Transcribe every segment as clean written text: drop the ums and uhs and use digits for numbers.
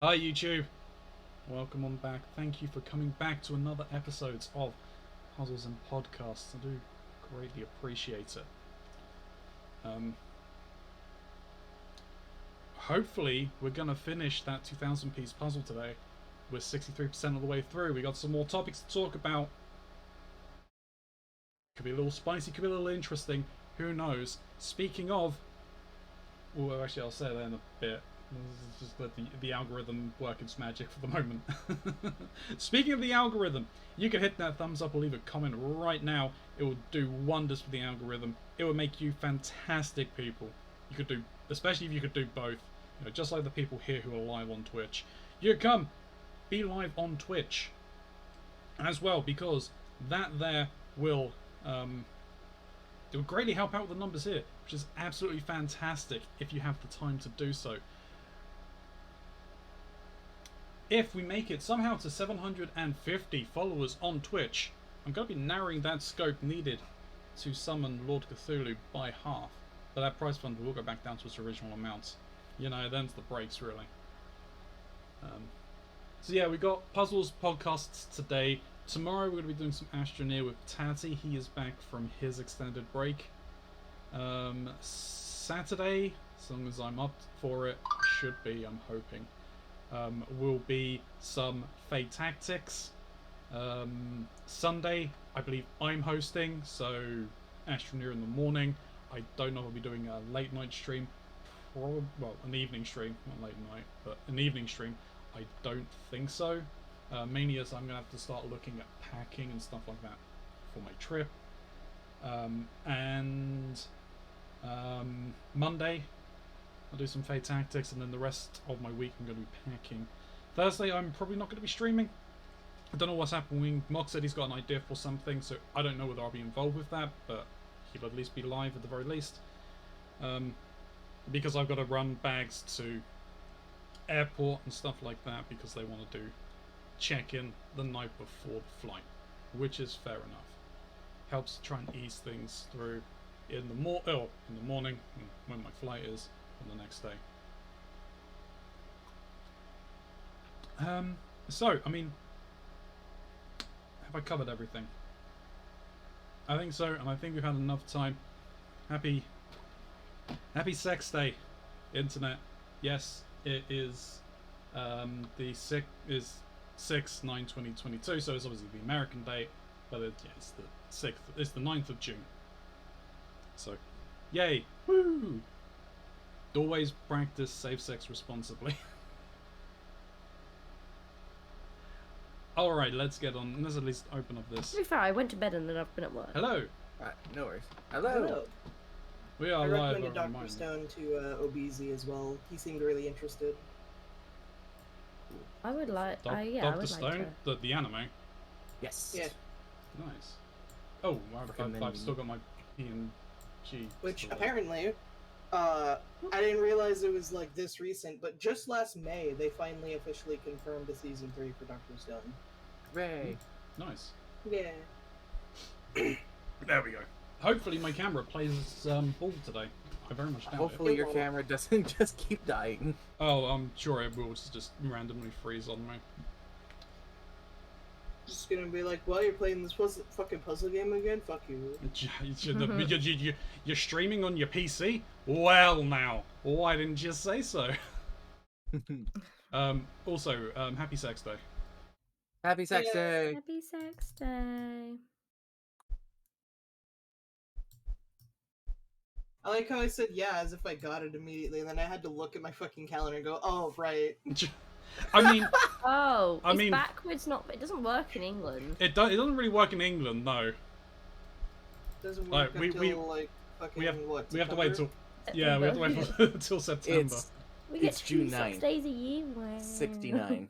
Hi YouTube, welcome on back. Thank you for coming back to another episode of Puzzles and Podcasts. I do greatly appreciate it. Hopefully we're going to finish that 2000 piece puzzle today. We're 63% of the way through. We got some more topics to talk about. Could be a little spicy, could be a little interesting. Who knows? Speaking of... well, actually I'll say that in a bit. Just let the algorithm work its magic for the moment. Speaking of the algorithm, you can hit that thumbs up or leave a comment right now. It will do wonders for the algorithm. It will make you fantastic people. You could do, especially if you could do both. You know, just like the people here who are live on Twitch. You come, be live on Twitch as well, because that there will it will greatly help out with the numbers here, which is absolutely fantastic if you have the time to do so. If we make it somehow to 750 followers on Twitch, I'm going to be narrowing that scope needed to summon Lord Cthulhu by half. But that prize fund will go back down to its original amount. You know, then's the breaks, really. So yeah, we got Puzzles podcasts today. Tomorrow we're going to be doing some Astroneer with Tatty. He is back from his extended break. Saturday, as long as I'm up for it, should be, I'm hoping. Will be some Fate Tactics. Sunday, I believe I'm hosting, so Astroneer in the morning. I don't know if I'll be doing a late night stream. Well, an evening stream, not late night, but an evening stream. I don't think so. Mainly as I'm going to have to start looking at packing and stuff like that for my trip. Monday, I'll do some Fate Tactics, and then the rest of my week I'm going to be packing. Thursday, I'm probably not going to be streaming. I don't know what's happening. Mock said he's got an idea for something, so I don't know whether I'll be involved with that, but he'll at least be live at the very least. Because I've got to run bags to airport and stuff like that, because they want to do check-in the night before the flight, which is fair enough. Helps try and ease things through in the morning when my flight is on the next day. So, I mean, have I covered everything? I think so, and I think we've had enough time. Happy Sex Day, Internet. Yes, it is. The 6/9/2022, so it's obviously the American date, but it's the 6th. It's the 9th of June. So, yay! Woo! Always practice safe sex responsibly. Alright, let's get on. Let's at least open up this. To be fair, I went to bed and then I've been at work. Hello! No worries. Hello! Hello. We are I live. recommended Dr. Stone to Obeezy as well. He seemed really interested. I would like... yeah, Dr. I would Stone? like The anime? Yes. Yeah. Nice. Oh, I've still got my PNG. Which, apparently, I didn't realize it was, like, this recent, but just last May, they finally officially confirmed the Season 3 for Dr. Stone. Hooray. Nice. Yeah. There we go. Hopefully my camera plays ball today. I very much doubt Hopefully it. your camera doesn't just keep dying. Oh, I'm sure it will just randomly freeze on me. Just gonna be like, well, you're playing this fucking puzzle game again? Fuck you. You're streaming on your PC? Well now, why didn't you say so? Also, happy Sex Day. Happy Sex Yeah. Day! Happy Sex Day. I like how I said yeah as if I got it immediately, and then I had to look at my fucking calendar and go, oh, right. I mean, Oh, I it's mean- backwards, not... It doesn't work in England. it doesn't really work in England, no. It doesn't Like, work until, like, fucking, what, We have to wait till September? we have to wait till September. We get It's June 6 9th. days a year. Wow. 69.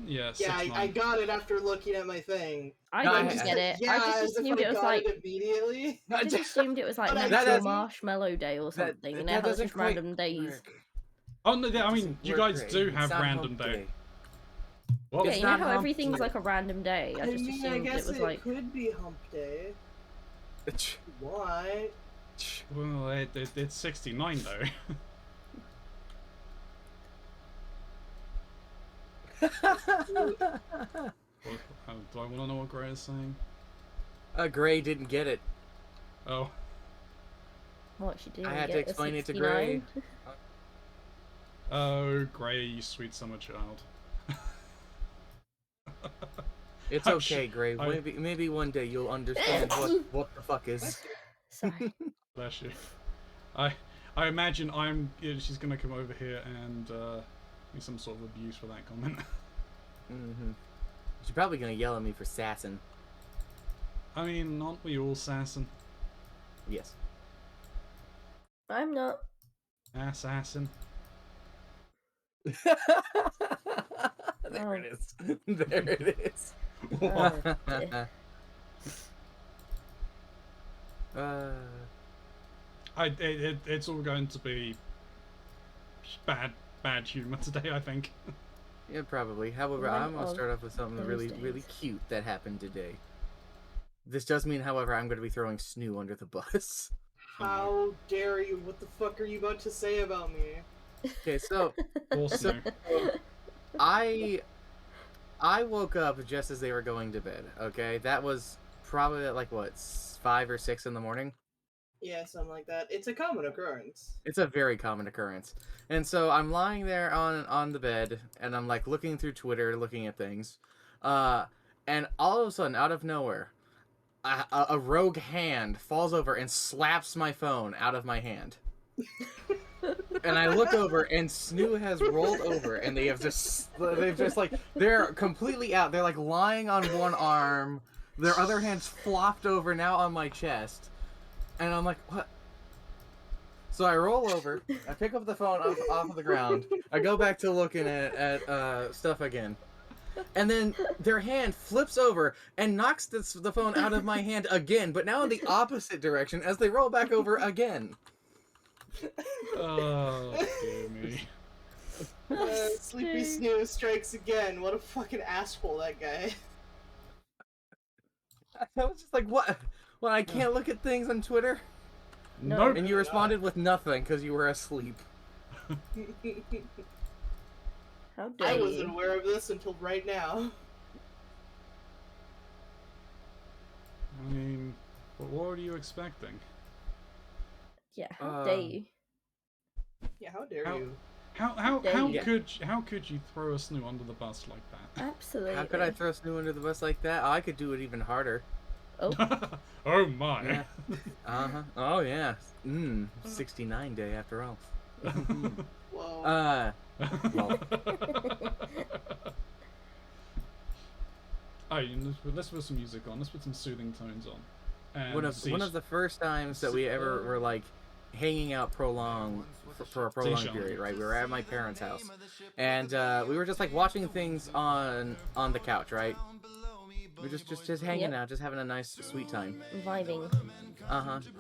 Yeah, Yeah, 6/9. I got it after looking at my thing. I No, didn't I- get it. Yeah, I just as if assumed I it was got like... it immediately. I just assumed it was like But I- National that- Marshmallow Day or something, and now it's doesn't just quite random days. work. Oh no, I mean, Doesn't you work guys right. do It's have not random hump day. What? Yeah, It's you know not how hump everything's day. like a random day? I just mean, I assumed guess it was like... could be hump day. Why? Well, it's 69 though. Do I want to know what Gray is saying? Gray didn't get it. Oh. What she did? I had to explain it to Gray. Oh, Gray, you sweet summer child. It's okay, Gray. Maybe one day you'll understand what the fuck is. Sorry. Bless you. I imagine she's gonna come over here and be some sort of abuse for that comment. Mm-hmm. She's probably gonna yell at me for sassing. I mean, aren't we all sassing? Yes. I'm not. Assassin. There it is. There it is. It's all going to be bad humor today, I think. Yeah, probably. However, I'm gonna start off with something really cute that happened today. This does mean, however, I'm gonna be throwing Snoo under the bus. How dare you? What the fuck are you about to say about me? Okay, so I woke up just as they were going to bed. Okay, that was probably at like what, 5 or 6 in the morning. Yeah, something like that. It's a common occurrence. It's a very common occurrence. And so I'm lying there on the bed, and I'm like looking through Twitter, looking at things, and all of a sudden, out of nowhere, a rogue hand falls over and slaps my phone out of my hand. And I look over, and Snoo has rolled over, and they've just like, they're completely out. They're like lying on one arm, their other hand's flopped over now on my chest, and I'm like, what? So I roll over, I pick up the phone off of the ground, I go back to looking at stuff again, and then their hand flips over and knocks the phone out of my hand again, but now in the opposite direction as they roll back over again. Oh, dear me. Sleepy Snoo strikes again. What a fucking asshole that guy. I was just like, what? Well, I can't look at things on Twitter? No. And you responded with nothing because you were asleep. How dare I you? wasn't aware of this until right now. I mean, what were you expecting? Yeah, how dare you? Yeah, how dare you? How you? could you throw a Snoo under the bus like that? Absolutely. How could I throw Snoo under the bus like that? Oh, I could do it even harder. Oh. Oh my. Yeah. Uh-huh. Oh, yeah. 69 day after all. Whoa. Well. Let's put some music on. Let's put some soothing tones on. And One of the first times that we ever were like hanging out for a prolonged period, right? We were at my parents' house, and we were just like watching things on the couch, right? We were just hanging out, just having a nice sweet time. Vibing.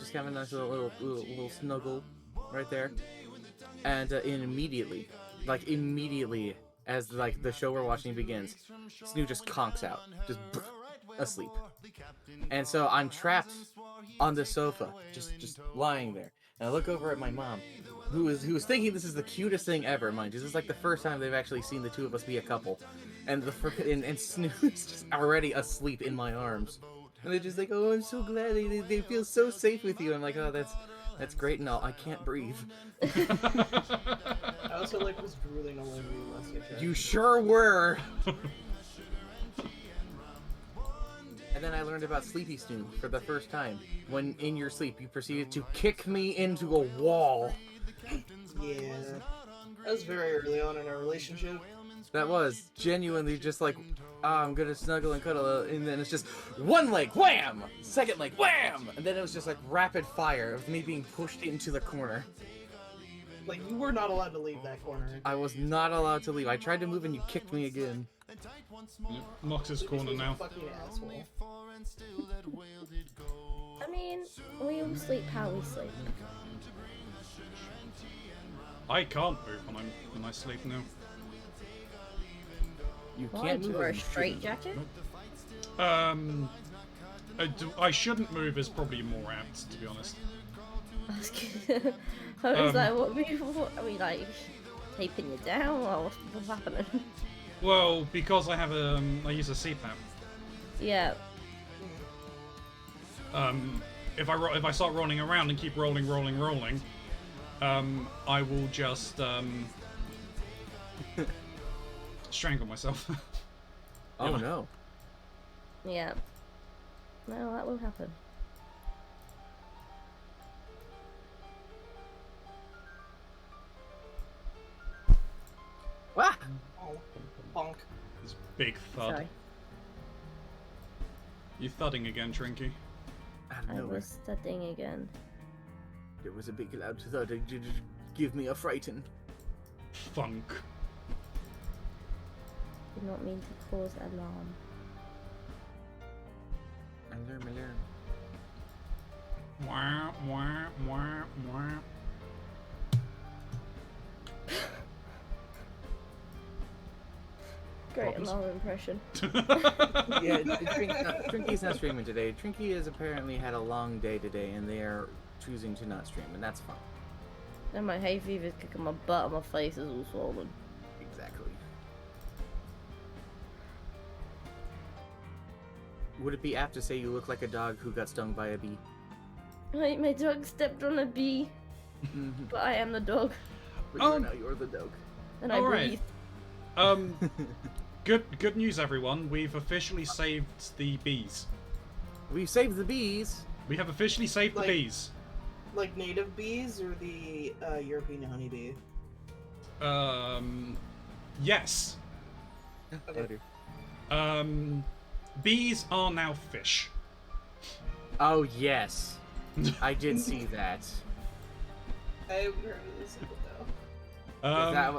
Just having a nice little snuggle right there, and immediately, as like the show we're watching begins, Snoo just conks out, just asleep. And so I'm trapped on the sofa, just lying there. And I look over at my mom, who was thinking this is the cutest thing ever, mind you. This is like the first time they've actually seen the two of us be a couple. And and Snoo's just already asleep in my arms. And they're just like, oh, I'm so glad they feel so safe with you. I'm like, oh, that's great and all. I can't breathe. I also like was drooling all over you last night. You sure were. And then I learned about Sleepy Snoo for the first time. When in your sleep, you proceeded to kick me into a wall. Yeah. That was very early on in our relationship. That was genuinely just like, oh, I'm gonna snuggle and cuddle, and then it's just one leg, wham! Second leg, wham! And then it was just like rapid fire of me being pushed into the corner. Like, you were not allowed to leave that corner. I was not allowed to leave. I tried to move and you kicked me again. Mox's corner now. Fucking asshole. I mean, we all sleep how we sleep. I can't move when I sleep now. You Why? can't Do you move. wear a straight jacket? I shouldn't move is probably more apt, to be honest. I was like, what are we like taping you down or what's happening? Well, because I have I use a CPAP. Yeah. If I start rolling around and keep rolling, I will just strangle myself. Oh Yeah. no. Yeah. No, that will happen. Wah! Oh, bonk. This big thud. Sorry. You thudding again, Trinky? Out of I nowhere. was studying again. There was a big loud thud. It did give me a frighten. Funk. Did not mean to cause alarm. Alarm. Wah, wah, wah, wah. Great Problems? alarm impression. Yeah, Trinky's not streaming today. Trinky has apparently had a long day today, and they are choosing to not stream, and that's fine. And my hay fever's kicking my butt and my face is all swollen. Exactly. Would it be apt to say you look like a dog who got stung by a bee? Like, my dog stepped on a bee, Mhm. but I am the dog. But you're the dog. And I Alright. breathe. Good news, everyone. We've officially saved the bees. We saved the bees. We have officially saved the Like- bees. Like native bees or the European honeybee? Yes. Okay. Bees are now fish. Oh yes, I did see that. I haven't heard of this though.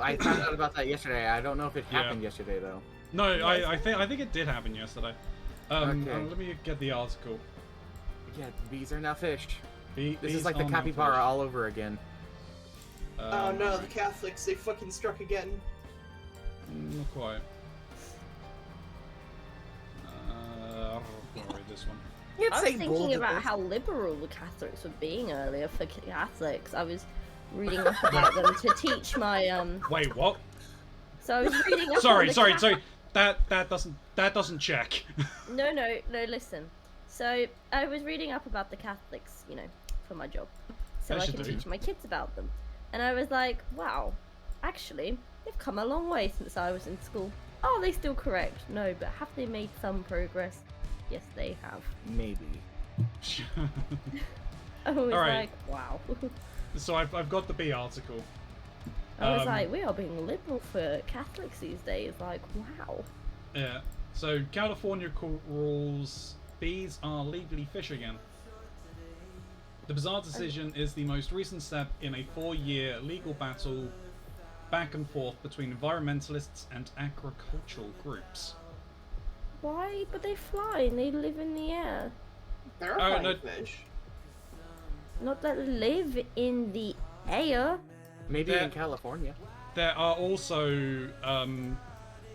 I found out about that yesterday. I don't know if it Yeah. happened yesterday though. No, I think it did happen yesterday. Okay. Let me get the article. Yeah, bees are now fish. This Bees is like the are now capybara fish. all over again. Oh no, the Catholics, they fucking struck again. Not quite. I'll read this one. You'd I was say bold thinking at about this. how liberal the Catholics were being earlier for Catholics. I was reading up about them to teach my Wait, what? So I was reading up. Sorry, on the sorry, Cath- sorry. That doesn't check. No, listen. So I was reading up about the Catholics, you know, for my job, so As I you can do. teach my kids about them. And I was like, wow, actually, they've come a long way since I was in school. Are they still correct? No, but have they made some progress? Yes, they have. Maybe. I was Alright. like, wow. So I've got the B article. I was Um, like, we are being liberal for Catholics these days. Like, wow. Yeah. So California rules bees are legally fish again. The bizarre decision is the most recent step in a 4-year legal battle back and forth between environmentalists and agricultural groups. Why? But they fly and they live in the air. They're Oh, fine no. fish. Not that live in the air. Maybe Yeah. in California. There are also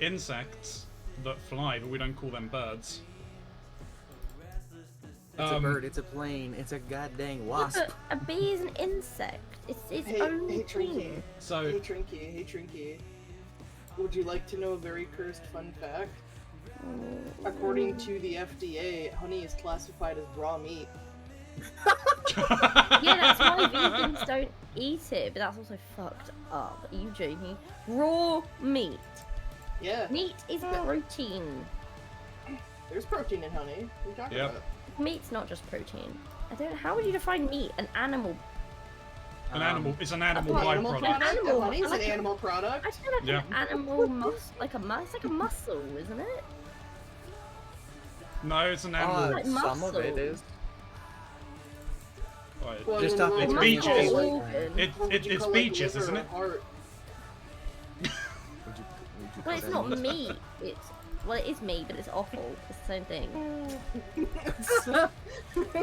insects that fly, but we don't call them birds. It's a bird, it's a plane, it's a goddamn wasp. But a bee is an insect. It's its Hey, own hey, Trinky. thing. So Hey Trinky. Would you like to know a very cursed fun fact? According to the FDA, honey is classified as raw meat. Yeah, that's why vegans don't eat it, but that's also fucked up. Are you joking? Raw meat. Yeah, Meat is protein. there's protein in honey. What are you talking Yep. about? Meat's not just protein. I don't. How would you define meat? An animal. an animal. It's an animal Well, Animal byproduct. product? Animal. Honey's an Like a- animal product. I feel like Yeah. an animal it's like a muscle, isn't it? No, it's an animal. Like Some of it muscle. is. Right. Well, Just then off what its would you beaches. call Organ. what would you It's call, beaches, liver isn't or it? heart? Would you Well, call it's that not meat? meat. It's it is meat, but it's offal. It's the same thing.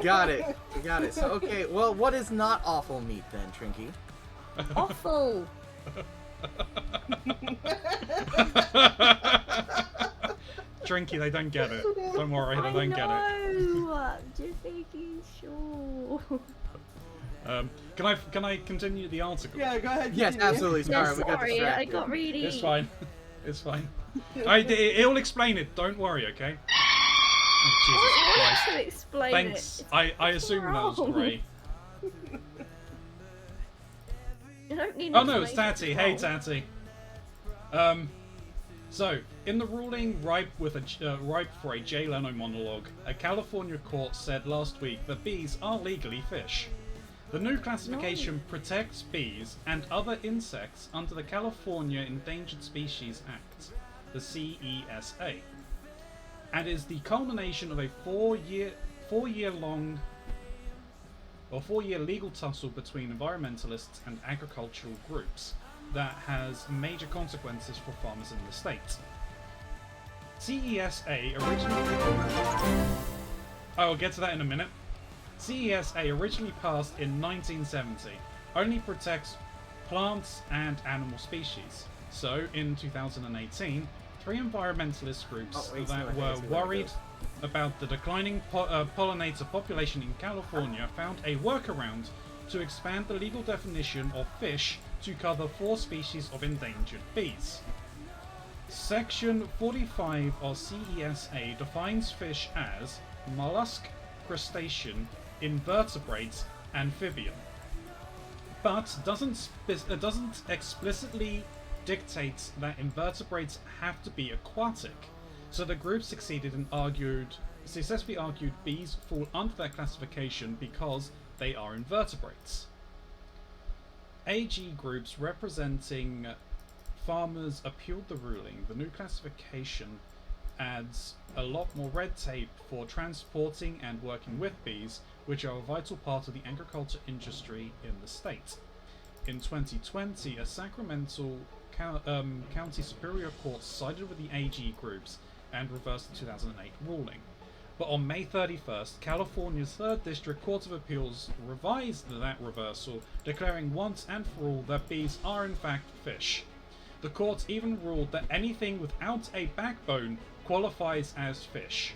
Got it. So, okay, well, what is not awful meat then, Trinky? Offal. Drinky, they don't get it. Don't worry, they don't get it. I'm just making sure. Can I continue the article? Yeah, go ahead. Yes, continue. absolutely. Sorry, Yeah, we got sorry, I distracted. got really. It's fine. It's fine. It'll explain it. Don't worry, okay? Oh, Jesus I want Christ. to explain Thanks. it. I assume that was wrong. grey. You don't need Oh no, it's explanation, Tatty. it's Hey, wrong. Tatty. So, in the ruling ripe for a Jay Leno monologue, a California court said last week that bees are legally fish. The new classification protects bees and other insects under the California Endangered Species Act, the CESA, and is the culmination of a four-year legal tussle between environmentalists and agricultural groups that has major consequences for farmers in the state. CESA originally... I'll get to that in a minute. CESA originally passed in 1970 only protects plants and animal species. So, in 2018, 3 environmentalist groups that were worried about the declining pollinator population in California found a workaround to expand the legal definition of fish to cover 4 species of endangered bees. Section 45 of CESA defines fish as mollusk, crustacean, invertebrate, amphibian, but doesn't explicitly dictate that invertebrates have to be aquatic. So the group successfully argued bees fall under that classification because they are invertebrates. AG groups representing farmers appealed the ruling. The new classification adds a lot more red tape for transporting and working with bees, which are a vital part of the agriculture industry in the state. In 2020, a Sacramento County Superior Court sided with the AG groups and reversed the 2008 ruling. But on May 31st, California's 3rd District Court of Appeals revised that reversal, declaring once and for all that bees are in fact fish. The court even ruled that anything without a backbone qualifies as fish.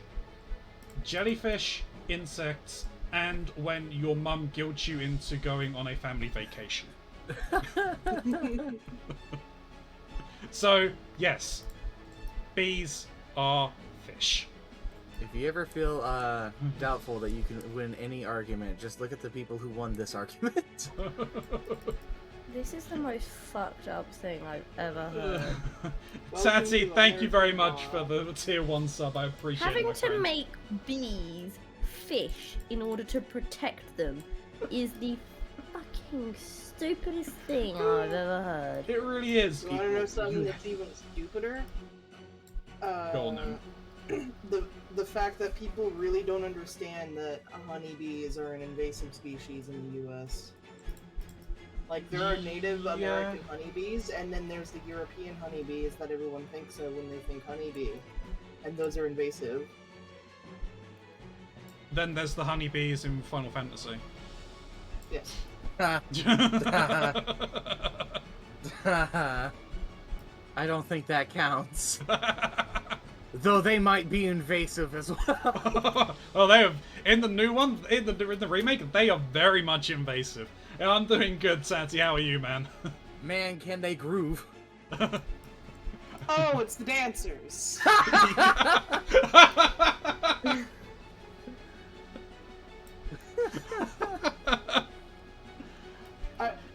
Jellyfish, insects, and when your mum guilts you into going on a family vacation. So, yes, bees are fish. If you ever feel doubtful that you can win any argument, just look at the people who won this argument. This is the most fucked up thing I've ever heard. Tatty, thank you very much for the tier 1 sub. I appreciate it. Having to make bees fish in order to protect them is the fucking stupidest thing I've ever heard. It really is. You want to know something that's even stupider? Go on then. The fact that people really don't understand that honeybees are an invasive species in the U.S. Like, there are Native American honeybees, and then there's the European honeybees that everyone thinks of when they think honeybee. And those are invasive. Then there's the honeybees in Final Fantasy. Yes. I don't think that counts. Though they might be invasive as well. Well, they have in the new one, in the remake, they are very much invasive. Yeah, I'm doing good, Tatty. How are you, man? Man, can they groove? Oh, it's the dancers!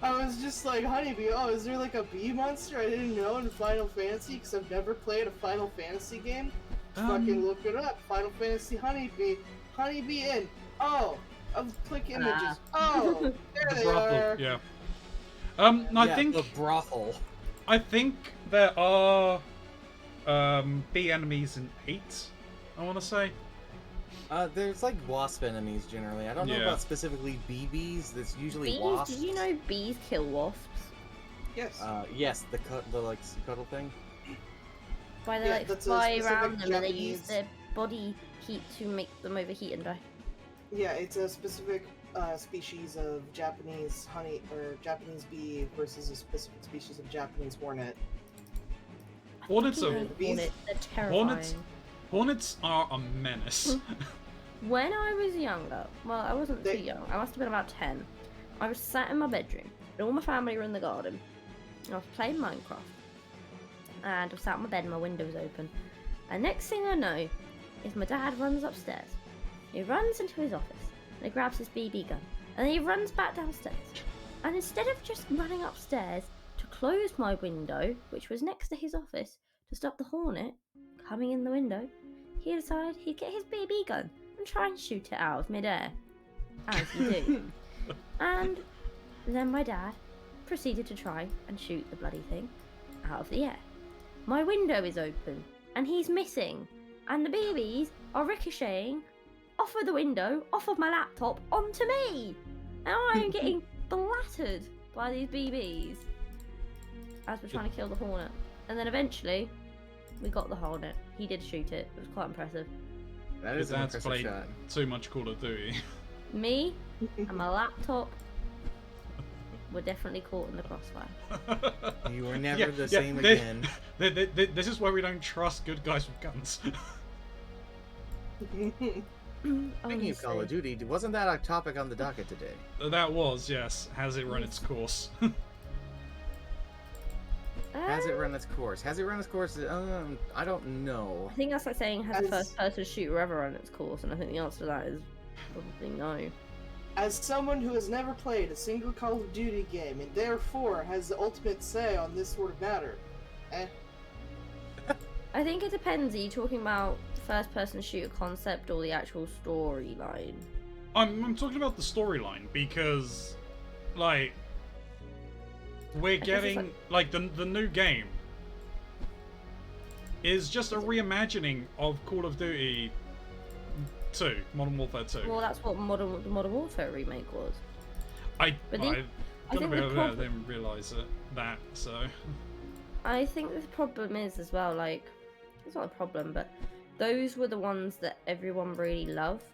I was just like, honeybee, oh, is there like a bee monster I didn't know in Final Fantasy? Because I've never played a Final Fantasy game. Fucking look it up. Final Fantasy honeybee. Honeybee in. Oh, I'll click images. Oh, there they are. Yeah. I think the brothel. I think there are bee enemies in 8. I want to say. There's like wasp enemies generally. I don't know Yeah. about specifically BBs. That's usually Bees? wasps. Did you know bees kill wasps? Yes. Yes, the like cuddle thing. Why they Yeah, like that's a fly specific around them and they use Japanese- their body heat to make them overheat and die. Yeah, it's a specific species of Japanese honey or Japanese bee versus a specific species of Japanese hornet. Hornets I are hate bees- hornets. They're terrifying. Hornets are a menace. When I was younger, well, I wasn't too They- young. I must have been about 10. I was sat in my bedroom, and all my family were in the garden. And I was playing Minecraft. and I'm sat on my bed and my window's open. And next thing I know is my dad runs upstairs. He runs into his office and he grabs his BB gun. And then he runs back downstairs. And instead of just running upstairs to close my window, which was next to his office, to stop the hornet coming in the window, he decided he'd get his BB gun and try and shoot it out of midair. As you do. And then my dad proceeded to try and shoot the bloody thing out of the air. My window is open and he's missing. And the BBs are ricocheting off of the window, off of my laptop, onto me. And I'm getting blattered by these BBs as we're trying to kill the hornet. And then eventually, we got the hornet. He did shoot it. It was quite impressive. That is an Dad's impressive played shot. too much Call of Duty. Me and my laptop were definitely caught in the crossfire. You were never the same again. This is why we don't trust good guys with guns. Speaking of Call of Duty, wasn't that a topic on the docket today? That was, yes. Has it run its course? Has it run its course? Has it run its course? I don't know. I think that's like saying, has the first person shooter ever run its course? And I think the answer to that is probably no. As someone who has never played a single Call of Duty game and therefore has the ultimate say on this sort of matter, I think it depends. Are you talking about the first person shooter concept or the actual storyline? I'm talking about the storyline because, like, we're getting like the new game is just a reimagining of Call of Duty 2, Modern Warfare 2. Well, that's what the Modern Warfare remake was. I But don't think the know. I problem- didn't realise that. So I think the problem is as well, like, it's not a problem, but those were the ones that everyone really loved,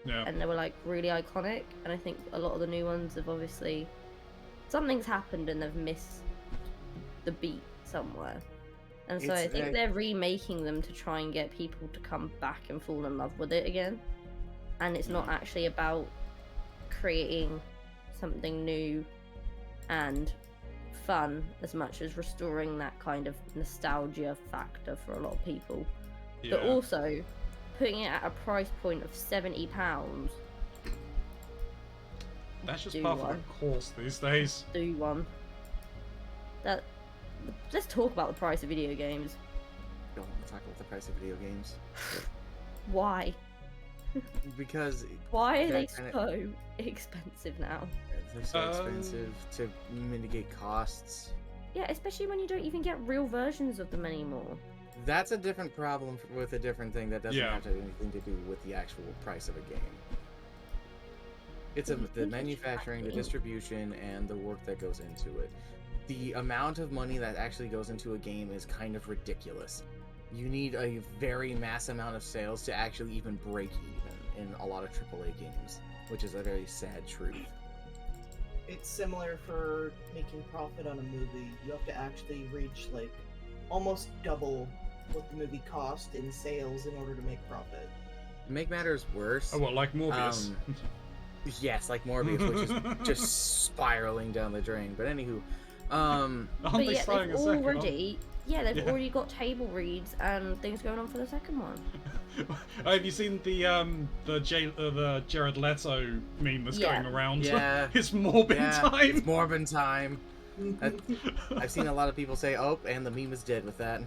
yeah, and they were like really iconic. And I think a lot of the new ones have obviously something's happened and they've missed the beat somewhere. And so I think they're remaking them to try and get people to come back and fall in love with it again. And it's not actually about creating something new and fun as much as restoring that kind of nostalgia factor for a lot of people. yeah. But also putting it at a price point of £70. That's just do part of one. the course these days. Do one. Let's talk about the price of video games. Don't want to talk about the price of video games. Why? Because Why are they that kinda- so expensive now? they're so expensive to mitigate costs. Yeah, especially when you don't even get real versions of them anymore. That's a different problem with a different thing that doesn't Yeah. have to have anything to do with the actual price of a game. It's the manufacturing, the distribution, and the work that goes into it. The amount of money that actually goes into a game is kind of ridiculous. You need a very mass amount of sales to actually even break even in a lot of AAA games, which is a very sad truth. it's similar for making profit on a movie. You have to actually reach like almost double what the movie cost in sales in order to make profit. To make matters worse, Oh, what, like Morbius? yes, like Morbius, which is just spiraling down the drain. But anywho, Aren't But they yet starting they've a second one? already Yeah. already got table reads and things going on for the second one. Have you seen the Jared Leto meme that's Yeah. going around? Yeah. It's Morbin yeah, time. it's Morbin time. I've seen a lot of people say, "Oh, and the meme is dead" with that.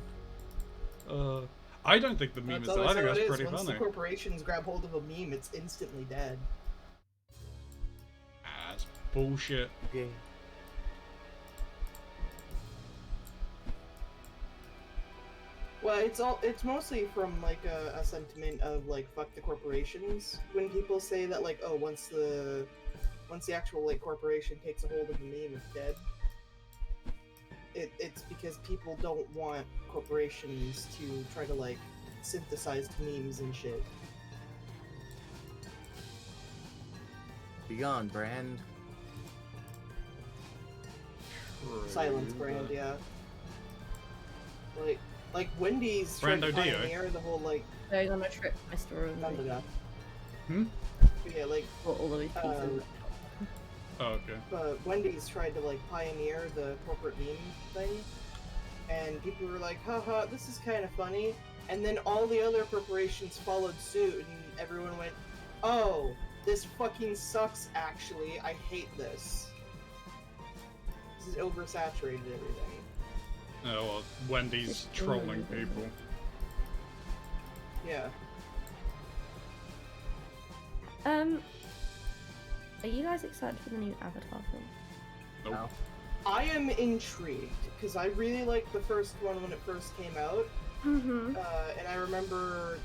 I don't think the meme That's is dead. I always think how it that's is. pretty Once funny. the corporations grab hold of a meme, it's instantly dead. That's bullshit. Yeah. Well, it's mostly from like a sentiment of like fuck the corporations. When people say that like, oh, once the actual like corporation takes a hold of the meme, it's dead. It's because people don't want corporations to try to like synthesize memes and shit. Beyond brand. Silence brand, yeah. Like Wendy's trying to Brando Dio. pioneer the whole like Going on a trip, Mr. none of that. Hmm? Yeah, like Got all of these pieces. Oh, okay. Wendy's tried to like pioneer the corporate meme thing. and people were like, haha, this is kind of funny. And then all the other corporations followed suit, and everyone went, oh, this fucking sucks, actually. I hate this. This is oversaturated everything. Oh, well, Wendy's trolling people. Yeah. Are you guys excited for the new Avatar film? Nope. No. I am intrigued, because I really liked the first one when it first came out. Mm-hmm. And I remember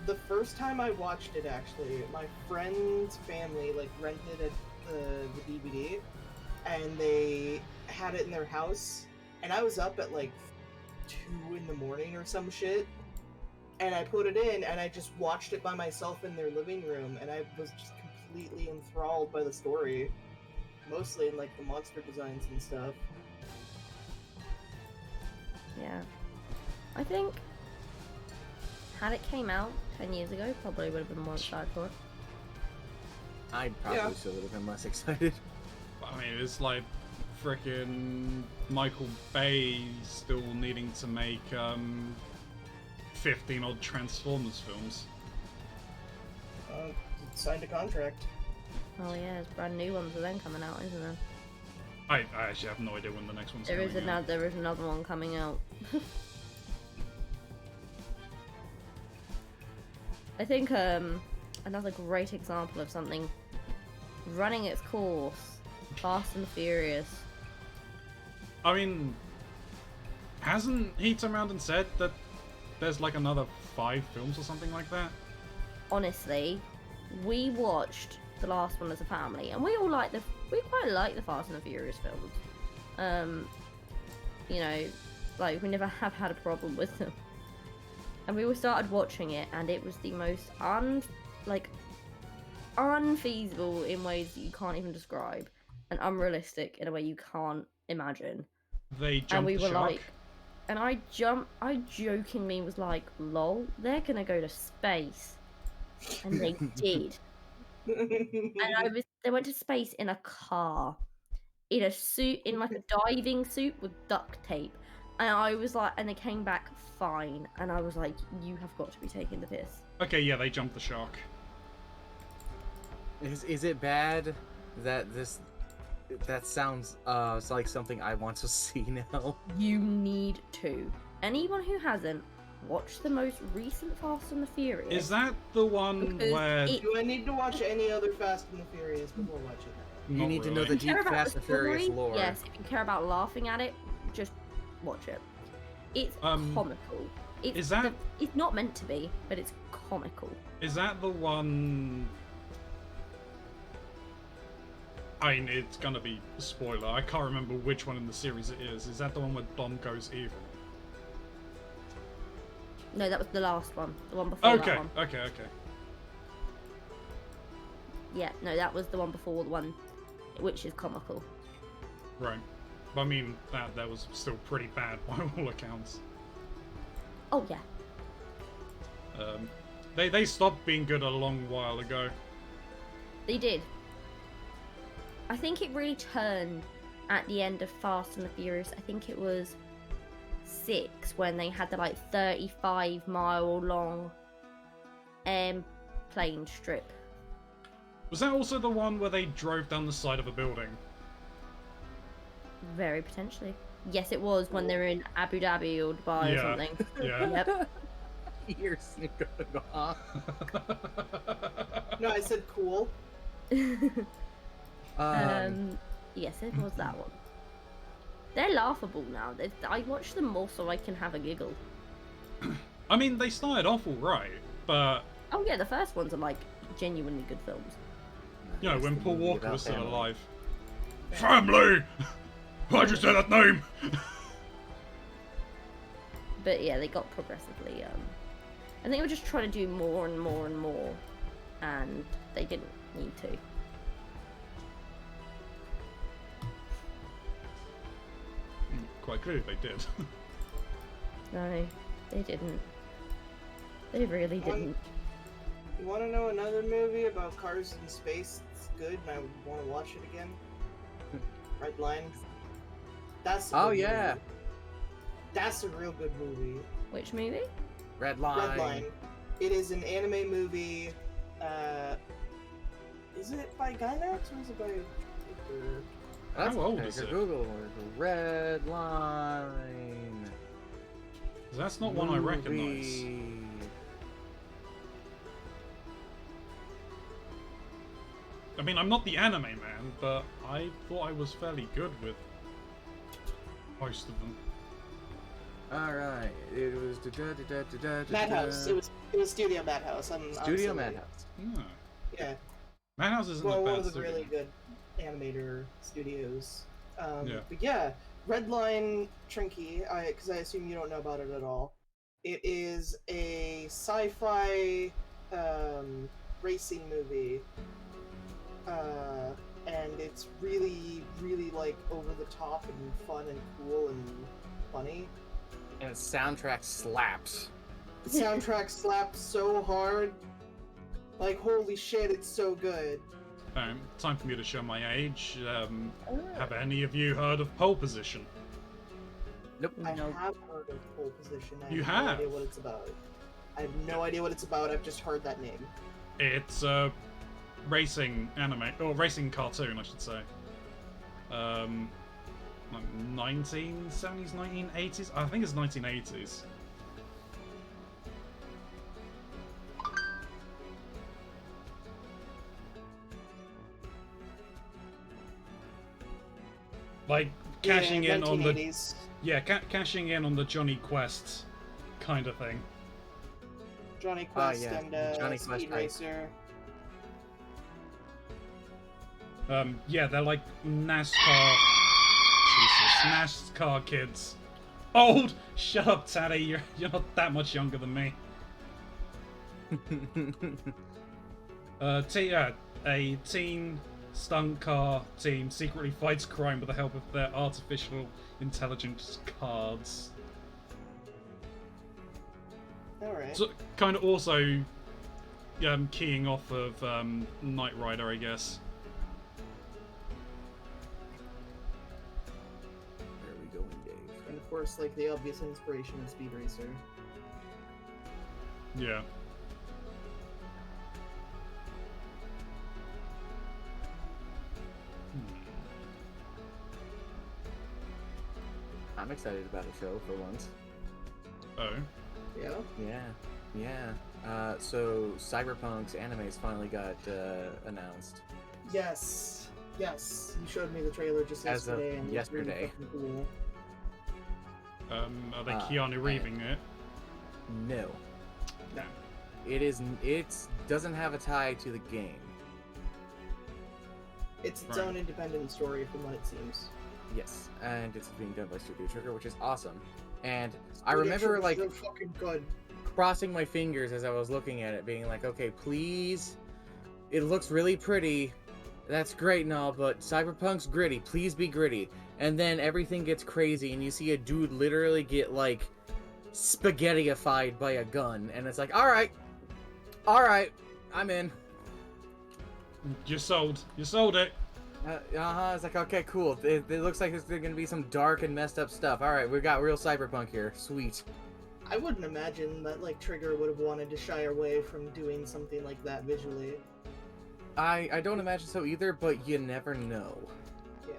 the first time I watched it, actually, my friend's family, like, rented the DVD, and they had it in their house, and I was up at, like, 2 in the morning or some shit, and I put it in, and I just watched it by myself in their living room, and I was just completely enthralled by the story, mostly in, like, the monster designs and stuff. Yeah. I think, had it came out 10 years ago, probably would have been more excited for it. I probably Yeah. still would have been less excited. I mean, it's like frickin' Michael Bay still needing to make 15 odd Transformers films. Signed a contract. Oh yeah, there's brand new ones of them coming out, isn't there? I actually have no idea when the next one's There coming is out. there is another one coming out. I think another great example of something running its course, Fast and Furious. I mean, hasn't he turned around and said that there's like another 5 films or something like that? Honestly, we watched the last one as a family, and we quite like the Fast and the Furious films. You know, like we never have had a problem with them. And we all started watching it, and it was the most unfeasible in ways that you can't even describe, and unrealistic in a way you can't imagine. They And jumped we the were shark. like, and I jokingly was like, lol, they're gonna go to space. And they did. And they went to space in a car, in a suit, in like a diving suit with duct tape. And I was like, and they came back fine. And I was like, you have got to be taking the piss. Okay, yeah, they jumped the shark. Is it bad that that sounds like something I want to see now? You need to. Anyone who hasn't, watch the most recent Fast and the Furious. Is that the one Because where... Do I need to watch any other Fast and the Furious before watching that? You Not need to know really. the If you care deep about Fast the and Furious story, lore. yes, if you care about laughing at it, just watch it. It's comical. is that- It's not meant to be, but it's comical. Is that the one... I mean, it's gonna be a spoiler. I can't remember which one in the series it is. Is that the one where Dom goes evil? No, that was the last one. The one before Okay, that one. okay. Yeah, no, that was the one before the one, which is comical. Right. But I mean, that was still pretty bad by all accounts. Oh yeah. They stopped being good a long while ago. They did. I think it really turned at the end of Fast and the Furious. I think it was 6 when they had the like 35-mile long plane strip. Was that also the one where they drove down the side of a building? Very potentially. Yes, it was when they were in Abu Dhabi or Dubai or Yeah. something. Yeah. Yep. Years ago. No, I said cool. Yes, it was that one. They're laughable now. I watch them more so I can have a giggle. I mean, they started off alright, but, Oh yeah, the first ones are like genuinely good films. you know, That's when the Paul movie Walker about was still family. alive. Family! Why'd you say that name? But yeah, they got progressively. I think they were just trying to do more and more and more, and they didn't need to. Quite clearly they did. No, they didn't. They really didn't. You want to know another movie about cars in space? It's good, and I want to watch it again. Red Line. That's. a Oh, good yeah. movie. That's a real good movie. Which movie? Red Line. Redline. It is an anime movie. Is it by Gainax or is it by? That's How old okay, is it? Google Red Line. That's not one I recognise. Movie. I mean, I'm not the anime man, but I thought I was fairly good with most of them. All right, it was Madhouse. It was Studio Madhouse. Studio I'm Madhouse. Yeah. Yeah. Madhouse isn't Well, a one bad of the studio. really good animator studios. Yeah. But yeah, Redline Trinky, because I assume you don't know about it at all. It is a sci-fi racing movie, and it's really, really like over the top and fun and cool and funny. And the soundtrack slaps. The soundtrack slaps so hard, like holy shit, it's so good. Time for me to show my age. Have any of you heard of Pole Position? Nope. I have heard of Pole Position. I You have no have? idea what it's about. I have no idea what it's about. I've just heard that name. It's a racing anime, or racing cartoon, I should say. Like 1970s, 1980s? I think it's 1980s. Like cashing in on the 1980s. cashing in on the Johnny Quest kind of thing. Johnny Quest yeah, and Johnny Quest Speed type. Racer. Yeah, they're like NASCAR. Jesus, NASCAR kids. Old. Shut up, Taddy. You're not that much younger than me. A teen stunt car team secretly fights crime with the help of their artificial intelligence cards. Alright. So, kind of also keying off of Knight Rider, I guess. Where are we going, Dave? And of course, like the obvious inspiration of Speed Racer. Yeah. I'm excited about the show for once. Oh. Yeah. Yeah. So Cyberpunk's animes finally got announced. Yes. Yes. You showed me the trailer just As of yesterday, and it's yesterday. really fucking cool. Are they Keanu Reeving it? No. No. It doesn't have a tie to the game. It's its Right. own independent story from what it seems. Yes, and it's being done by Studio Trigger, which is awesome. And I Studio remember Trigger's like real fucking good. crossing my fingers as I was looking at it, being like, okay, please, it looks really pretty. That's great and all, but Cyberpunk's gritty. Please be gritty. And then everything gets crazy, and you see a dude literally get like spaghettiified by a gun, and it's like, all right, I'm in. You sold. You sold it. It's like, okay, cool. It looks like there's gonna be some dark and messed up stuff. All right, we got real cyberpunk here. Sweet. I wouldn't imagine that like Trigger would have wanted to shy away from doing something like that visually. I don't imagine so either, but you never know. Yeah,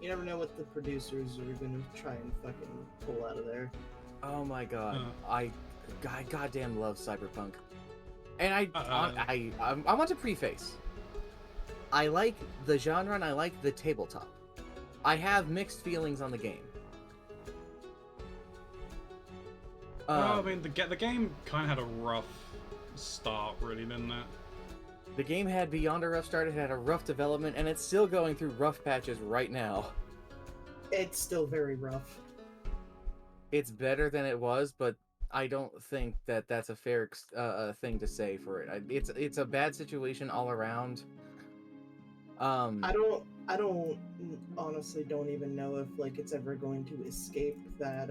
you never know what the producers are gonna try and fucking pull out of there. Oh my god, I goddamn love cyberpunk, and I want to preface. I like the genre and I like the tabletop. I have mixed feelings on the game. I mean, the game kind of had a rough start, really, didn't it? The game had beyond a rough start. It had a rough development, and it's still going through rough patches right now. It's still very rough. It's better than it was, but I don't think that that's a fair thing to say for it. It's a bad situation all around. I don't honestly don't even know if like it's ever going to escape that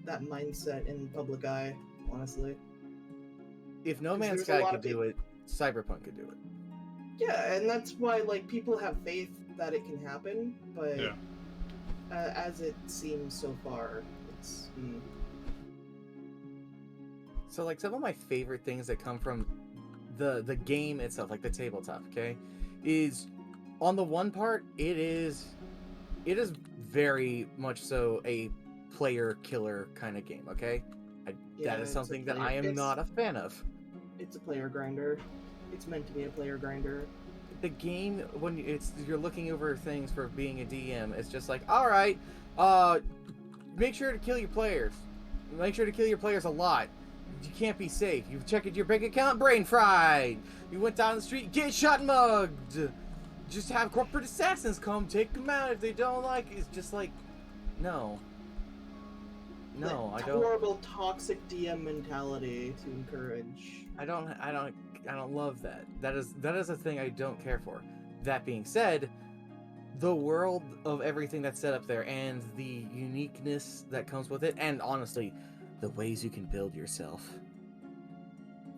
that mindset in public eye, honestly. If No 'Cause Man's there's a Sky lot could of do it, Cyberpunk could do it. Yeah, and that's why like people have faith that it can happen, but Yeah. as it seems so far. It's So like some of my favorite things that come from the game itself, like the tabletop, okay, is on the one part it is very much so a player killer kind of game, okay? yeah, That is it's a something that player- I am it's- not a fan of. It's a player grinder. It's meant to be a player grinder. The game, when you're looking over things for being a DM, it's just like, all right, make sure to kill your players. Make sure to kill your players a lot. You can't be safe. You checked your bank account, brain fried. You went down the street, get shot mugged. Just have corporate assassins come take them out if they don't like. It's just like, no. No, I don't. Horrible toxic DM mentality to encourage. I don't love that. That is a thing I don't care for. That being said, the world of everything that's set up there and the uniqueness that comes with it, and honestly, the ways you can build yourself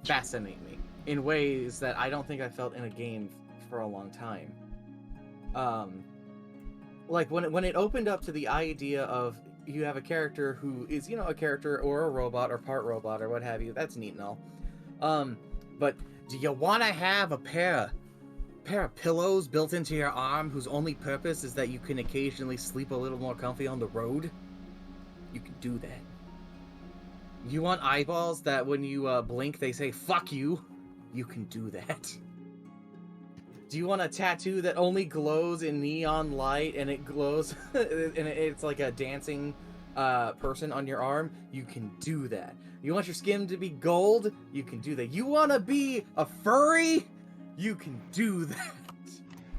fascinate me in ways that I don't think I felt in a game for a long time. Like when it opened up to the idea of you have a character who is, you know, a character or a robot or part robot or what have you, that's neat and all. But do you want to have a pair of pillows built into your arm whose only purpose is that you can occasionally sleep a little more comfy on the road? You can do that. You want eyeballs that when you blink they say fuck you? You can do that. Do you want a tattoo that only glows in neon light and it glows and it's like a dancing person on your arm? You can do that. You want your skin to be gold? You can do that. You want to be a furry? You can do that.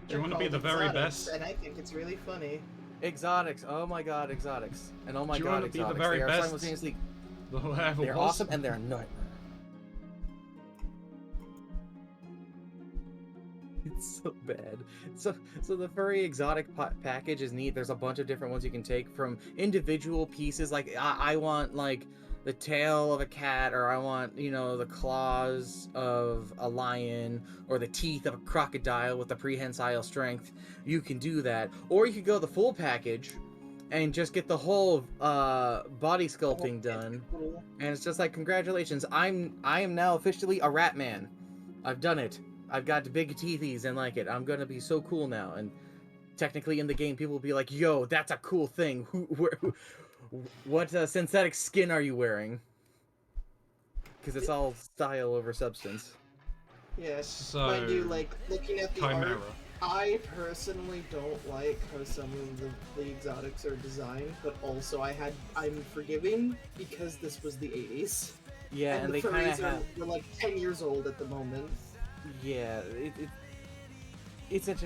Do you want to be the very best? And I think it's really funny. Exotics. Oh my god, exotics. And oh my Do you god, want to be the exotics. very They are best? simultaneously, Whatever they're was. awesome and they're a nightmare. It's so bad. So the furry exotic package is neat. There's a bunch of different ones you can take from individual pieces. Like I want like the tail of a cat, or I want, you know, the claws of a lion, or the teeth of a crocodile with the prehensile strength. You can do that, or you could go the full package and just get the whole body sculpting done. And it's just like, congratulations, I am now officially a rat man. I've done it. I've got big teethies and like it. I'm gonna be so cool now. And technically in the game, people will be like, "Yo, that's a cool thing. What synthetic skin are you wearing?" Because it's all style over substance. Yes. So, Mind you, like, looking at the Chimera. art, I personally don't like how some of the exotics are designed, but also I'm forgiving because this was the 80s. Yeah, and the they kind of furries have. were like 10 years old at the moment. Yeah, it's an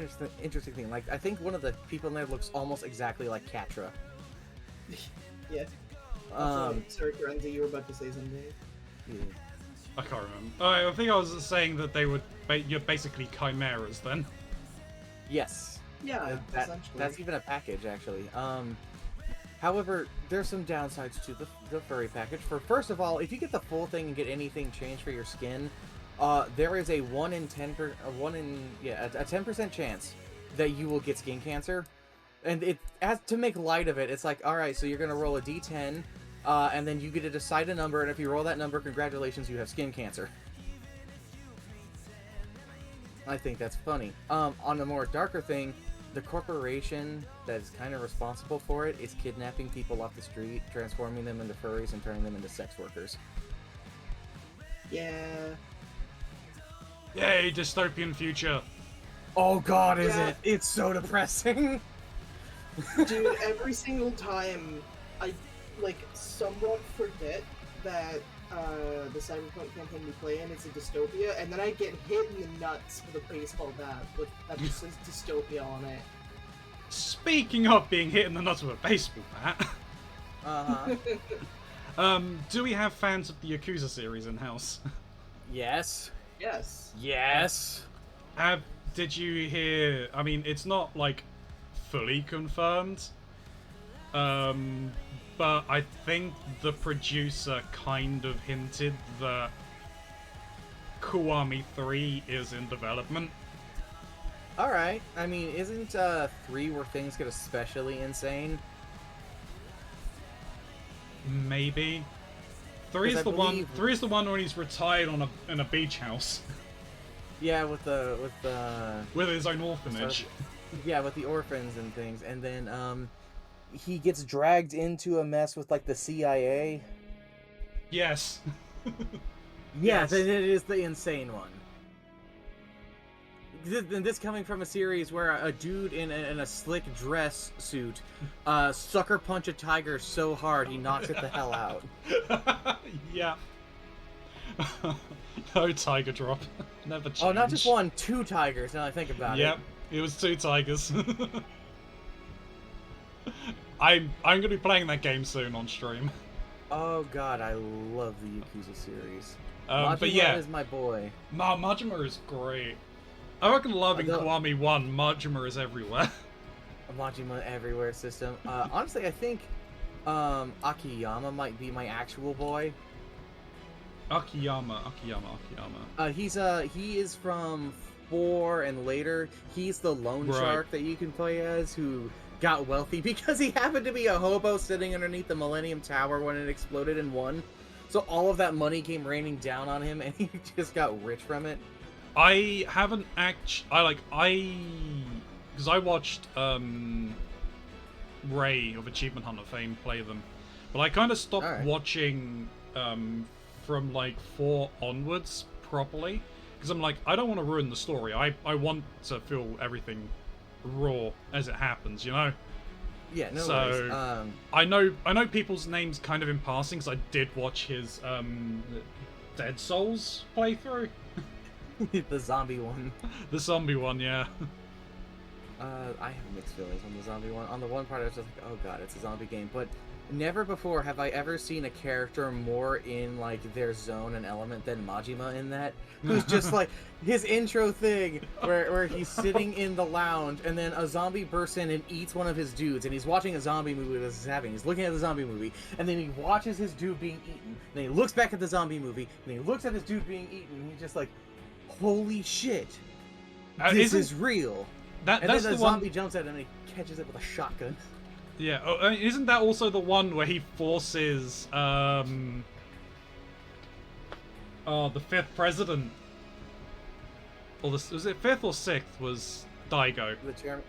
interesting thing. Like, I think one of the people in there looks almost exactly like Catra. Yeah. Sorry, Keronzi, you were about to say something. Yeah. I can't remember. I think I was saying that they would. You're basically chimeras then. Yes. Yeah, essentially. That's even a package, actually. However, there's some downsides to the furry package. First of all, if you get the full thing and get anything changed for your skin, there is a 10% chance that you will get skin cancer. And to make light of it, it's like, all right, so you're gonna roll a d10, and then you get to decide a number, and if you roll that number, congratulations, you have skin cancer. I think that's funny. On a more darker thing, the corporation that is kind of responsible for it is kidnapping people off the street, transforming them into furries, and turning them into sex workers. Yeah. Yay, dystopian future. Oh god, is Yeah. it? It's so depressing. Dude, every single time I, like, somewhat forget that the Cyberpunk campaign we play in is a dystopia, and then I get hit in the nuts with a baseball bat that just says dystopia on it. Speaking of being hit in the nuts with a baseball bat, Uh-huh. do we have fans of the Yakuza series in house? Yes. Yes. Yes. Did you hear? I mean, it's not like fully confirmed, but I think the producer kind of hinted that Kiwami 3 is in development. Alright. I mean, isn't 3 where things get especially insane? Maybe. Three 'Cause is I the one. believe- 3 is the one when he's retired on in a beach house Yeah, with the with his own orphanage. yeah, with the orphans and things, and then he gets dragged into a mess with like the CIA. Yes. Yes, Yes. it is the insane one. This coming from a series where a dude in a slick dress suit sucker punch a tiger so hard he knocks it the hell out. Yeah. No tiger drop. Never change. Oh, not just one, 2 tigers. Now I think about Yep, it was 2 tigers. I'm gonna be playing that game soon on stream. Oh god, I love the Yakuza series. But Majima yeah, is my boy. Majima is great. I reckon loving Although- Kiwami 1, Majima is everywhere. Majima everywhere system. Honestly, I think Akiyama might be my actual boy. Akiyama. He is from 4 and later. He's the loan Right. shark that you can play as who got wealthy because he happened to be a hobo sitting underneath the Millennium Tower when it exploded in 1. So all of that money came raining down on him and he just got rich from it. I haven't because I watched Ray of Achievement Hunter fame play them, but I kind of stopped Alright. watching from like 4 onwards properly because I'm like, I don't want to ruin the story. I want to feel everything raw as it happens, you know. Yeah, no So- worries. I know people's names kind of in passing because I did watch his Dead Souls playthrough, The zombie one. the zombie one, yeah. I have mixed feelings on the zombie one. On the one part, I was just like, oh god, it's a zombie game. But never before have I ever seen a character more in, like, their zone and element than Majima in that. Who's just, like, his intro thing, where he's sitting in the lounge, and then a zombie bursts in and eats one of his dudes, and he's watching a zombie movie this is happening. He's looking at the zombie movie, and then he watches his dude being eaten, and then he looks back at the zombie movie, and he looks at his dude being eaten, and he's just like, holy shit, this Isn't- is real. That, And that's then the the one. zombie jumps at him and he catches it with a shotgun. Yeah, isn't that also the one where he forces the 5th president, or was it 5th or 6th? Was Daigo? The chairman.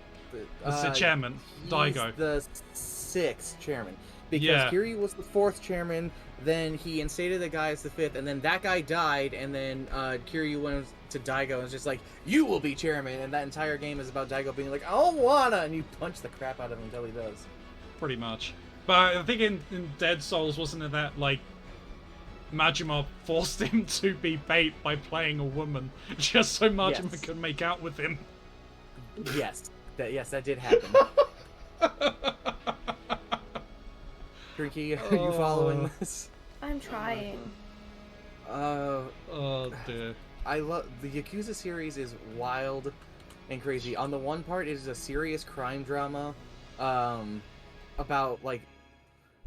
The chairman, Daigo. The 6th chairman. Because Yeah. Kiryu was the 4th chairman, then he instated the guy as the 5th, and then that guy died, and then Kiryu went to Daigo and was just like, you will be chairman, and that entire game is about Daigo being like, I don't wanna, and you punch the crap out of him until he does. Pretty much. But I think in Dead Souls, wasn't it that, like, Majima forced him to be bait by playing a woman, just so Majima Yes. could make out with him? Yes, that did happen. Drinky, are you following this? I'm trying. Oh dear. I love the Yakuza series is wild and crazy. On the one part, it is a serious crime drama, about like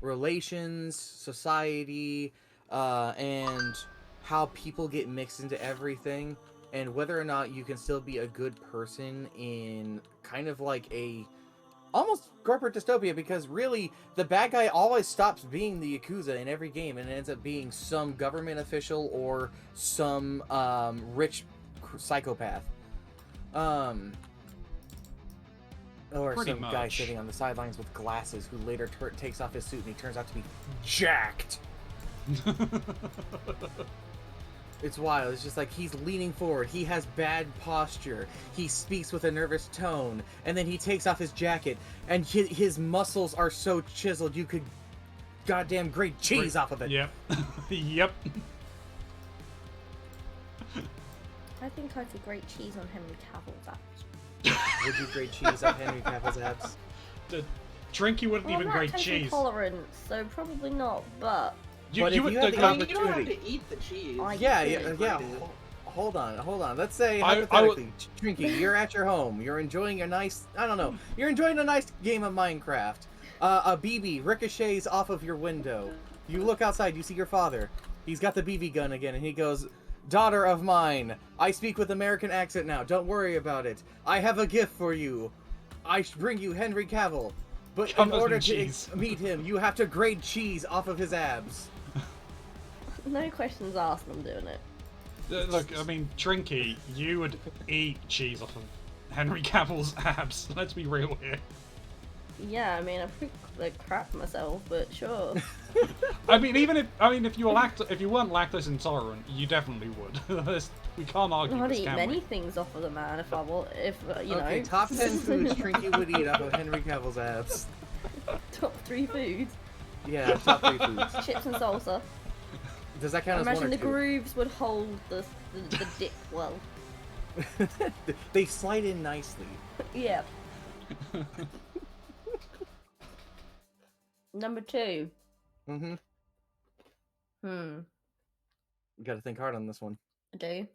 relations, society, and how people get mixed into everything, and whether or not you can still be a good person in kind of like a almost corporate dystopia, because really the bad guy always stops being the Yakuza in every game and it ends up being some government official or some rich psychopath, or Pretty some guy much. sitting on the sidelines with glasses who later takes off his suit and he turns out to be jacked. It's wild. It's just like he's leaning forward. He has bad posture. He speaks with a nervous tone. And then he takes off his jacket. And his muscles are so chiseled you could goddamn grate cheese off of it. Yep. Yep. I think I could grate cheese on Henry Cavill's abs. Would you grate cheese off Henry Cavill's abs? The Drinky wouldn't Well, even I'm grate lactose cheese. intolerant, so probably not, but But if would- you had the I mean, you don't have opportunity. to eat the cheese. I- Yeah, could yeah, yeah. grate it. Hold on. Let's say, I hypothetically, Trinky, you're at your home. You're enjoying a nice, I don't know, you're enjoying a nice game of Minecraft. A BB ricochets off of your window. You look outside, you see your father. He's got the BB gun again, and he goes, daughter of mine, I speak with American accent now. Don't worry about it. I have a gift for you. I bring you Henry Cavill. But in Covered in order to cheese. meet him, you have to grade cheese off of his abs. No questions asked, I'm doing it. Look, I mean, Trinky, you would eat cheese off of Henry Cavill's abs. Let's be real here. Yeah, I mean, I pretty like crap myself, but sure. I mean, if you were if you weren't lactose intolerant, you definitely would. We can't argue I'd this, eat can many we? things off of the man if I want, you Okay, know. top 10 foods Trinky would eat off of Henry Cavill's abs. Top 3 foods. Yeah, top 3 foods. Chips and salsa. Does that I count as one imagine or the two? grooves would hold the dip well. They slide in nicely. Yeah. Number 2. Mm-hmm. Hmm. You gotta think hard on this one. I do.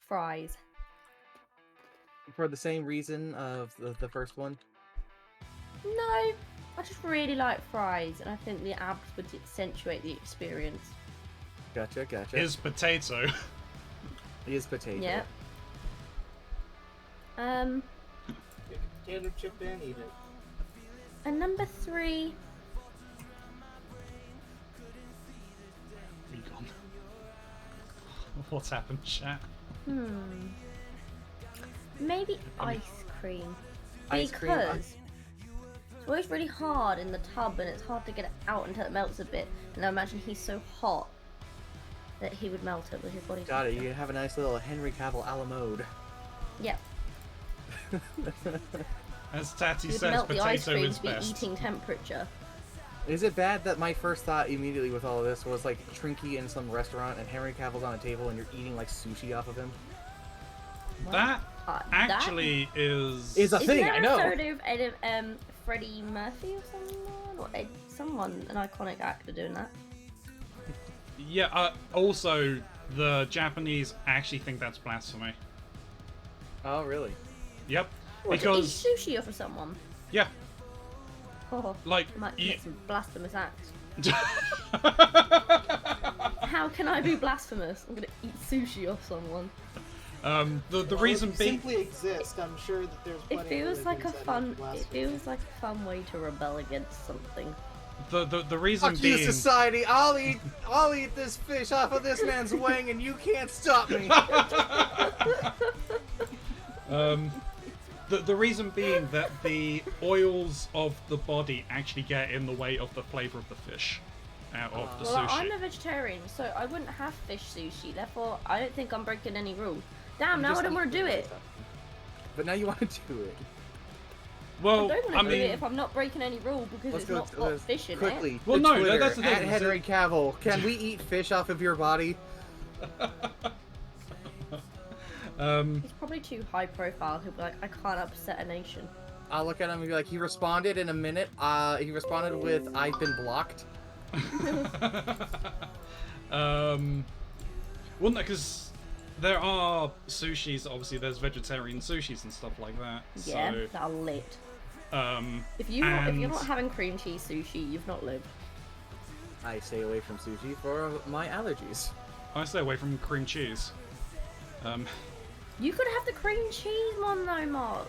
Fries. For the same reason of the first one. No, I just really like fries, and I think the abs would accentuate the experience. Gotcha. Is potato. He is potato. Yeah. Get a potato chip and eat it. And number 3. Be gone. What's happened, chat? Maybe ice cream. Ice cream, Because it's always really hard in the tub, and it's hard to get it out until it melts a bit. And I imagine he's so hot that he would melt it with his body. Got it. You temperature. can have a nice little Henry Cavill a la mode. Yep. As Tatty You'd says, melt the ice potato cream is to be best. eating temperature. Is it bad that my first thought immediately with all of this was like Trinky in some restaurant and Henry Cavill's on a table and you're eating like sushi off of him? That That actually is Is a Isn't thing, there I a know. photo of Freddie Murphy or someone? Or someone, an iconic actor doing that? Yeah, also, the Japanese actually think that's blasphemy. Oh, really? Yep. What, Because, to eat sushi off of someone? yeah, Oh, like, I might you... commit some blasphemous acts. How can I be blasphemous? I'm gonna eat sushi off someone. the reason being... simply exist. I'm sure that there's. It plenty feels of like a religions that fun. make It blasphemy. feels like a fun way to rebel against something. The reason Fuck you, being... society! I'll eat this fish off of this man's wang and you can't stop me! The reason being that the oils of the body actually get in the way of the flavour of the fish out of the Well, sushi. I'm a vegetarian, so I wouldn't have fish sushi. Therefore, I don't think I'm breaking any rules. Damn, now I don't want to do it. But now you want to do it. Well, I don't I want to do mean, it if I'm not breaking any rule because Let's it's go not got fish in quickly. it. Well, to no, Twitter, that's the thing, At is Henry Cavill, can we eat fish off of your body? He's probably too high profile. He'll be like, I can't upset a nation. I'll look at him and be like, he responded in a minute. He responded with, I've been blocked. well, no, because there are sushis. Obviously, there's vegetarian sushis and stuff like that. Yeah, So, they're lit. If and you're not having cream cheese sushi, you've not lived. I stay away from sushi for my allergies. I stay away from cream cheese. You could have the cream cheese one though, Mark.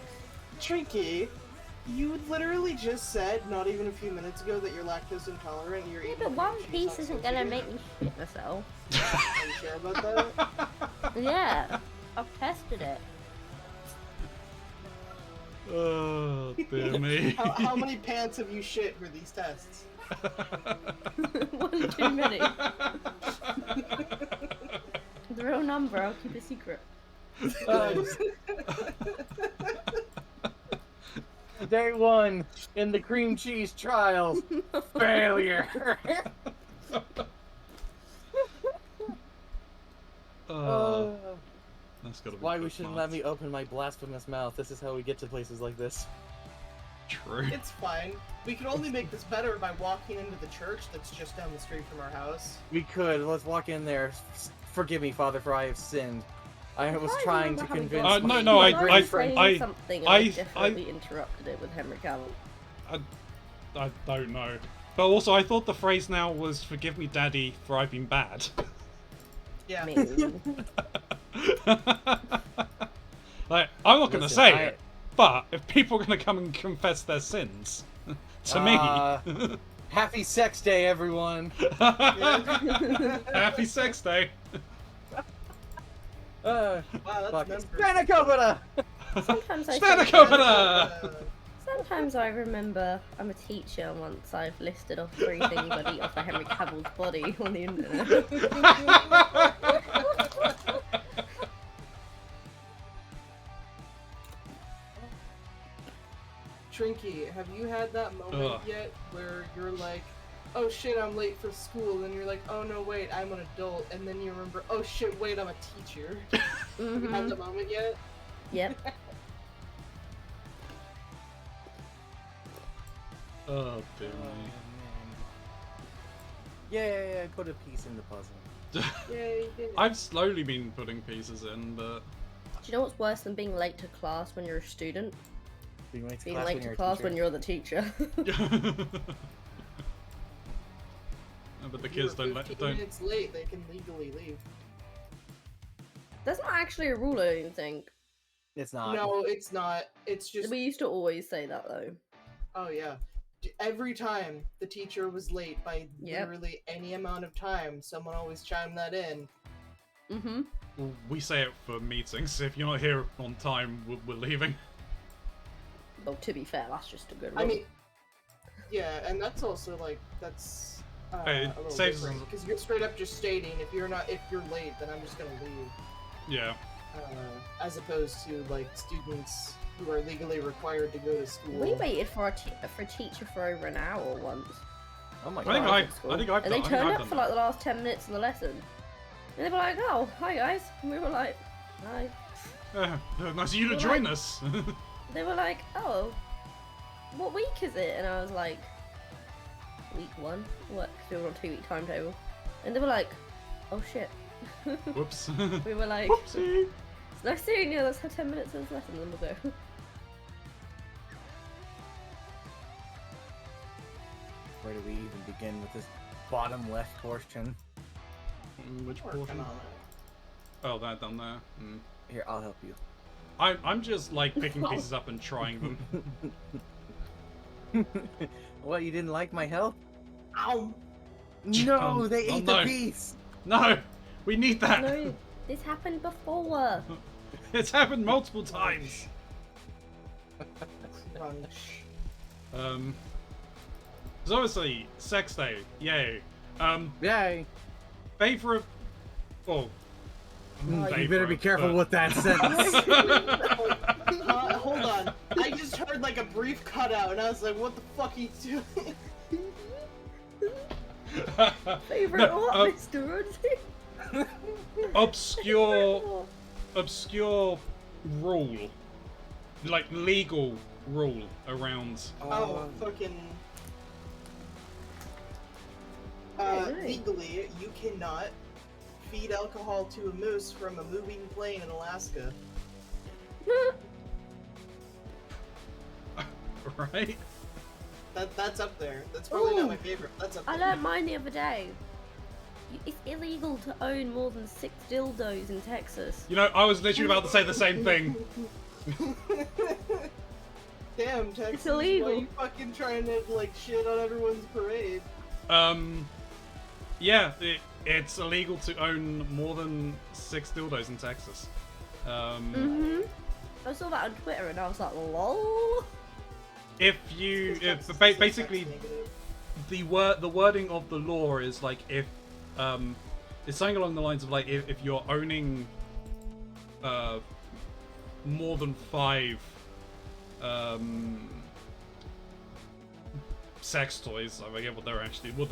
Trinky, you literally just said not even a few minutes ago that you're lactose intolerant. And you're Yeah, eating but one cream cheese piece on isn't sushi. gonna make me shit myself. Are you sure about that? Yeah, I've tested it. Oh, dear me. How many pants have you shit for these tests? One too many. The real number, I'll keep a secret. Day one in the cream cheese trials. Failure. That's gotta be Why we good shouldn't marks. let me open my blasphemous mouth. This is how we get to places like this. True. It's fine. We can only make this better by walking into the church that's just down the street from our house. We could. Let's walk in there. Forgive me, Father, for I have sinned. I was I trying to remember having convince. gone- No, no, You I- were saying I- something and I- I definitely interrupted it with Henry Cavill. I don't know. But also, I thought the phrase now was "Forgive me, Daddy, for I've been bad." Yeah. Mean. Like, I'm not gonna Listen, say it. But if people are gonna come and confess their sins to me, Happy Sex Day, everyone. happy sex day. Wow, Fuck that's it. members. Spanakopita! Sometimes I think, Spanakopita! sometimes I remember I'm a teacher and once I've listed off 3 things I'd eat off of Henry Cavill's body on the internet. Trinky, have you had that moment Ugh. yet where you're like, oh shit, I'm late for school, and you're like, oh no, wait, I'm an adult, and then you remember, oh shit, wait, I'm a teacher. Have you had Mhm. the moment yet? Yep. Oh, dear Oh, me. man. Yay, I put a piece in the puzzle. Yay, you did it. I've slowly been putting pieces in, but Do you know what's worse than being late to class when you're a student? Being late to Being class late when to you're a class teacher. when you're the teacher. but the If you kids were don't let 15 minutes late, they can legally leave. That's not actually a rule, I don't think. It's not. No, it's not. It's just, We used to always say that though. oh yeah. Every time the teacher was late by Yep. literally any amount of time, someone always chimed that in. Mm-hmm. Well, we say it for meetings. If you're not here on time, we're leaving. Well, to be fair, that's just a good rule. I mean, yeah, and that's also like that's Hey, it a little saves different us- because you're straight up just stating if you're late, then I'm just gonna leave, Yeah. as opposed to like students who are legally required to go to school. we waited for a teacher for over an hour once. Oh my I think god. I- at school. I think I've and they done- I think turned I've up done for that. like the last 10 minutes of the lesson. And they were like, oh, hi guys. And we were like, hi. Nice of you to Well, join like- us. They were like, oh, what week is it? And I was like, week 1. What? 'Cause we were on a 2-week timetable. And they were like, oh shit. Whoops. We were like, Whoopsie. it's nice seeing you. Let's have 10 minutes of this lesson and then we'll go. Where do we even begin with this bottom left portion? Which Working portion? on it. Oh, that down there. Mm. Here, I'll help you. I'm just like picking pieces up and trying them. What, you didn't like my help? Ow! No, they oh ate no. the piece! No, we need that. No, this happened before. It's happened multiple times. Crunch. It's obviously sex day. Yay. Yay! Favorite. Oh. You better be careful with that sentence. Hold on. I just heard like a brief cutout, and I was like, "What the fuck are you doing?" Favorite No, what, Mr. Rudsey? obscure rule, like legal rule around. Oh, fucking. Really? Legally, you cannot feed alcohol to a moose from a moving plane in Alaska. Right? That's up there. That's probably not Ooh. my favorite. That's up I there. learned mine the other day. It's illegal to own more than 6 dildos in Texas. You know, I was literally about to say the same thing. Damn, Texas. It's illegal. Why are you fucking trying to like shit on everyone's parade? Yeah, it's illegal to own more than 6 dildos in Texas. Mm-hmm. I saw that on Twitter and I was like, lol. If basically the wording of the law is like if it's something along the lines of like if you're owning more than 5 sex toys, I forget what they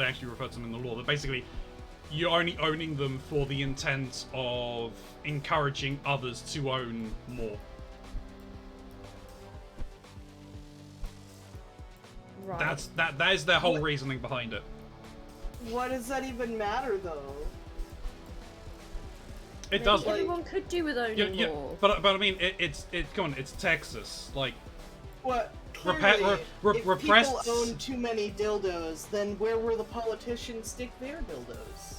actually refer to them in the law. That basically you're only owning them for the intent of encouraging others to own more. Right. That is their whole What? reasoning behind it. What does that even matter, though? It does. like- Everyone could do with owning Yeah, more. but I mean, it's come on, it's Texas. Like, What? Repa- Clearly, re- if repressed- people own too many dildos, then where will the politicians stick their dildos?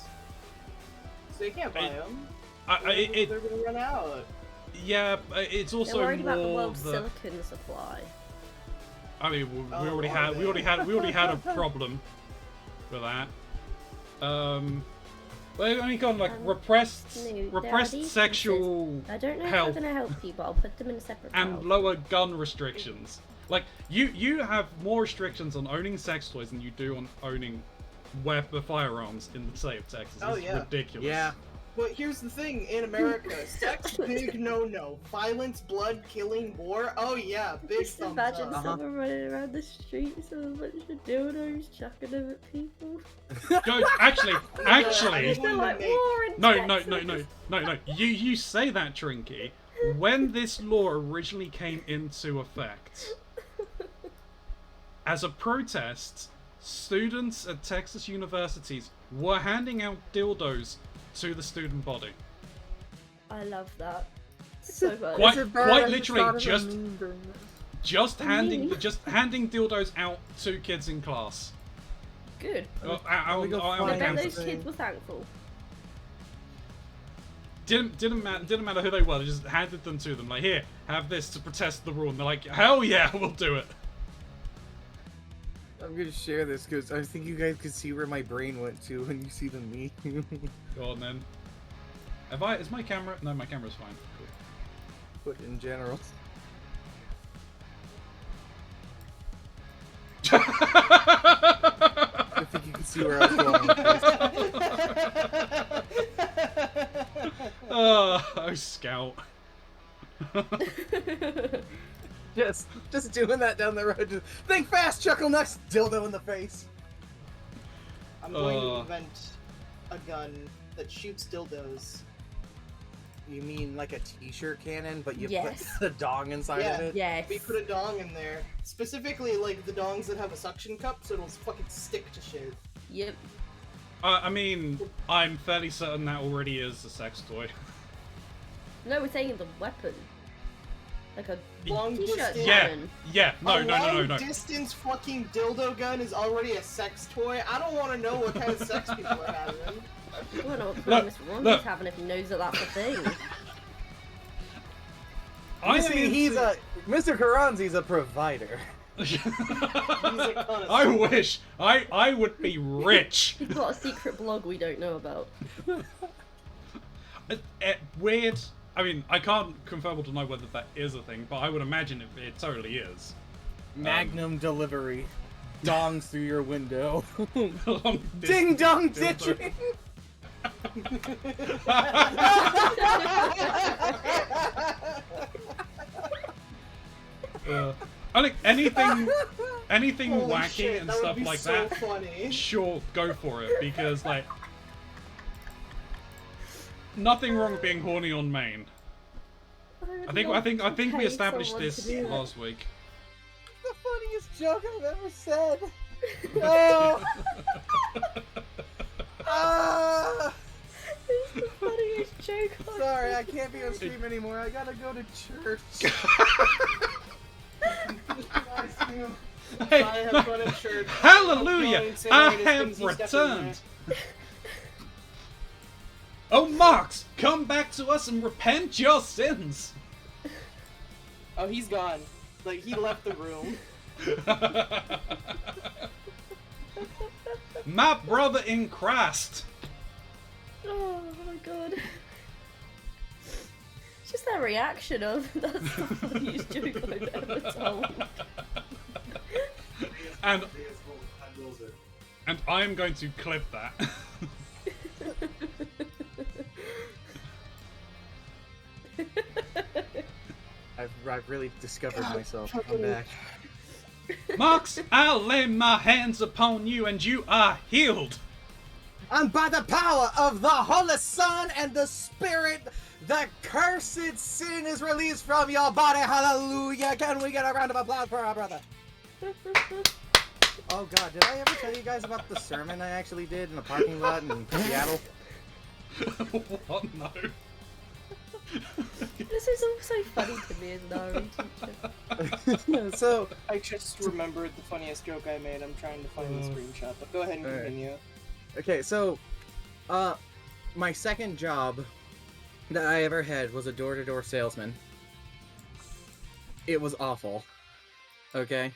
So they can't buy them. They're gonna run out. Yeah, it's They're also worried about the more world's the. silicon supply. I mean, we Oh, already are had we they? already had a problem with that. Well, I mean, kind of like repressed No, there are repressed these sexual I don't know if health I'm gonna help you, but I'll put them in a separate and file. lower gun restrictions. Like you have more restrictions on owning sex toys than you do on owning firearms in the state of Texas. Oh, It's yeah. ridiculous. Yeah. But here's the thing, in America, sex, big no-no. Violence, blood, killing, war, oh yeah, big Just thumbs imagine up. someone running around the streets with a bunch of dildos chucking them at people. Go, actually, They're like war in no. Texas. You say that, Trinky. When this law originally came into effect, as a protest, students at Texas universities were handing out dildos to the student body. I love that so much. Quite literally, just A handing meme. dildos out to kids in class. Good. On I bet campus. those kids were thankful. Didn't matter who they were. They just handed them to them. Like, here, have this to protest the rule. And they're like, hell yeah, we'll do it. I'm gonna share this because I think you guys can see where my brain went to when you see the meme. Go on then. Is my camera? No, my camera's fine. Cool. But in general. I think you can see where I was going with this. Oh, Scout. Just doing that down the road. Just think fast, chuckle nuts, dildo in the face. I'm going to invent a gun that shoots dildos. You mean like a t-shirt cannon, but you Yes. put the dong inside of it? Yes. We put a dong in there. Specifically, like, the dongs that have a suction cup, so it'll fucking stick to shit. Yep. I mean, I'm fairly certain that already is a sex toy. No, we're saying the weapon. Like a Long t-shirt distance. Yeah, cannon. yeah. No. Long distance fucking dildo gun is already a sex toy. I don't want to know what kind of sex people are having. I don't know what Look, Mr. Ron look. is having if he knows that that's a thing. I You see, he's a Mr. Keronzi's a provider. I wish I would be rich. He's got a secret blog we don't know about. Weird. I mean, I can't confirm or deny whether that is a thing, but I would imagine it totally is. Magnum delivery. Dongs through your window. Long Ding distance dong dildo. ditching! I think anything Holy wacky shit, and that would stuff be like so that. funny. Sure, go for it, because like nothing wrong with being horny on main. I think we established this last week. The funniest joke I've ever said. Oh. Ah. It's the funniest joke. Sorry, I can't be on stream anymore. I gotta go to church. Hey, I have fun at church. hallelujah! Don't say I any have things you step in returned. Oh, Marx, come back to us and repent your sins. Oh, he's gone. Like, he left the room. My brother in Christ. Oh my god. It's just that reaction of that's the funniest joke I've ever told. And I'm going to clip that. I've really discovered myself. I'm back. Marx, I'll lay my hands upon you and you are healed. And by the power of the Holy Son and the Spirit, the cursed sin is released from your body. Hallelujah. Can we get a round of applause for our brother? Oh god, did I ever tell you guys about the sermon I actually did in the parking lot in Seattle? What? No. This is also funny to me as an RE teacher. So, I just remembered the funniest joke I made. I'm trying to find the screenshot, but go ahead and Alright. continue. okay, so, my second job that I ever had was a door-to-door salesman. It was awful. Okay?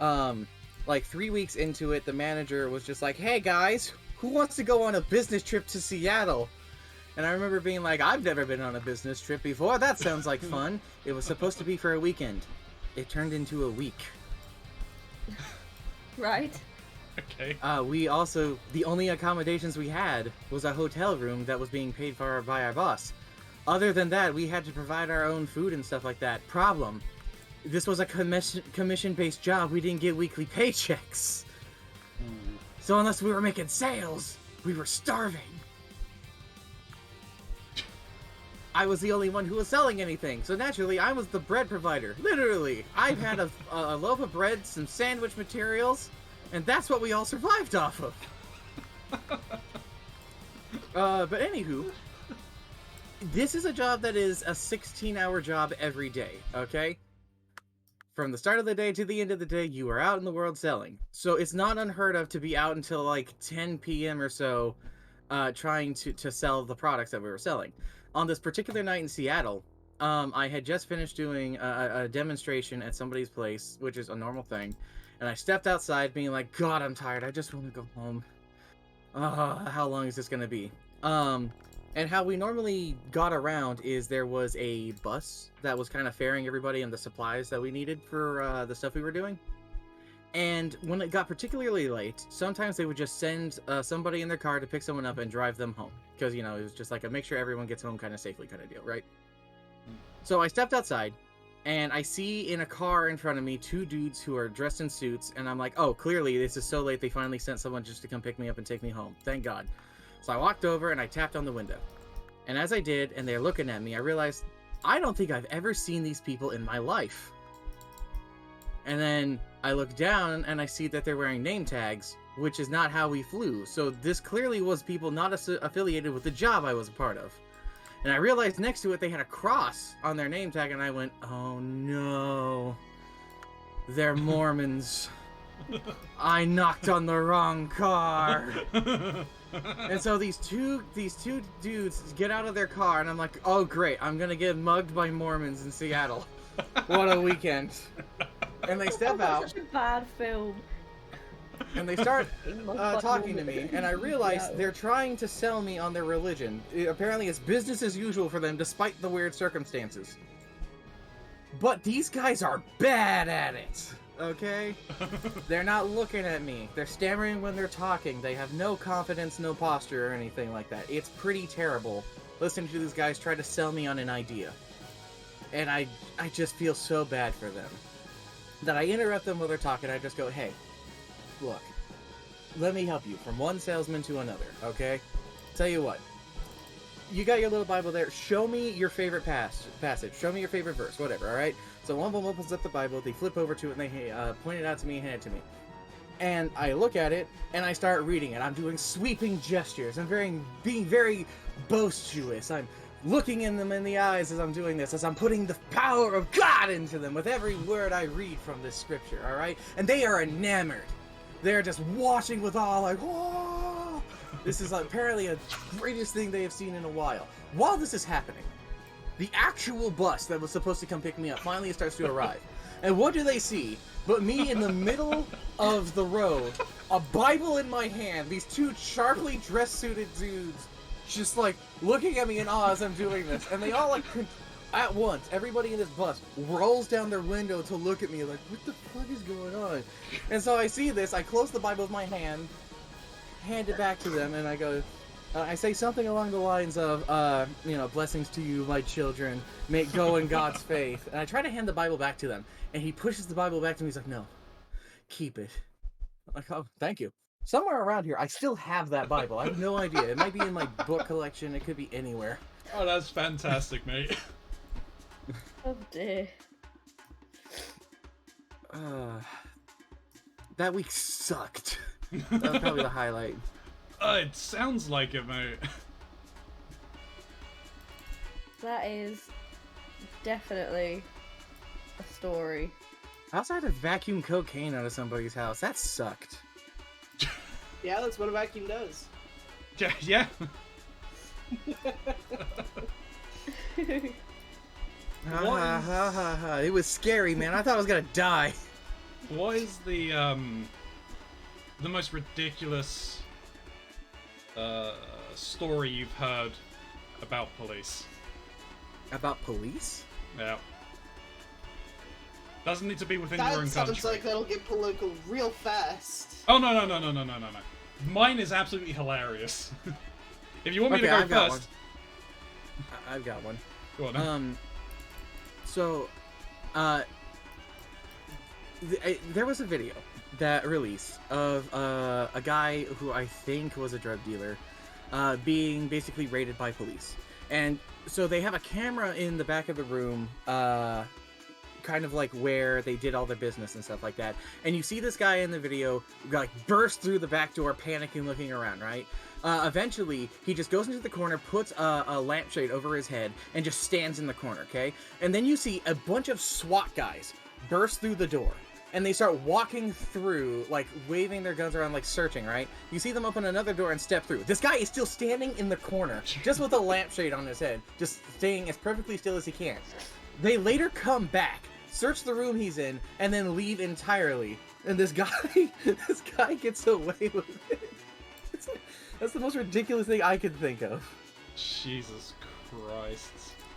Like 3 weeks into it, the manager was just like, "Hey guys, who wants to go on a business trip to Seattle?" And I remember being like, "I've never been on a business trip before. That sounds like fun." It was supposed to be for a weekend. It turned into a week. Right? Okay. We also, the only accommodations we had was a hotel room that was being paid for by our boss. Other than that, we had to provide our own food and stuff like that. Problem, this was a commission-based job. We didn't get weekly paychecks. So unless we were making sales, we were starving. I was the only one who was selling anything, so naturally I was the bread provider. Literally, I had a loaf of bread, some sandwich materials, and that's what we all survived off of. But anywho, this is a job that is a 16-hour job every day, okay? From the start of the day to the end of the day, you are out in the world selling. So it's not unheard of to be out until like 10 p.m. or so, trying to sell the products that we were selling. On this particular night in Seattle, I had just finished doing a demonstration at somebody's place, which is a normal thing, and I stepped outside being like, "God, I'm tired. I just want to go home. How long is this going to be?" And how we normally got around is there was a bus that was kind of ferrying everybody and the supplies that we needed for the stuff we were doing. And when it got particularly late, sometimes they would just send somebody in their car to pick someone up and drive them home. Because, you know, it was just like a make sure everyone gets home kind of safely kind of deal, right? So I stepped outside, and I see in a car in front of me 2 dudes who are dressed in suits, and I'm like, oh, clearly this is so late they finally sent someone just to come pick me up and take me home. Thank God. So I walked over and I tapped on the window. And as I did, and they're looking at me, I realized, I don't think I've ever seen these people in my life. And then I look down and I see that they're wearing name tags, which is not how we flew. So this clearly was people not affiliated with the job I was a part of. And I realized next to it they had a cross on their name tag, and I went, oh no, they're Mormons. I knocked on the wrong car. And so these two dudes get out of their car, and I'm like, oh great, I'm gonna get mugged by Mormons in Seattle. What a weekend. And they step out. Such a bad film. And they start talking to me, and I realize they're trying to sell me on their religion. Apparently it's business as usual for them, despite the weird circumstances. But these guys are bad at it, okay? They're not looking at me. They're stammering when they're talking. They have no confidence, no posture, or anything like that. It's pretty terrible listening to these guys try to sell me on an idea. And I just feel so bad for them. That I interrupt them while they're talking. I just go, hey, look, let me help you from one salesman to another, okay? Tell you what, you got your little Bible there. Show me your favorite passage. Show me your favorite verse, whatever, alright? So one of them opens up the Bible, they flip over to it, and they point it out to me and hand it to me. And I look at it, and I start reading it. I'm doing sweeping gestures. I'm being very boisterous. I'm looking them in the eyes as I'm doing this, as I'm putting the power of God into them with every word I read from this scripture, alright? And they are enamored. They're just watching with awe, like, whoa! This is apparently the greatest thing they have seen in a while. While this is happening, the actual bus that was supposed to come pick me up finally starts to arrive. And what do they see but me in the middle of the road, a Bible in my hand, these 2 sharply dress-suited dudes just like looking at me in awe as I'm doing this, and they all like at once, everybody in this bus rolls down their window to look at me like, what the fuck is going on? And so I see this, I close the Bible with my hand, hand it back to them, and I go, I say something along the lines of, you know, blessings to you, my children, may go in God's faith. And I try to hand the Bible back to them, and he pushes the Bible back to me, he's like, no, keep it. I'm like, oh, thank you. Somewhere around here, I still have that Bible. I have no idea. It might be in my book collection. It could be anywhere. Oh, that's fantastic, mate. Oh dear. That week sucked. That was probably the highlight. It sounds like it, mate. That is definitely a story. I also had to vacuum cocaine out of somebody's house. That sucked. Yeah, that's what a vacuum does. Yeah. It was scary, man. I thought I was gonna die. What is the most ridiculous story you've heard about police? About police? Yeah. Doesn't need to be within That your own sounds country. like that'll get political real fast. Oh no. Mine is absolutely hilarious. If you want me to go I've got first, one. I've got one. go on. So, there was a video that released of a guy who I think was a drug dealer being basically raided by police. And so they have a camera in the back of the room, kind of like where they did all their business and stuff like that. And you see this guy in the video like burst through the back door, panicking, looking around, right? Eventually, he just goes into the corner, puts a lampshade over his head, and just stands in the corner, okay? And then you see a bunch of SWAT guys burst through the door. And they start walking through, like, waving their guns around, like, searching, right? You see them open another door and step through. This guy is still standing in the corner, just with a lampshade on his head, just staying as perfectly still as he can. They later come back, search the room he's in, and then leave entirely. And this guy gets away with it. That's the most ridiculous thing I could think of. Jesus Christ.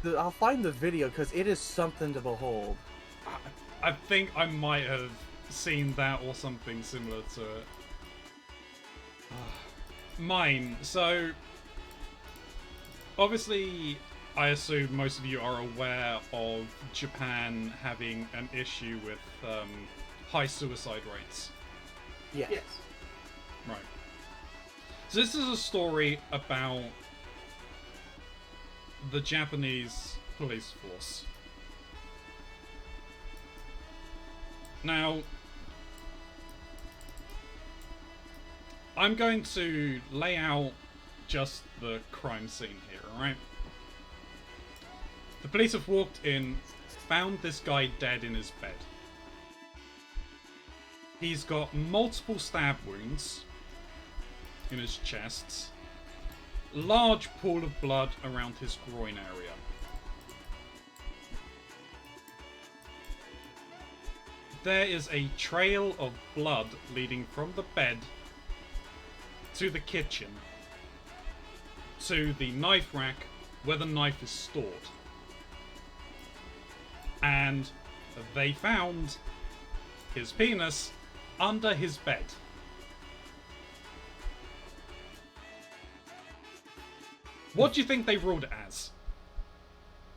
I'll find the video, because it is something to behold. I think I might have seen that or something similar to it. Mine. So, obviously, I assume most of you are aware of Japan having an issue with high suicide rates. Yeah. Yes. Right. So this is a story about the Japanese police force. Now, I'm going to lay out just the crime scene here, alright? The police have walked in, found this guy dead in his bed. He's got multiple stab wounds in his chest, large pool of blood around his groin area. There is a trail of blood leading from the bed to the kitchen to the knife rack where the knife is stored. And they found his penis under his bed. What do you think they ruled it as?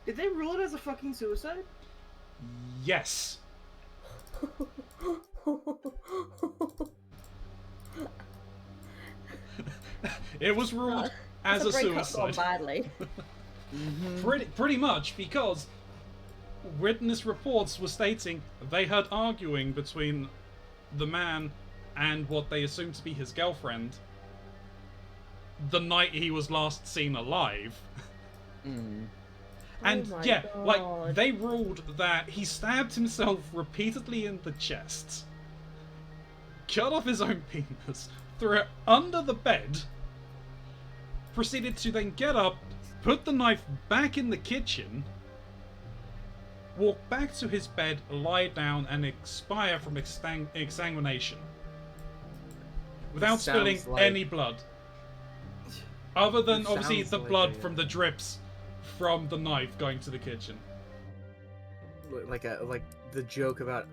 Did they rule it as a fucking suicide? Yes. It was ruled as a That's breakup suicide. gone badly. Pretty much, because witness reports were stating they heard arguing between the man and what they assumed to be his girlfriend the night he was last seen alive. And Oh my yeah, God. like, they ruled that he stabbed himself repeatedly in the chest, cut off his own penis, threw it under the bed, proceeded to then get up, put the knife back in the kitchen, walk back to his bed, lie down, and expire from exsanguination. Without This spilling sounds like- any blood. Other than, This obviously, sounds the like blood a- from the drips from the knife going to the kitchen. Like the joke about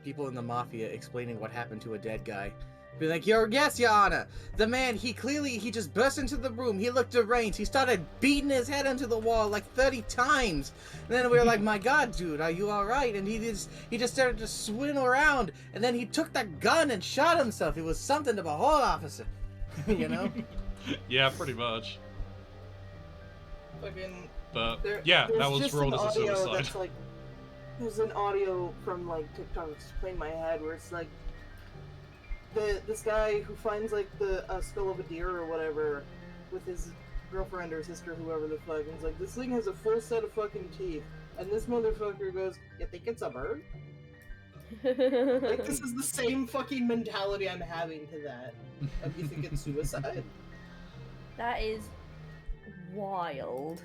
people in the mafia explaining what happened to a dead guy. Be like, yes, Your Honor. The man, he just burst into the room. He looked deranged. He started beating his head into the wall like 30 times. And then we were like, my God, dude, are you all right? And he just started to swing around. And then he took the gun and shot himself. It was something to behold, officer. You know? Yeah, pretty much. Fucking. But There, yeah, there's that was just ruled an as a audio suicide. That's like, there's an audio from like TikTok that's playing in my head where it's like this guy who finds like the skull of a deer or whatever with his girlfriend or sister, whoever the fuck, and he's like, this thing has a full set of fucking teeth, and this motherfucker goes, "You think it's a bird?" Like, this is the same fucking mentality I'm having to that. Of you think it's suicide? That is wild.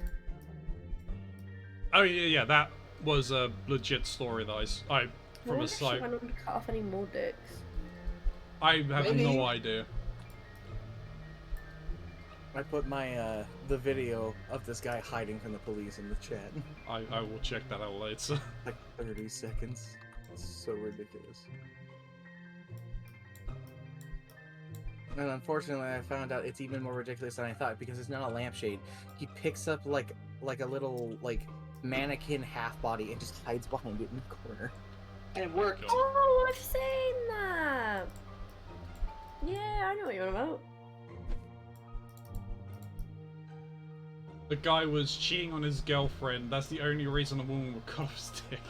Oh yeah, that was a legit story that I I from wonder a if she site. went on to cut off any more dicks. I have Maybe. no idea. I put my the video of this guy hiding from the police in the chat. I will check that out later. Like 30 seconds. It's so ridiculous. And unfortunately, I found out it's even more ridiculous than I thought because it's not a lampshade. He picks up like a little like mannequin half body and just hides behind it in the corner. And it worked. Oh, I've seen that! Yeah, I know what you're on about. The guy was cheating on his girlfriend. That's the only reason a woman would cut off his dick.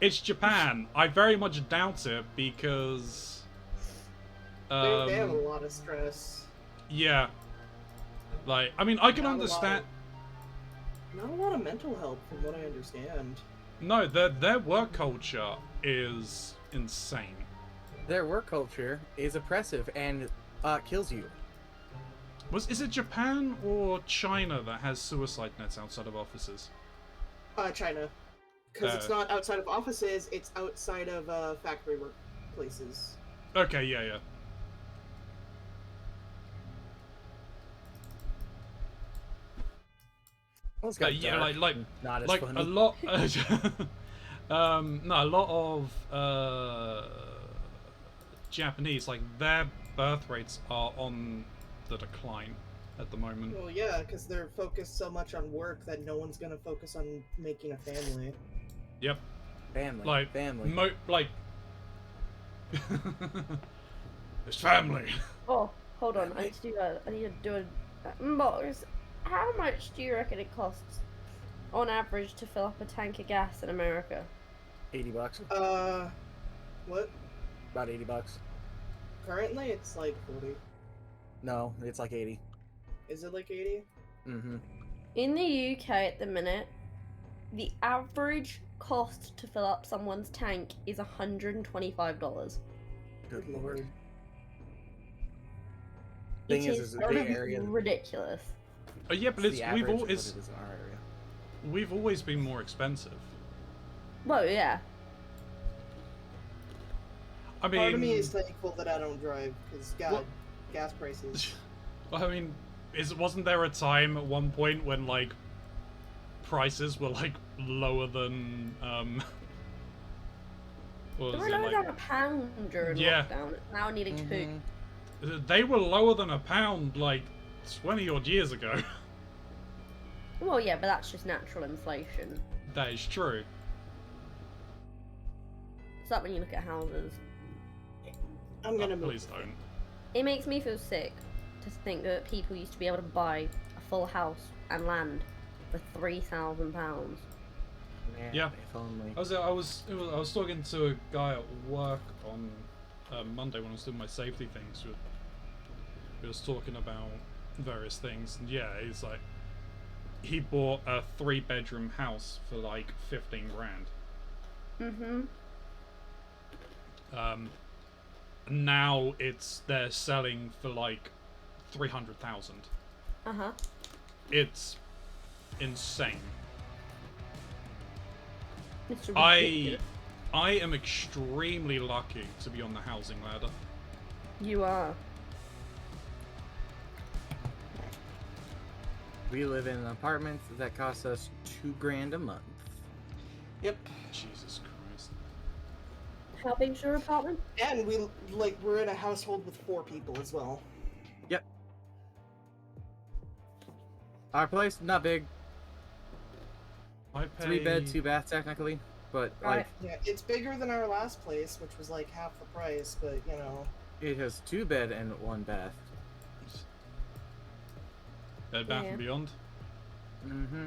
It's Japan. I very much doubt it because. They have a lot of stress. Yeah. Like, I mean, I can Not a lot understand. Not a lot of mental health, from what I understand. No, their work culture is insane. Their work culture is oppressive and kills you. Is it Japan or China that has suicide nets outside of offices? China. Because it's not outside of offices, it's outside of factory workplaces. Okay, yeah. Well, it's got Yeah, dark like and not as like funny. a lot. No, a lot of Japanese, like their birth rates are on the decline at the moment. Well, yeah, because they're focused so much on work that no one's gonna focus on making a family. Yep. Family. Like family. it's family. Oh, hold on. I need to do a box. How much do you reckon it costs, on average, to fill up a tank of gas in America? $80. What? About $80. Currently, it's like 40. No, it's like 80. Is it like 80? Mm-hmm. In the UK at the minute, the average cost to fill up someone's tank is $125. Good Good lord. lord. Thing It is, the area. ridiculous. Yeah, but It's the we've average all of what it's it is in our area. we've always been more expensive. Well, yeah. I mean, Part of me is thankful that I don't drive, because God, What? gas prices. well, I mean, wasn't there a time at one point when like prices were like lower than what They was were it, lower like, down a pound during Yeah. lockdown. It's now nearly two. they were lower than a pound like 20 odd years ago. Well, yeah, but that's just natural inflation. That is true. It's like when you look at houses. I'm gonna move. Please don't. It makes me feel sick to think that people used to be able to buy a full house and land for £3,000. Man, Yeah. If only. I was talking to a guy at work on Monday when I was doing my safety things. We was talking about various things, and yeah, he's like, he bought a 3-bedroom house for like 15 grand. Mm-hmm. Now they're selling for like 300,000. Uh-huh. It's insane. It's I ridiculous. am extremely lucky to be on the housing ladder. You are. We live in an apartment that costs us $2,000 a month. Yep. Jesus Christ. How big's your apartment? And we're in a household with 4 people as well. Yep. Our place, not big. I pay 3 bed, 2 bath technically, but Right. like Yeah, it's bigger than our last place, which was like half the price, but you know. it has 2 bed and 1 bath. Bed Bath Yeah. and Beyond. Mm-hmm.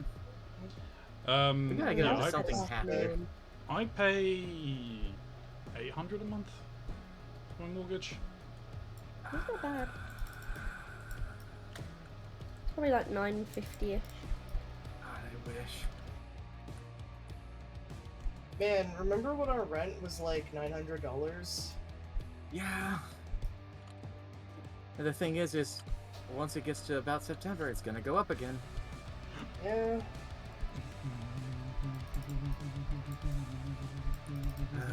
We gotta get yeah, into I, something happy. I pay 800 a month for my mortgage. That's not bad. Probably like $950-ish. I wish. Man, remember when our rent was like $900? Yeah. And the thing is once it gets to about September, it's gonna go up again. Yeah.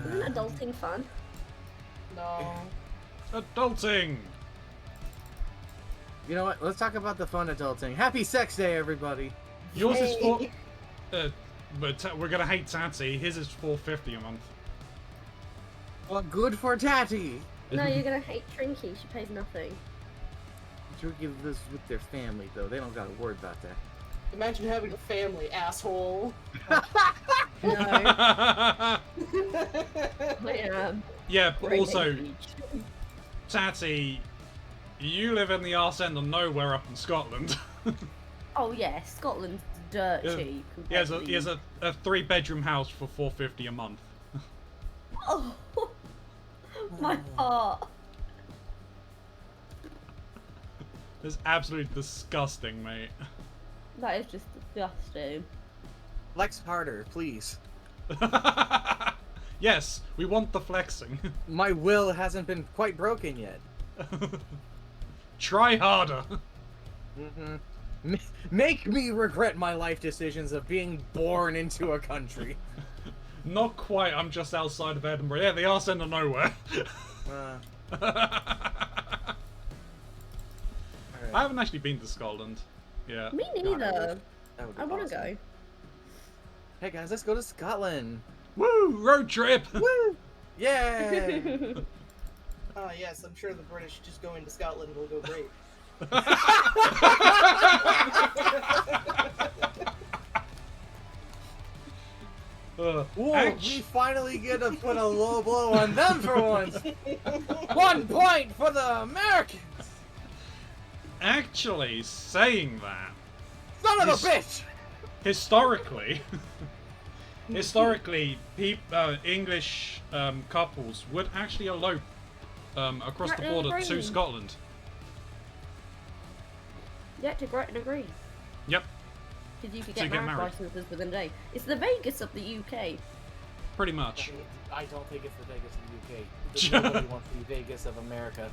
Isn't adulting fun? No. Adulting! You know what? Let's talk about the fun adulting. Happy Sex Day, everybody! Yours is Hey. 4... but we're gonna hate Tatty. His is $4.50 a month. Well, good for Tatty! No, you're gonna hate Trinky. She pays nothing. Trinky lives with their family, though. They don't gotta worry about that. Imagine having a family, asshole. No, I am. Yeah, but Very also, hate Tatty, you live in the arse end of nowhere up in Scotland. Oh yeah, Scotland's dirt Yeah. cheap. He has a 3-bedroom house for $4.50 a month. Oh, my heart. It's absolutely disgusting, mate. That is just disgusting. Flex harder, please. Yes, we want the flexing. My will hasn't been quite broken yet. Try harder. Make me regret my life decisions of being born into a country. Not quite, I'm just outside of Edinburgh. Yeah, the arse end of nowhere. I haven't actually been to Scotland. Yeah. Me God, neither. that would be I want to awesome. go. Hey guys, let's go to Scotland. Woo! Road trip! Woo! Yay! Oh yes, I'm sure the British just going to Scotland will go great. Whoa, Ouch. we finally get to put a low blow on them for once. 1 point for the Americans. Actually, saying that, Son of a Yes. bitch! historically, English couples would actually elope across the Gretna border to Green. Scotland. Yeah, to Gretna Green. Yep, Because you could To get get marriage married. licenses within a day. It's the Vegas of the UK. pretty much. I don't think it's the Vegas of the UK. Nobody wants to be Vegas of America.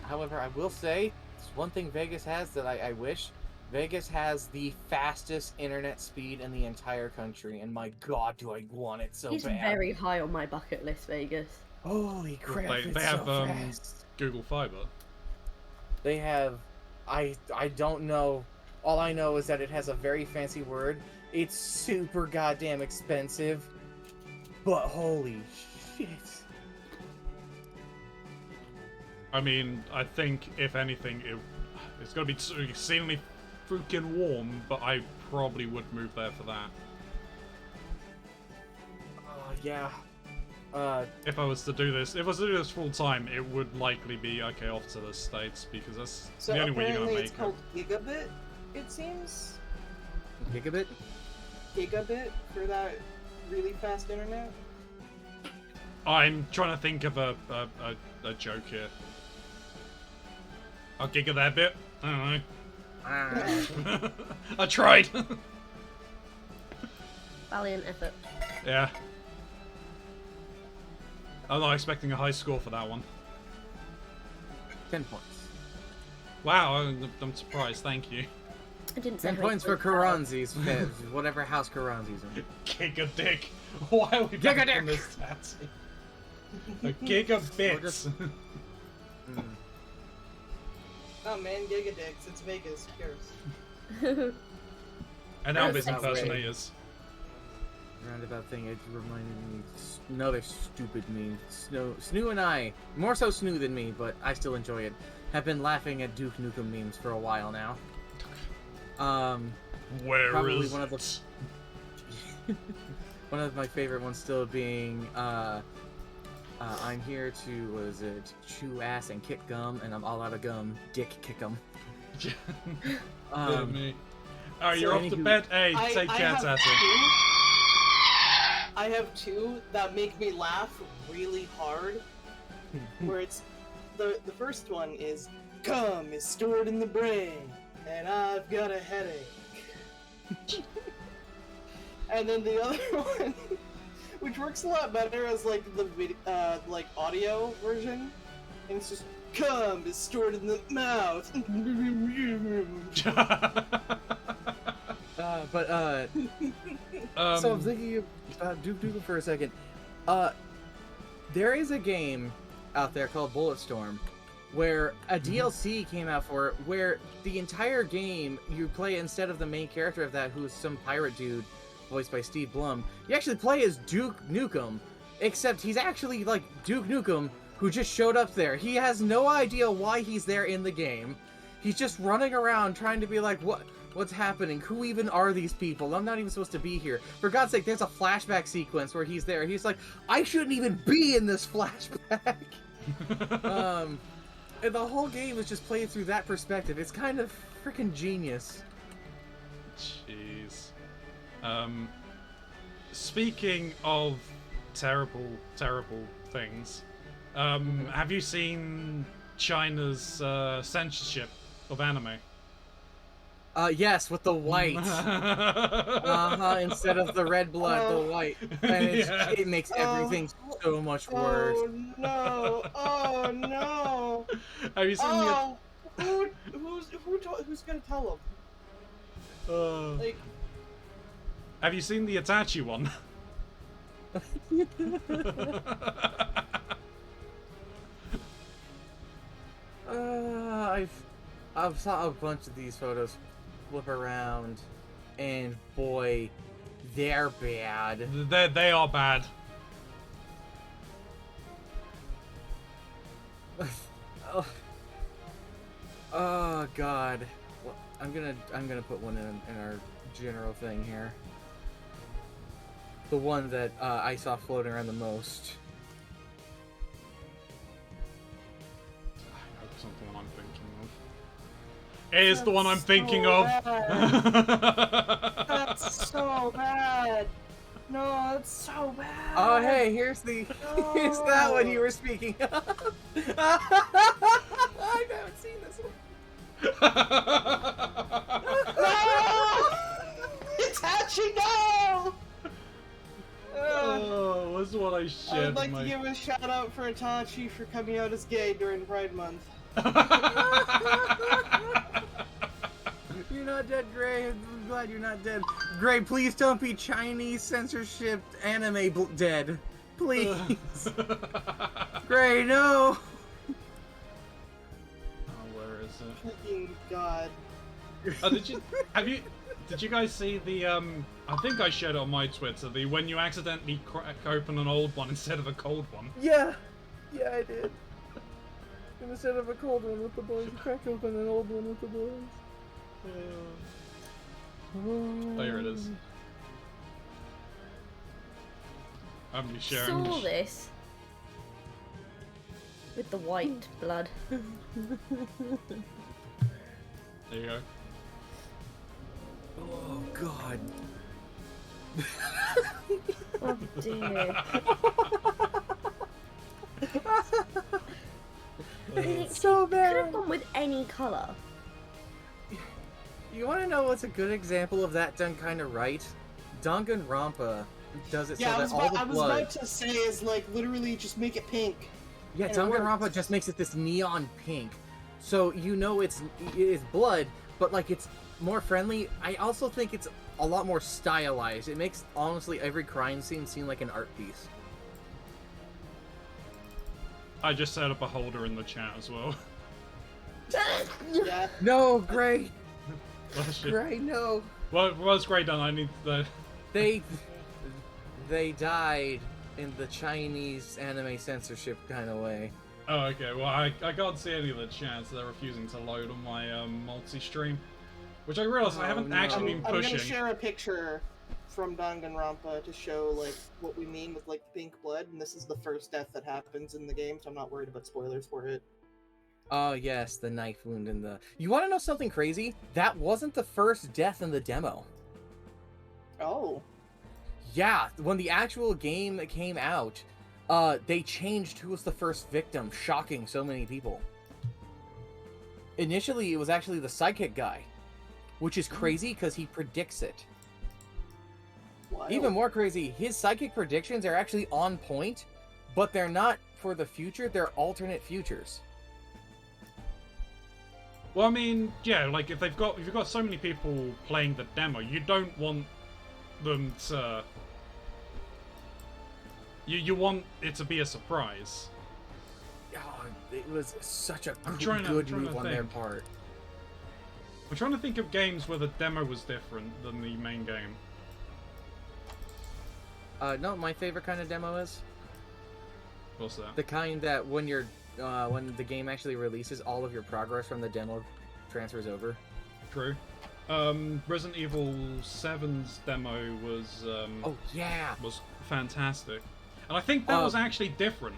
However, I will say, there's one thing Vegas has that I wish. Vegas has the fastest internet speed in the entire country, and my god, do I want it so It's bad. very high on my bucket list, Vegas. Holy crap, They it's have so fast. Google Fiber. They have... I don't know. All I know is that it has a very fancy word. It's super goddamn expensive. But holy shit. I mean, I think if anything, it's gonna be exceedingly freaking warm, but I probably would move there for that. Yeah. If I was to do this, full time, it would likely be okay off to the States because that's So the only way you're apparently gonna it's make called gigabit, it seems. Gigabit? Gigabit for that really fast internet. it. I'm trying to think of a joke here. I'll giggle that bit. I don't know. I tried. Valiant effort. Yeah. I'm not expecting a high score for that one. 10 points. Wow, I'm surprised. Thank you. I didn't say 10 high points for score. Keronzi's, whatever house Keronzi's in. Giga dick. Why are we back Giga on dick. this tattoo? A gigabit. Oh man, Gigadicks, it's Vegas, who cares? And That's Elvis outrageous. impersonators. Roundabout thing, it reminded me another stupid meme. Snoo and I, more so Snoo than me, but I still enjoy it, have been laughing at Duke Nukem memes for a while now. Where Probably is one of the- it? One of my favorite ones still being, I'm here to, what is it, chew ass and kick gum, and I'm all out of gum, dick kick 'em. Dear Um, me. Alright, so you're off to anywho- bed. Hey, take care, have Tatty. I have two that make me laugh really hard. Where it's the first one is "Cum is stored in the brain, and I've got a headache." And then the other one, which works a lot better as like the like audio version, and it's just cum is stored in the mouth. So I'm thinking about Duke Nukem for a second. There is a game out there called Bulletstorm, where a DLC came out for it, where the entire game you play instead of the main character of that, who's some pirate dude, voiced by Steve Blum. You actually play as Duke Nukem, except he's actually like Duke Nukem, who just showed up there. He has no idea why he's there in the game. He's just running around trying to be like, what's happening? Who even are these people? I'm not even supposed to be here. For God's sake, there's a flashback sequence where he's there. He's like, I shouldn't even be in this flashback. And the whole game is just played through that perspective. It's kind of freaking genius. Jeez. Speaking of terrible, terrible things, have you seen China's censorship of anime? Yes, with the white. Instead of the red blood, the white. And it makes everything so much worse. Oh no! Oh no! Have you seen who's gonna tell the? Like, Have you seen the Itachi one? I've saw a bunch of these photos flip around, and boy, they're bad. They are bad. Oh God. Well, I'm gonna put one in our general thing here. The one that I saw floating around the most. I know something I'm thinking of. It is the one I'm thinking so of. That's so bad. No, that's so bad. Oh hey, here's that one you were speaking of. I haven't seen this one. No! Itachi, no! Oh, what's the one I shared? I would like to give a shout out for Itachi for coming out as gay during Pride Month. You're not dead, Gray. I'm glad you're not dead. Gray, please don't be Chinese censorship anime dead. Please. Gray, no! Oh, where is it? Fucking God. Oh, did you guys see the, I think I shared it on my Twitter, the when you accidentally crack open an old one instead of a cold one? Yeah, I did. And instead of a cold one with the boys, crack open an old one with the boys. Oh, here it is. I'm sharing. Saw this with the white blood. There you go. Oh God. Oh dear. It's so Could have bad. gone with any colour. You want to know what's a good example of that done kind of right? Danganronpa does it Yeah, so that all the I was blood. about to say is like literally just make it pink. Yeah, and it Danganronpa works. just makes it this neon pink, so you know it's blood, but like it's more friendly. I also think it's a lot more stylized. It makes honestly every crime scene seem like an art piece. I just set up a holder in the chat as well. Yeah. No, Gray, Oh, shit. Gray, no. Well, it's great done. I need the. They died in the Chinese anime censorship kind of way. Oh, okay. Well, I can't see any of the chats. They're refusing to load on my multi-stream, which I realize I haven't no. actually been I'm pushing. gonna share a picture from Danganronpa to show like what we mean with like pink blood, and this is the first death that happens in the game, so I'm not worried about spoilers for it. Oh yes, the knife wound in the... You want to know something crazy? That wasn't the first death in the demo. Oh. Yeah, when the actual game came out, they changed who was the first victim, shocking so many people. Initially, it was actually the psychic guy, which is crazy because he predicts it. Wild. Even more crazy, his psychic predictions are actually on point, but they're not for the future, they're alternate futures. Well, I mean, yeah, like if you've got so many people playing the demo, you don't want them to. You want it to be a surprise. Oh, it was such a I'm good trying to move on their think. part. I'm trying to think of games where the demo was different than the main game. No, my favorite kind of demo is What's that? the kind that when when the game actually releases, all of your progress from the demo transfers over. True. Resident Evil 7's demo was Oh yeah, was fantastic, and I think that was actually different.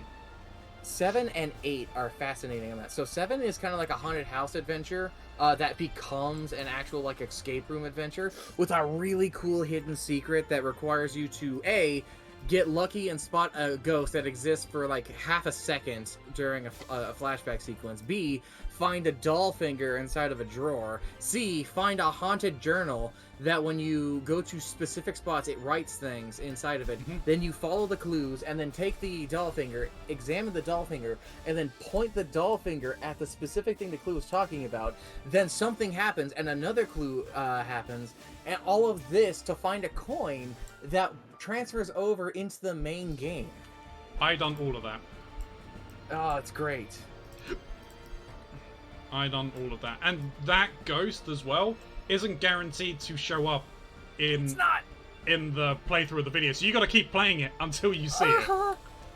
7 and 8 are fascinating on that. So 7 is kind of like a haunted house adventure that becomes an actual like escape room adventure with a really cool hidden secret that requires you to get lucky and spot a ghost that exists for like half a second during a flashback sequence. B, find a doll finger inside of a drawer. C, find a haunted journal that when you go to specific spots, it writes things inside of it. Mm-hmm. Then you follow the clues and then take the doll finger, examine the doll finger, and then point the doll finger at the specific thing the clue is talking about. Then something happens and another clue happens. And all of this to find a coin that transfers over into the main game. I done all of that. Oh, it's great. I done all of that, and that ghost as well isn't guaranteed to show up in the playthrough of the video. So you got to keep playing it until you see it.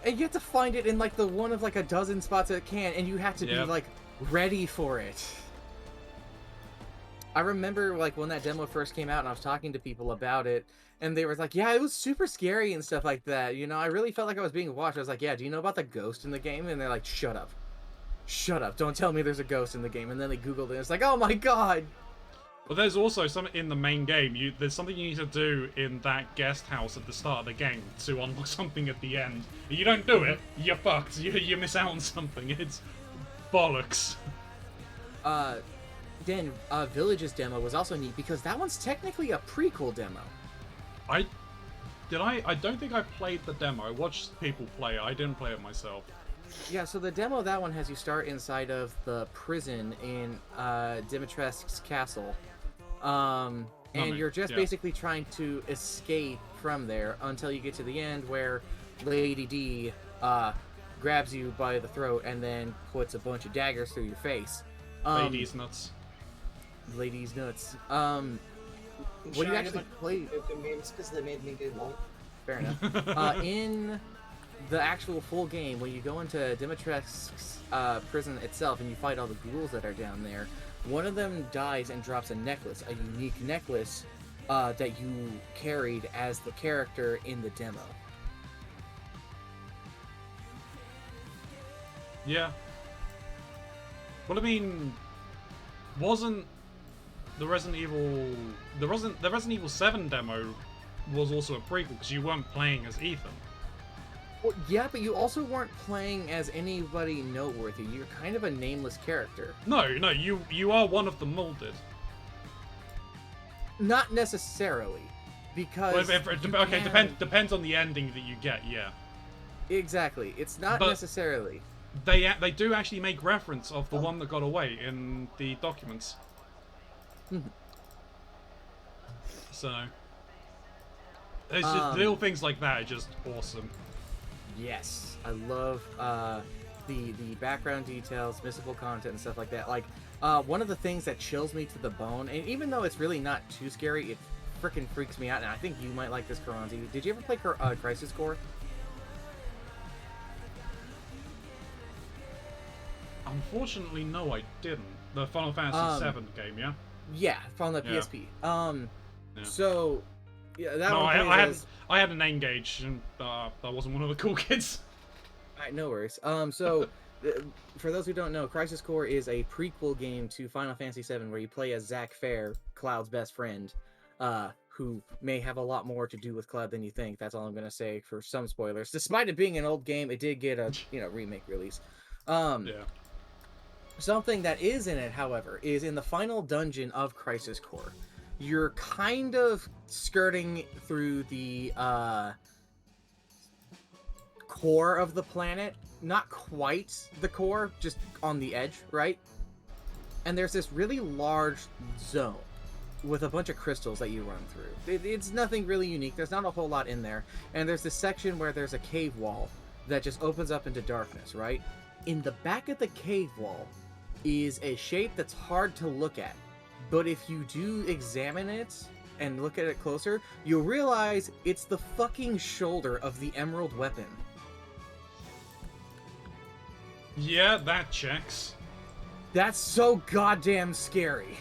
And you have to find it in like the one of like a dozen spots that it can, and you have to be like ready for it. I remember like when that demo first came out, and I was talking to people about it, and they were like, "Yeah, it was super scary and stuff like that." You know, I really felt like I was being watched. I was like, "Yeah, do you know about the ghost in the game?" And they're like, "Shut up. Shut up. Don't tell me there's a ghost in the game." And then they Googled it, and it's like, oh my god! But there's also something in the main game. There's something you need to do in that guest house at the start of the game to unlock something at the end. If you don't do it, you're fucked. You miss out on something. It's bollocks. Then Village's demo was also neat because that one's technically a prequel demo. I don't think I played the demo. I watched people play it. I didn't play it myself. Yeah, so the demo of that one has you start inside of the prison in Dimitrescu's castle. And you're just basically trying to escape from there until you get to the end where Lady D grabs you by the throat and then puts a bunch of daggers through your face. Ladies nuts. Ladies nuts. When you actually play open games because they made me do that. Fair enough. In the actual full game, when you go into Dimitrescu's prison itself and you fight all the ghouls that are down there, one of them dies and drops a necklace, a unique necklace that you carried as the character in the demo. Yeah. Well, I mean, wasn't the Resident Evil 7 demo was also a prequel because you weren't playing as Ethan. Well, yeah, but you also weren't playing as anybody noteworthy. You're kind of a nameless character. No, you are one of the molded. Not necessarily, because depends on the ending that you get. Yeah. Exactly, it's not necessarily. They do actually make reference of the one that got away in the documents. So, it's just little things like that are just awesome. Yes, I love the background details, mystical content, and stuff like that. Like, one of the things that chills me to the bone, and even though it's really not too scary, it freaking freaks me out, and I think you might like this, Keronzi. Did you ever play Crisis Core? Unfortunately, no, I didn't. The Final Fantasy VII game, yeah? Yeah, from the PSP. Yeah. So, yeah, that no, one I had an N-Gage, and I wasn't one of the cool kids. Alright, no worries. For those who don't know, Crisis Core is a prequel game to Final Fantasy VII where you play as Zack Fair, Cloud's best friend, who may have a lot more to do with Cloud than you think. That's all I'm going to say for some spoilers. Despite it being an old game, it did get a remake release. Yeah. Something that is in it, however, is in the final dungeon of Crisis Core. you're kind of skirting through the core of the planet. Not quite the core, just on the edge, right? And there's this really large zone with a bunch of crystals that you run through. It's nothing really unique. There's not a whole lot in there. And there's this section where there's a cave wall that just opens up into darkness, right? In the back of the cave wall is a shape that's hard to look at. But if you do examine it and look at it closer, you'll realize it's the fucking shoulder of the emerald weapon. Yeah, that checks. That's so goddamn scary.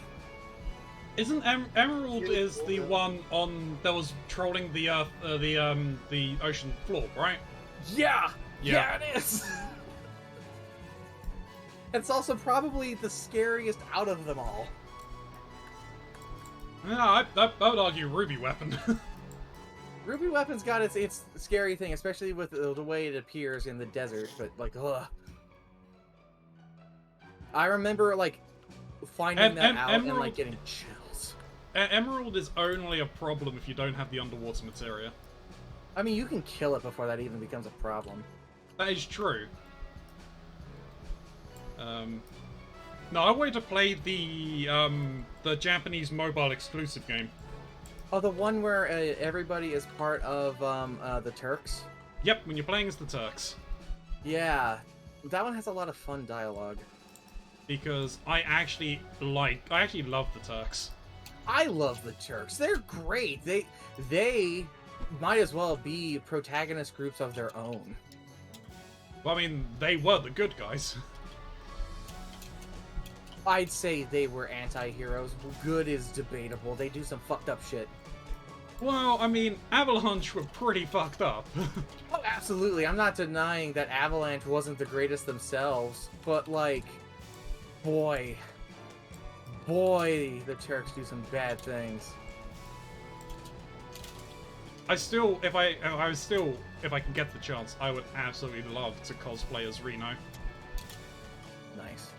Isn't Emerald is the one on that was trolling the earth, the ocean floor, right? Yeah! Yeah. Yeah, it is! It's also probably the scariest out of them all. Yeah, I would argue Ruby Weapon. Ruby Weapon's got its scary thing, especially with the way it appears in the desert, but like, ugh. I remember, like, finding that out and, like, getting chills. Emerald is only a problem if you don't have the underwater materia. I mean, you can kill it before that even becomes a problem. That is true. No, I wanted to play the Japanese mobile exclusive game. Oh, the one where everybody is part of the Turks? Yep, when you're playing as the Turks. Yeah, that one has a lot of fun dialogue. Because I actually love the Turks. I love the Turks. They're great. They might as well be protagonist groups of their own. Well, I mean, they were the good guys. I'd say they were anti-heroes. Good is debatable. They do some fucked up shit. Well, I mean, Avalanche were pretty fucked up. Oh, absolutely. I'm not denying that Avalanche wasn't the greatest themselves, but, like, boy, the Turks do some bad things. If I can get the chance, I would absolutely love to cosplay as Reno. Nice.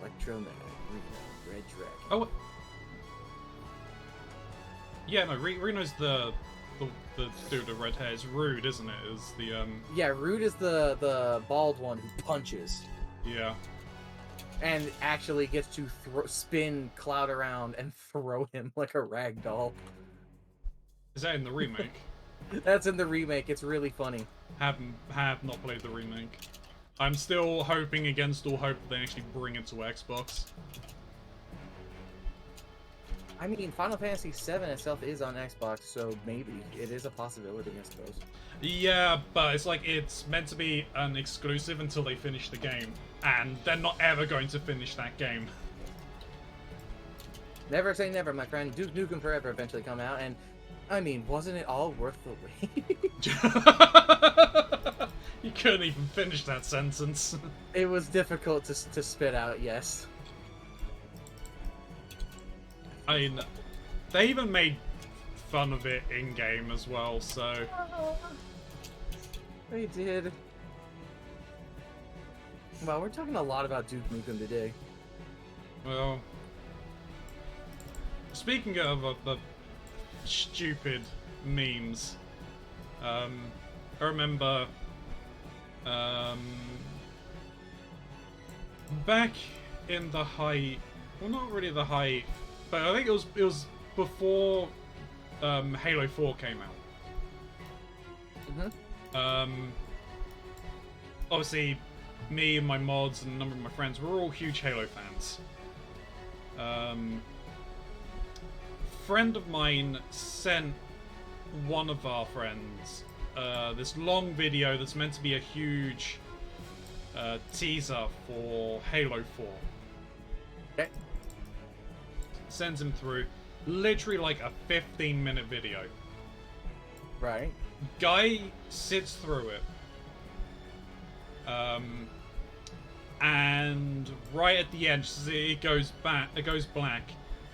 Electromagnet, Reno, Red Dragon. Oh, yeah, no, Reno's the dude with red hair. It's Rude, isn't it? Is the Yeah, Rude is the bald one who punches. Yeah. And actually gets to spin Cloud around and throw him like a rag doll. Is that in the remake? That's in the remake. It's really funny. Have not played the remake. I'm still hoping against all hope that they actually bring it to Xbox. I mean, Final Fantasy VII itself is on Xbox, so maybe it is a possibility, I suppose. Yeah, but it's like it's meant to be an exclusive until they finish the game, and they're not ever going to finish that game. Never say never, my friend. Duke Nukem Forever eventually come out, and I mean, wasn't it all worth the wait? You couldn't even finish that sentence. It was difficult to spit out, yes. I mean, they even made fun of it in-game as well, so... They did. Well, we're talking a lot about Duke Nukem today. Well... Speaking of the stupid memes, I remember... back in the height... Well, not really the height... But I think it was before Halo 4 came out. Mm-hmm. Obviously, me and my mods and a number of my friends were all huge Halo fans. Friend of mine sent one of our friends this long video that's meant to be a huge teaser for Halo 4. Okay. Sends him through literally like a 15-minute video. Right. Guy sits through it. And right at the end, it goes black,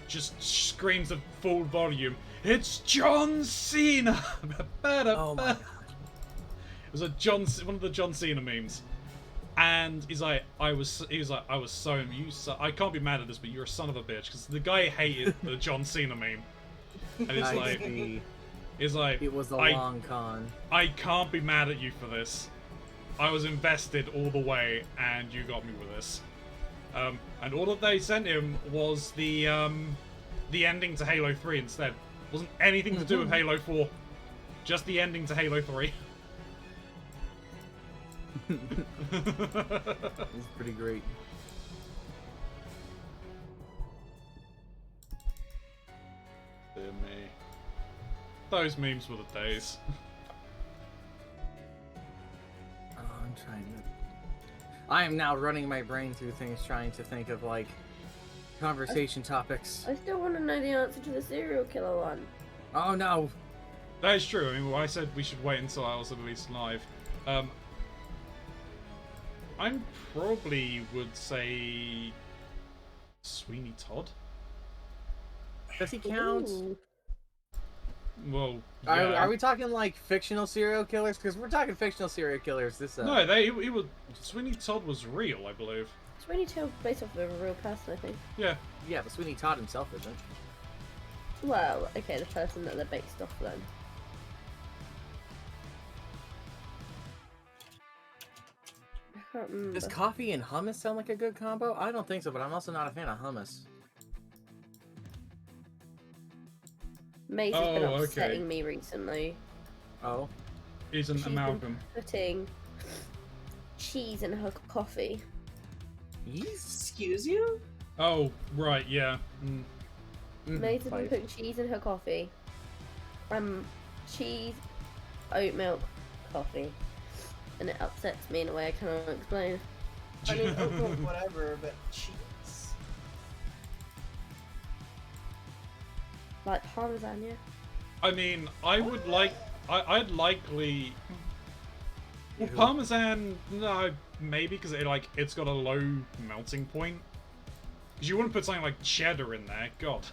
just screams at full volume, "It's John Cena!" Oh my god. It was one of the John Cena memes. And he's like, I was so I can't be mad at this, but you're a son of a bitch, because the guy hated the John Cena meme, and he's I like, see. he's like, It was a I long con. I can't be mad at you for this. I was invested all the way, and you got me with this. And all that they sent him was the ending to Halo 3 instead. Wasn't anything to do with Halo 4, just the ending to Halo 3. It's pretty great. Dear me. Those memes were the days. Oh, I'm trying to... I am now running my brain through things, trying to think of, like, conversation topics. I still want to know the answer to the serial killer one. Oh, no! That is true. I mean, well, I said we should wait until I was at least live. I probably would say Sweeney Todd. Does he count? Ooh. Well, yeah. Are we talking, like, fictional serial killers? Because we're talking fictional serial killers this No, he was Sweeney Todd was real, I believe. Sweeney Todd based off of a real person, I think. Yeah. Yeah, but Sweeney Todd himself isn't. Well, okay, the person that they're based off then. I can't remember. Does coffee and hummus sound like a good combo? I don't think so, but I'm also not a fan of hummus. Maze has been Oh, upsetting okay. me recently. Oh? He's an She's been amalgam. putting cheese in her coffee. Yeast? Excuse you? Oh, right, yeah. Mm. Maze has been putting cheese in her coffee. Cheese, oat milk, coffee. And it upsets me in a way I cannot explain. I mean, oatmeal, whatever, but cheese. Like parmesan, yeah. I mean, I would like... I'd likely... Well, Ew. Parmesan, no, maybe, because it's got a low melting point. Because you wouldn't put something like cheddar in there, god.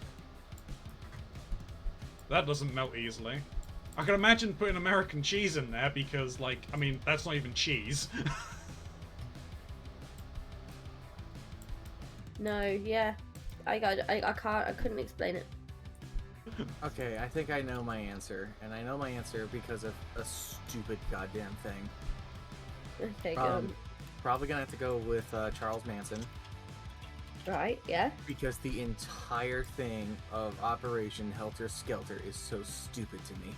That doesn't melt easily. I can imagine putting American cheese in there because, like, I mean, that's not even cheese. No, yeah. I couldn't explain it. Okay, I think I know my answer. And I know my answer because of a stupid goddamn thing. Okay, good. Probably gonna have to go with Charles Manson. Right, yeah. Because the entire thing of Operation Helter Skelter is so stupid to me.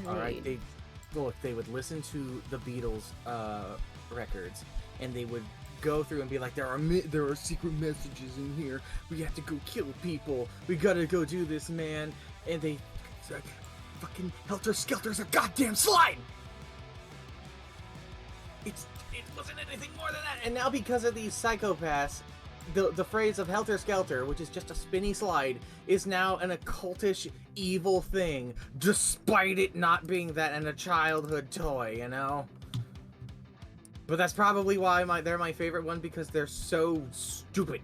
Alright, they would listen to the Beatles records, and they would go through and be like, there are secret messages in here, we have to go kill people, we gotta go do this, man. And they like, fucking Helter Skelter's a goddamn slide! It wasn't anything more than that. And now because of these psychopaths, the phrase of Helter Skelter, which is just a spinny slide, is now an occultish, evil thing, despite it not being that and a childhood toy, you know? But that's probably why they're my favorite one, because they're so stupid.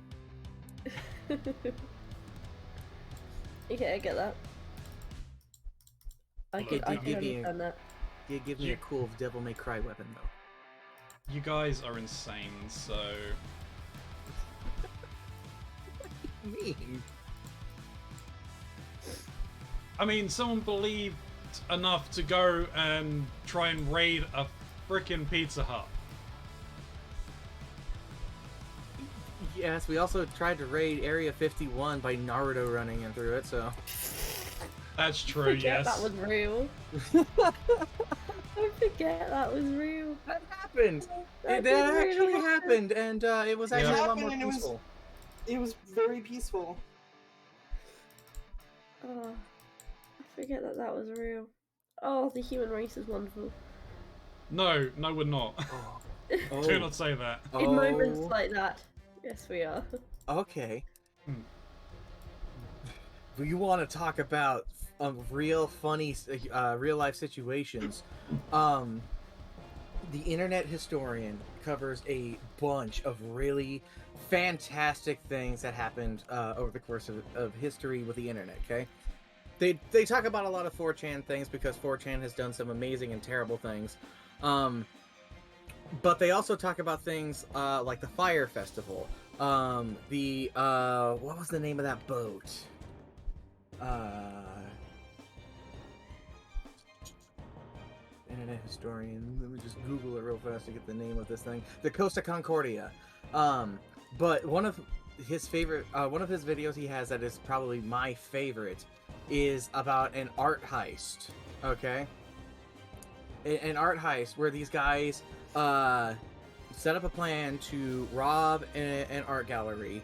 Okay, I get that. I Okay, can give me understand that. You give me a cool Devil May Cry weapon, though. You guys are insane, so... Mean. I mean, someone believed enough to go and try and raid a frickin' Pizza Hut. Yes, we also tried to raid Area 51 by Naruto running in through it, so... That's true, Forget yes. that was real. I forget that was real. That happened! That actually happened, and it was actually a lot more peaceful. It was very peaceful. Oh, I forget that was real. Oh, the human race is wonderful. No, we're not. Oh. Do not say that. In moments like that, yes, we are. Okay. Hmm. You want to talk about real funny, real life situations? The Internet Historian covers a bunch of really fantastic things that happened over the course of history with the internet. Okay, they talk about a lot of 4chan things because 4chan has done some amazing and terrible things. But they also talk about things like the Fire Festival. What was the name of that boat? Internet historian. Let me just Google it real fast to get the name of this thing. The Costa Concordia. But one of his videos he has that is probably my favorite is about an art heist. Okay, an art heist where these guys set up a plan to rob an art gallery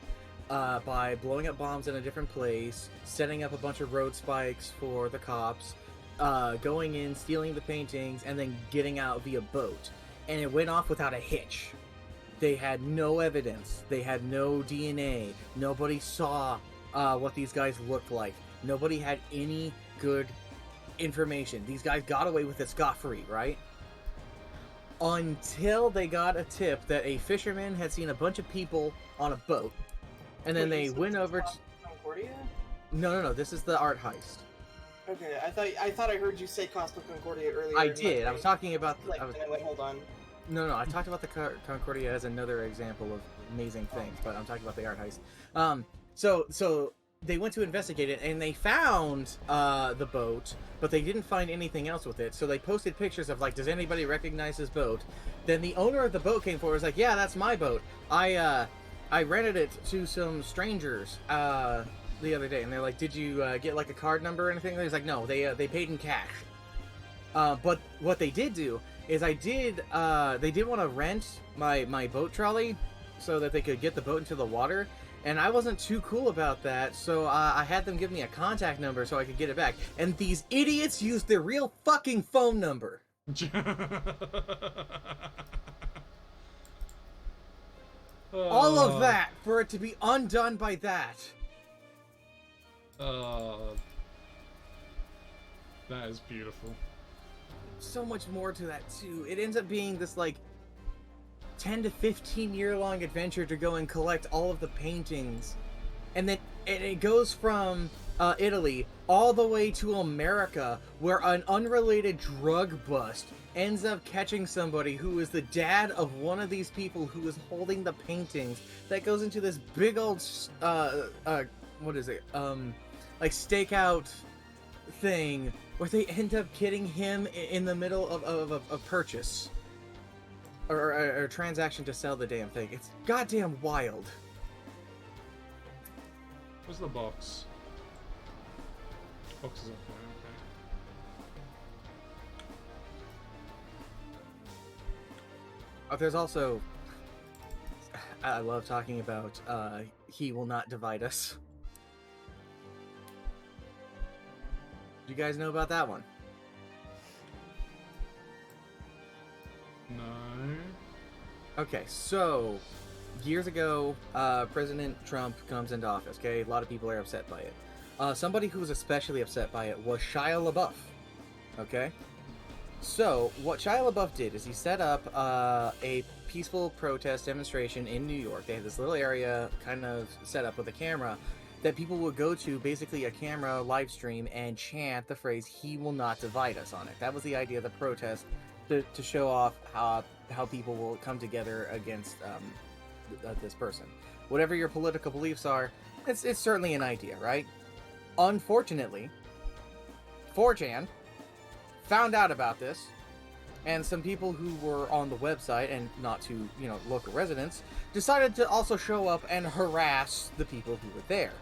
by blowing up bombs in a different place, setting up a bunch of road spikes for the cops, going in, stealing the paintings, and then getting out via boat. And it went off without a hitch. They had no evidence. They had no DNA. Nobody saw what these guys looked like. Nobody had any good information. These guys got away with it scot-free, right? Until they got a tip that a fisherman had seen a bunch of people on a boat. And then they went over to... Concordia? No. This is the art heist. Okay, I thought I heard you say Costa Concordia earlier. I did. I was talking about... hold on. No. I talked about the Concordia as another example of amazing things, but I'm talking about the art heist. So they went to investigate it, and they found the boat, but they didn't find anything else with it. So they posted pictures of, like, does anybody recognize this boat? Then the owner of the boat came forward and was like, yeah, that's my boat. I rented it to some strangers the other day, and they're like, did you get, like, a card number or anything? And he's like, no, they paid in cash. But what they did do is they did want to rent my boat trolley so that they could get the boat into the water. And I wasn't too cool about that, so I had them give me a contact number so I could get it back. And these idiots used their real fucking phone number. All of that for it to be undone by that. That is beautiful. So much more to that too. It ends up being this like 10 to 15 year long adventure to go and collect all of the paintings, and then it goes from Italy all the way to America, where an unrelated drug bust ends up catching somebody who is the dad of one of these people who is holding the paintings. That goes into this big old what is it, like stakeout thing where they end up getting him in the middle of a purchase or a transaction to sell the damn thing. It's goddamn wild. Where's the box? Box is up there, okay. There's also... I love talking about He Will Not Divide Us. Do you guys know about that one? No. Okay, so years ago, President Trump comes into office. Okay, a lot of people are upset by it. Somebody who was especially upset by it was Shia LaBeouf. Okay, so what Shia LaBeouf did is he set up a peaceful protest demonstration in New York. They had this little area kind of set up with a camera that people would go to, basically a camera live stream, and chant the phrase "He will not divide us" on it. That was the idea of the protest. To show off how people will come together against this person. Whatever your political beliefs are, it's certainly an idea, right? Unfortunately, 4chan found out about this, and some people who were on the website, and not to, local residents, decided to also show up and harass the people who were there.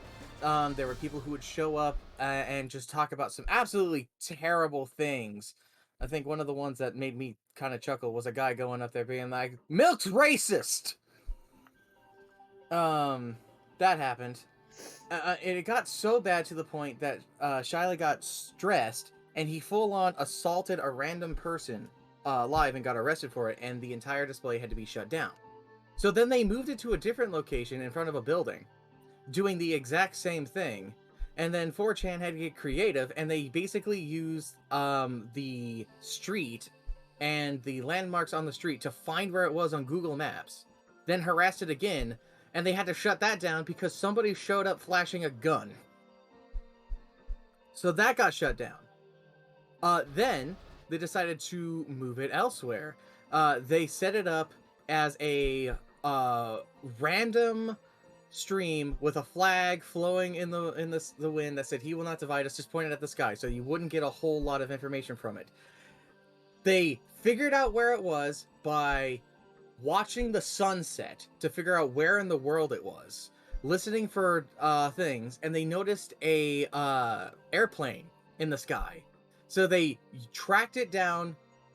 There were people who would show up and just talk about some absolutely terrible things. I think one of the ones that made me kind of chuckle was a guy going up there being like, "Milk's racist!" That happened. And it got so bad to the point that Shia got stressed, and he full-on assaulted a random person live and got arrested for it, and the entire display had to be shut down. So then they moved it to a different location in front of a building, doing the exact same thing. And then 4chan had to get creative, and they basically used the street and the landmarks on the street to find where it was on Google Maps, then harassed it again, and they had to shut that down because somebody showed up flashing a gun. So that got shut down. Then they decided to move it elsewhere. They set it up as a random stream with a flag flowing in the wind that said, "He will not divide us," just pointed at the sky, so you wouldn't get a whole lot of information from it. They figured out where it was by watching the sunset to figure out where in the world it was, listening for things, and they noticed a airplane in the sky. So they tracked it down,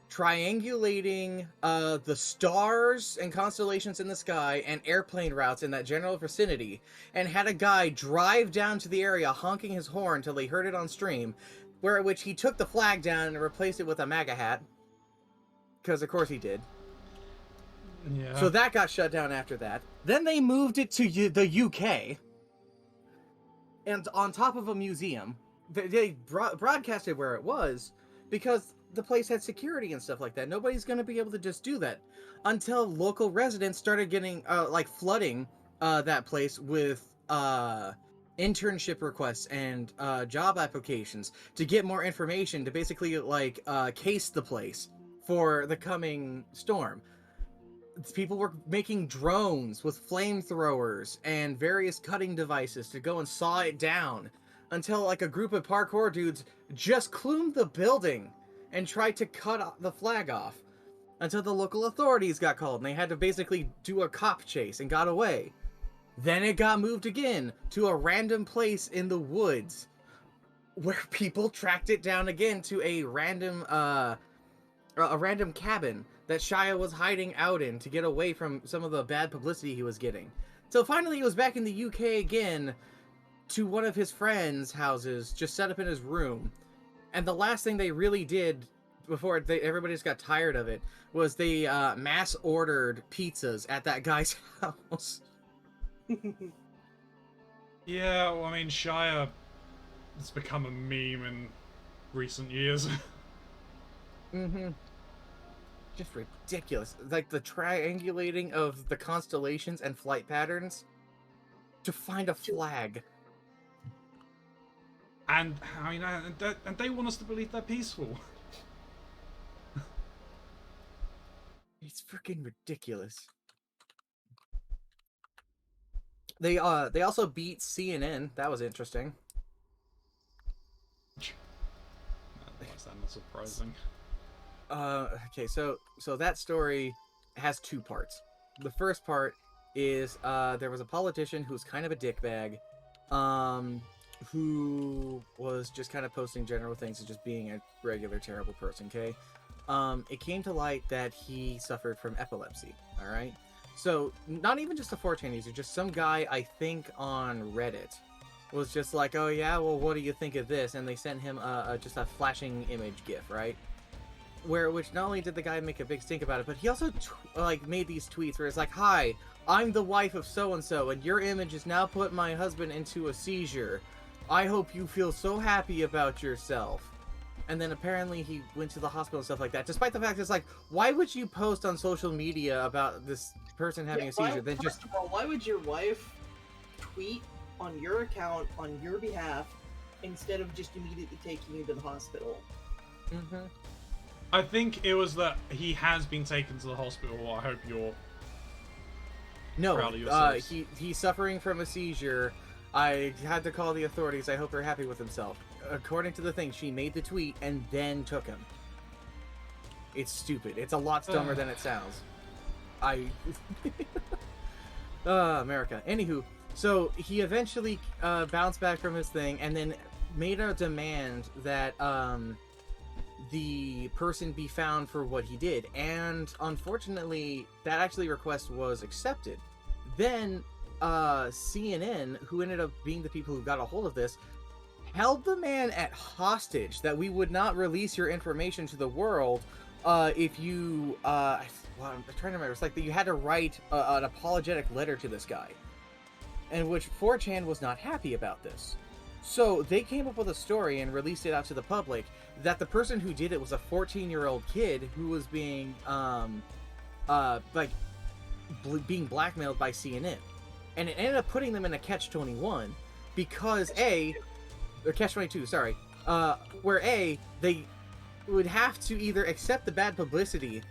triangulating the stars and constellations in the sky and airplane routes in that general vicinity, and had a guy drive down to the area honking his horn till they heard it on stream, which he took the flag down and replaced it with a MAGA hat. Because of course he did. Yeah. So that got shut down after that. Then they moved it to the UK. And on top of a museum, they broadcasted where it was because the place had security and stuff like that. Nobody's going to be able to just do that until local residents started getting, flooding that place with internship requests and job applications to get more information to basically, case the place for the coming storm. People were making drones with flamethrowers and various cutting devices to go and saw it down until a group of parkour dudes just clumed the building and tried to cut the flag off until the local authorities got called and they had to basically do a cop chase and got away. Then it got moved again to a random place in the woods where people tracked it down again to a random cabin that Shia was hiding out in to get away from some of the bad publicity he was getting. So finally he was back in the UK again to one of his friends' houses, just set up in his room. And the last thing they really did before everybody just got tired of it was they mass ordered pizzas at that guy's house. Yeah, well, I mean, Shia has become a meme in recent years. Mm-hmm. Just ridiculous. Like the triangulating of the constellations and flight patterns to find a flag. And, I mean, and they want us to believe they're peaceful. It's freaking ridiculous. They also beat CNN. That was interesting. Why is that not surprising? Okay, so that story has two parts. The first part is there was a politician who was kind of a dickbag, who was just kind of posting general things and just being a regular terrible person. Okay, it came to light that he suffered from epilepsy. All right, so not even just a 4chan user, just some guy I think on Reddit was just like, oh yeah, well what do you think of this? And they sent him just a flashing image GIF, right? Which not only did the guy make a big stink about it, but he also made these tweets where it's like, "Hi, I'm the wife of so and so, and your image has now put my husband into a seizure. I hope you feel so happy about yourself." And then apparently he went to the hospital and stuff like that. Despite the fact it's like, why would you post on social media about this person having a seizure? Then First of all, why would your wife tweet on your account on your behalf instead of just immediately taking you to the hospital? Mm-hmm. I think it was that he has been taken to the hospital. I hope you're proud of yourselves. He's suffering from a seizure. I had to call the authorities. I hope they're happy with himself. According to the thing, she made the tweet and then took him. It's stupid. It's a lot dumber than it sounds. America. Anywho, so he eventually bounced back from his thing and then made a demand that the person be found for what he did, and unfortunately that request was accepted. Then CNN, who ended up being the people who got a hold of this, held the man at hostage that we would not release your information to the world if you I'm trying to remember, it's like that you had to write an apologetic letter to this guy, and which 4chan was not happy about this. So they came up with a story and released it out to the public that the person who did it was a 14-year-old kid who was being being blackmailed by CNN, and it ended up putting them in a catch-21 because catch-22, sorry, where they would have to either accept the bad publicity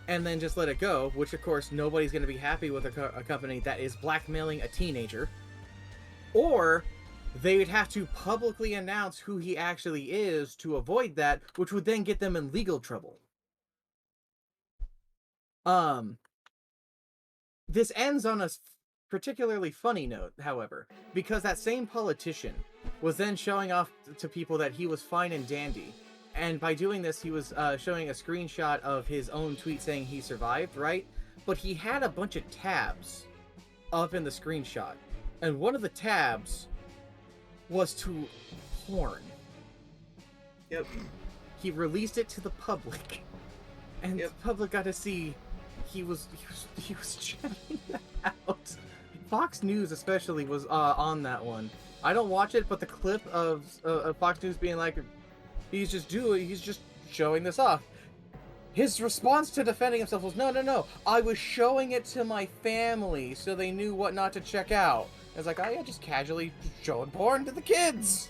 and then just let it go, which of course nobody's going to be happy with a company that is blackmailing a teenager, or they would have to publicly announce who he actually is to avoid that, which would then get them in legal trouble. This ends on a particularly funny note, however, because that same politician was then showing off to people that he was fine and dandy. And by doing this, he was showing a screenshot of his own tweet saying he survived, right? But he had a bunch of tabs up in the screenshot. And one of the tabs was to porn. Yep. He released it to the public. And the public got to see he was checking that out. Fox News especially was on that one. I don't watch it, but the clip of Fox News being like, he's just showing this off. His response to defending himself was, no, I was showing it to my family so they knew what not to check out. I was like, oh yeah, just casually showing porn to the kids.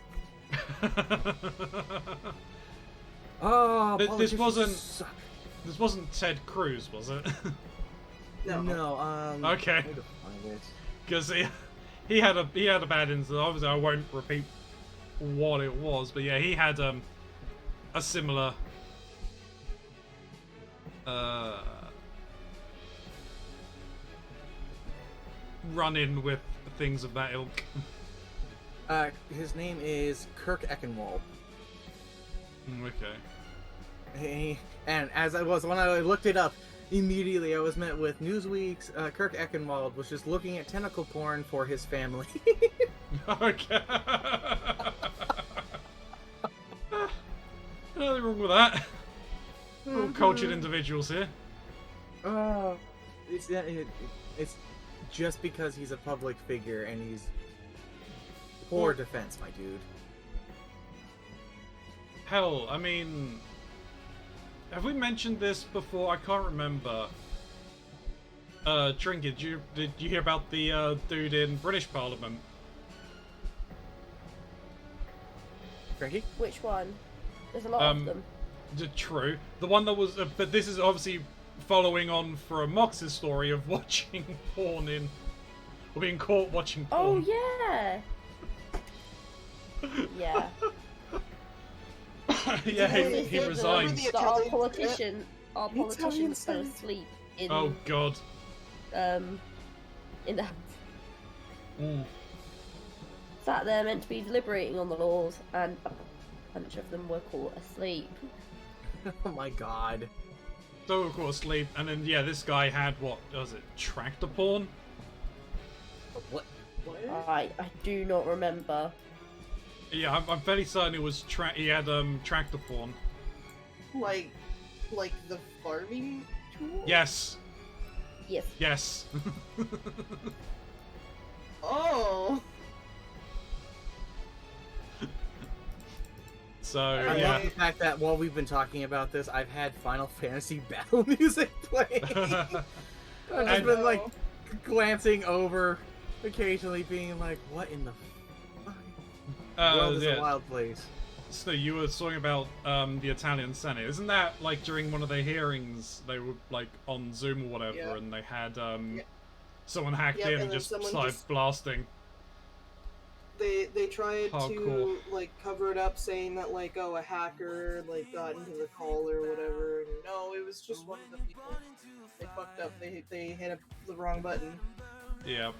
Oh, this wasn't suck. This wasn't Ted Cruz, was it? No. Okay. I need to find it. Because he had a bad incident. Obviously, I won't repeat what it was, but yeah, he had a similar run-in with things of that ilk. His name is Kirk Eckenwald. Okay. And when I looked it up, immediately I was met with Newsweek's Kirk Eckenwald was just looking at tentacle porn for his family. Okay. Nothing wrong with that. We're all cultured individuals here. It's just because he's a public figure and he's poor defense, my dude. Hell, I mean, have we mentioned this before? I can't remember. Trinket, did you hear about the dude in British Parliament? Frankie? Which one? There's a lot of them. True. The one that was, but this is obviously following on from Mox's story of watching porn or being caught watching porn. Oh yeah. Yeah. Yeah, he resigned. Our politician fell asleep in. Oh God. In the house. Mm. Sat there meant to be deliberating on the laws, and a bunch of them were caught asleep. Oh my God. So of course asleep, and then yeah, this guy had what was it? Tractor porn? What? I do not remember. Yeah, I'm fairly certain it was he had tractor porn. Like the farming tool? Yes. Yes. Yes. Oh. So I yeah. love the fact that while we've been talking about this, I've had Final Fantasy battle music playing. I've just been like glancing over, occasionally being like, "What in the fuck? World is a wild place." So you were talking about the Italian Senate, isn't that like during one of the hearings they were like on Zoom or whatever, and they had someone hacked in and just started blasting. They tried Hardcore. to like cover it up, saying that like a hacker like got into the call or whatever. And no, it was just one of the people. They fucked up. They hit the wrong button. Yeah.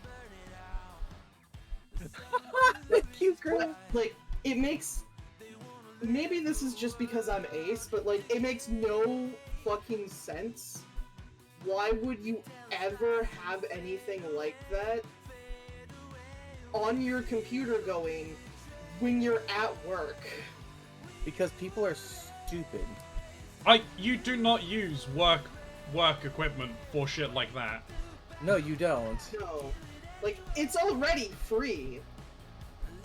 Cute girl. Like it makes. Maybe this is just because I'm ace, but like it makes no fucking sense. Why would you ever have anything like that on your computer going when you're at work? Because people are stupid. You do not use work equipment for shit like that. No, you don't. No. Like, it's already free.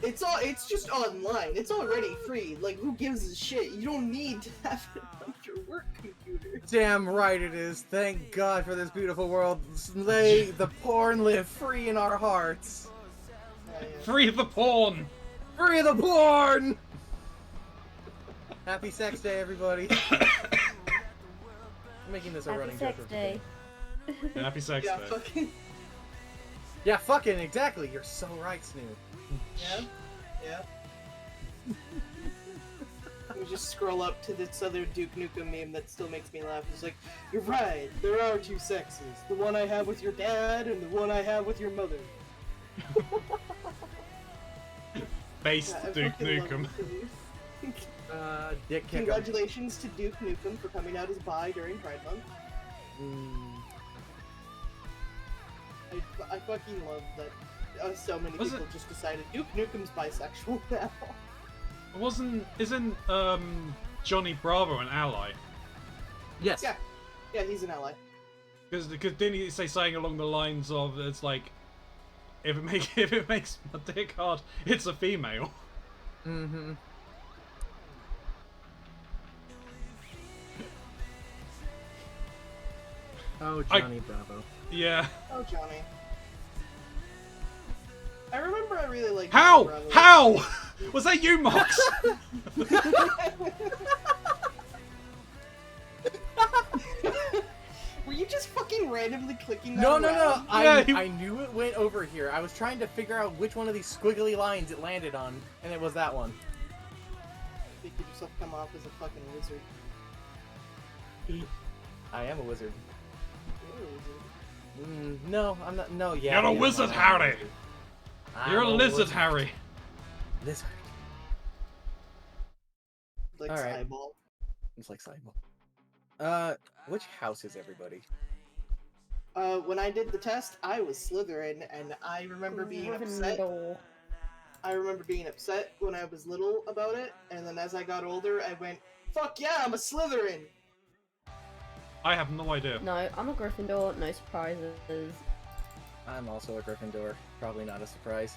It's just online. It's already free. Like, who gives a shit? You don't need to have it on your work computer. Damn right it is. Thank God for this beautiful world. Lay the porn live free in our hearts. Free the porn! Free the porn! Happy Sex Day, everybody. I'm making this a Happy running sex joke. day. Yeah, happy sex Yeah, day. fucking. Yeah, fucking exactly. You're so right, Snoop. Yeah. Yeah. We just scroll up to this other Duke Nukem meme that still makes me laugh. It's like, you're right, there are two sexes. The one I have with your dad and the one I have with your mother. Based Yeah, I Duke fucking love Nukem. it. Dick kick 'em. Congratulations to Duke Nukem for coming out as bi during Pride Month. I fucking love that so many Was people just decided Duke Nukem's bisexual now. Isn't Johnny Bravo an ally? Yes. Yeah. Yeah, he's an ally. Because didn't he say something along the lines of it's like if it makes my dick hard, it's a female. Mm-hmm. Oh, Johnny Bravo. Yeah. Oh, Johnny. I remember I really liked How? Johnny Bravo. How? Was that you, Mox? Were you just fucking randomly clicking that No, no, no. around? Yeah, I knew it went over here. I was trying to figure out which one of these squiggly lines it landed on, and it was that one. You could yourself come off as a fucking wizard. I am a wizard. You're a wizard. No, I'm not. No, yeah. You're a yeah, wizard, I'm Harry. wizard. You're I'm a lizard, wizard. Harry. Lizard. Like Alright. eyeball. It's like Cyborg. Which house is everybody? When I did the test, I was Slytherin, and I remember being upset. Gryffindor. I remember being upset when I was little about it, and then as I got older, I went, "Fuck yeah, I'm a Slytherin!" I have no idea. No, I'm a Gryffindor. No surprises. I'm also a Gryffindor. Probably not a surprise.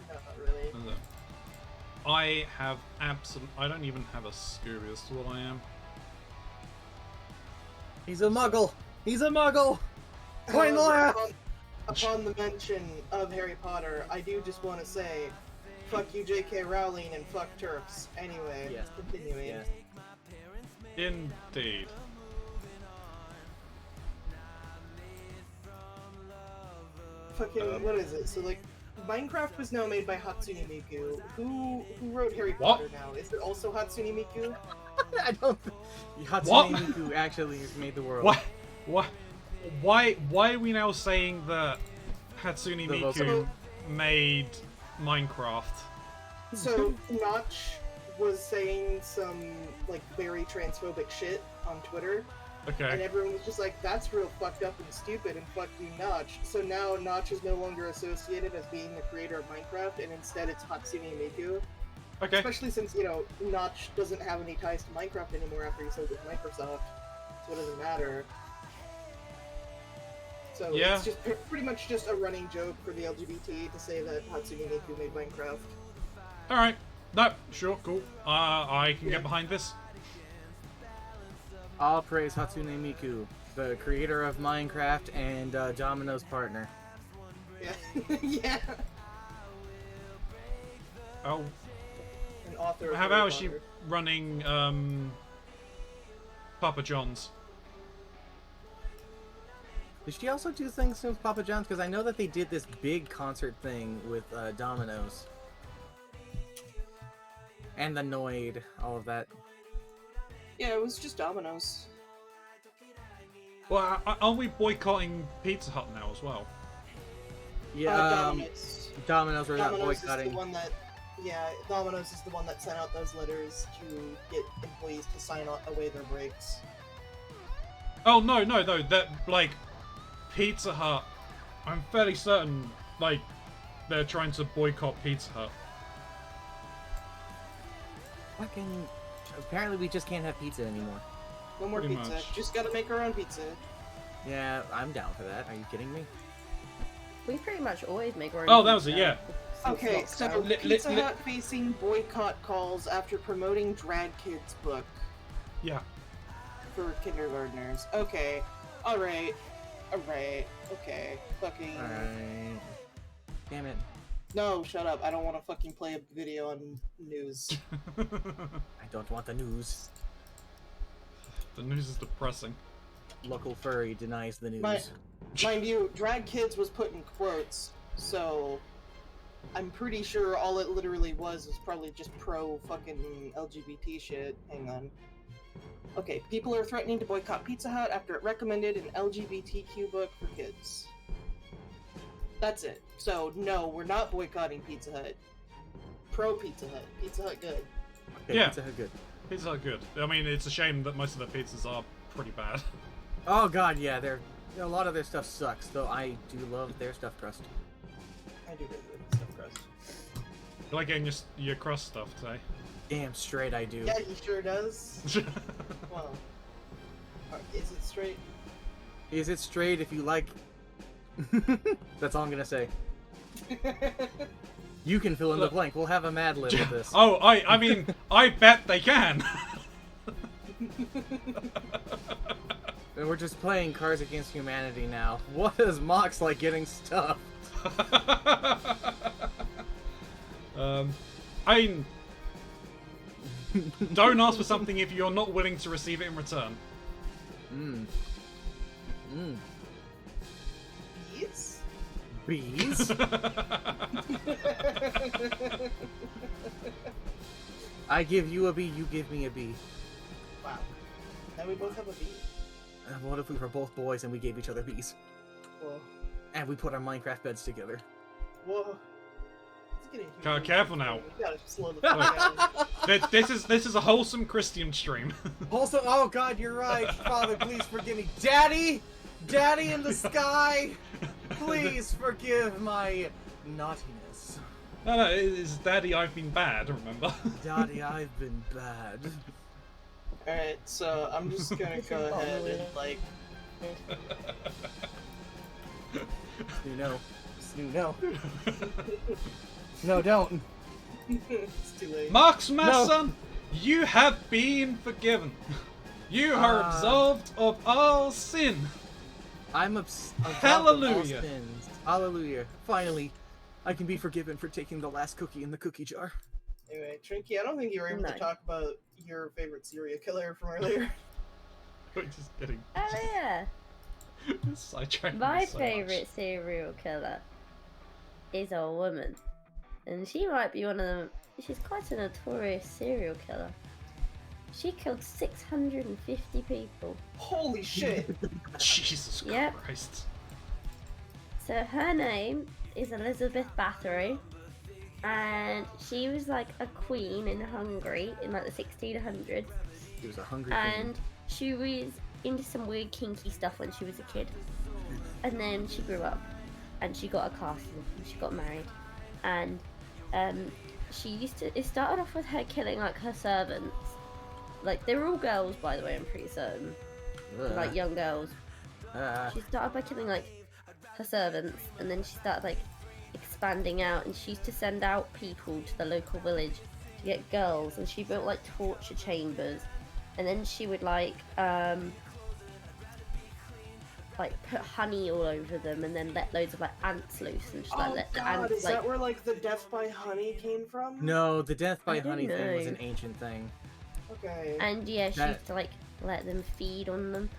No, not really. I have I don't even have a Scooby as to what I am. He's a muggle! He's a muggle! Point However, left! upon the mention of Harry Potter, I do just want to say, fuck you, J.K. Rowling, and fuck Turks. Anyway, Yes. continuing. Yes. Indeed. Fucking, what is it? So, like, Minecraft was now made by Hatsune Miku. Who wrote Harry What? Potter now? Is it also Hatsune Miku? I don't. Hatsune What? Miku actually made the world. What? What? Why are we now saying that Hatsune The Miku vocal- made Minecraft? So, Notch was saying some, like, very transphobic shit on Twitter. And Okay. everyone was just like, that's real fucked up and stupid, and fuck you, Notch. So now Notch is no longer associated as being the creator of Minecraft, and instead it's Hatsune Miku. Okay. Especially since, you know, Notch doesn't have any ties to Minecraft anymore after he sold with Microsoft, so it doesn't matter. So Yeah. it's just pretty much just a running joke for the LGBT to say that Hatsune Miku made Minecraft. All right. No. Sure. Cool. I can Yeah. get behind this. All praise Hatsune Miku, the creator of Minecraft and Domino's partner. Yeah. Yeah. Oh, An author of how Harry about is she Potter. running Papa John's? Did she also do things with Papa John's? Because I know that they did this big concert thing with Domino's. And the Noid, all of that. Yeah, it was just Domino's. Well, aren't we boycotting Pizza Hut now as well? Yeah, Domino's. Domino's were not Domino's is the boycotting. one that, yeah, Domino's is the one that sent out those letters to get employees to sign away their breaks. Oh no. That like Pizza Hut. I'm fairly certain like they're trying to boycott Pizza Hut. Fucking. Apparently, we just can't have pizza anymore. No more Pretty pizza. much. Just gotta make our own pizza. Yeah, I'm down for that. Are you kidding me? We pretty much always make our own. Oh, that was it, pizza yeah. since Okay, so lockdown. Pizza Hut facing boycott calls after promoting Drag Kids book Yeah. for kindergartners. Okay, alright, okay, fucking. Alright. Damn it. No, shut up. I don't want to fucking play a video on news. I don't want the news. The news is depressing. Local furry denies the news. Mind you, drag kids was put in quotes, so I'm pretty sure all it literally was probably just pro fucking LGBT shit. Hang on. Okay, people are threatening to boycott Pizza Hut after it recommended an LGBTQ book for kids. That's it. So, no, we're not boycotting Pizza Hut. Pro Pizza Hut. Pizza Hut good. Okay, Yeah. Pizza Hut good. Pizzas are good. I mean, it's a shame that most of their pizzas are pretty bad. Oh god, yeah, a lot of their stuff sucks, though I do love their stuffed crust. I do really good stuff, crust. You like getting your crust stuffed, eh? Damn straight I do. Yeah, he sure does. Well, is it straight? Is it straight if you like... That's all I'm gonna say. You can fill in the blank. We'll have a Mad Lib with this. Oh, I mean, I bet they can. And we're just playing Cards Against Humanity now. What is Mox like getting stuffed? I mean, don't ask for something if you're not willing to receive it in return. Bees? Bees? I give you a bee, you give me a bee. Wow. Now we both have a bee. What if we were both boys and we gave each other bees? Whoa. And we put our Minecraft beds together. Whoa. It's getting Careful now. You gotta slow the fuck down. This is a wholesome Christian stream. Also, oh god, you're right. Father, please forgive me. Daddy! Daddy in the sky! Please forgive my naughtiness. No, it's Daddy, I've been bad, remember? Daddy, I've been bad. Alright, so I'm just gonna go ahead and, like... Snoo, no. Snoo, no. No, don't. It's too late. Marx, my No. son, you have been forgiven. You are absolved of all sin. I'm absolved of all Hallelujah. sins. Hallelujah. Finally, I can be forgiven for taking the last cookie in the cookie jar. Anyway, Trinky, I don't think you were able to No. talk about your favorite serial killer from earlier. We're just getting Oh yeah. sidetracked. My so favourite serial killer is a woman. And she might be one of them. She's quite a notorious serial killer. She killed 650 people. Holy shit! much. Jesus Yep. Christ. So her name is Elizabeth Bathory. And she was like a queen in Hungary in like the 1600s. He was a hungry And she was into some weird kinky stuff when she was a kid. And then she grew up and she got a castle and she got married. And it started off with her killing like her servants. Like they were all girls, by the way, I'm pretty certain. queen. Like young girls. Uh, She started by killing like her servants, and then she started like expanding out, and she used to send out people to the local village to get girls, and she built like torture chambers, and then she would like put honey all over them, and then let loads of like ants loose, and just like Oh let the god, ants is like that where like the death by honey came from? no, the death by I don't honey thing was know. an ancient thing. Okay. And yeah, she That- used to like let them feed on them.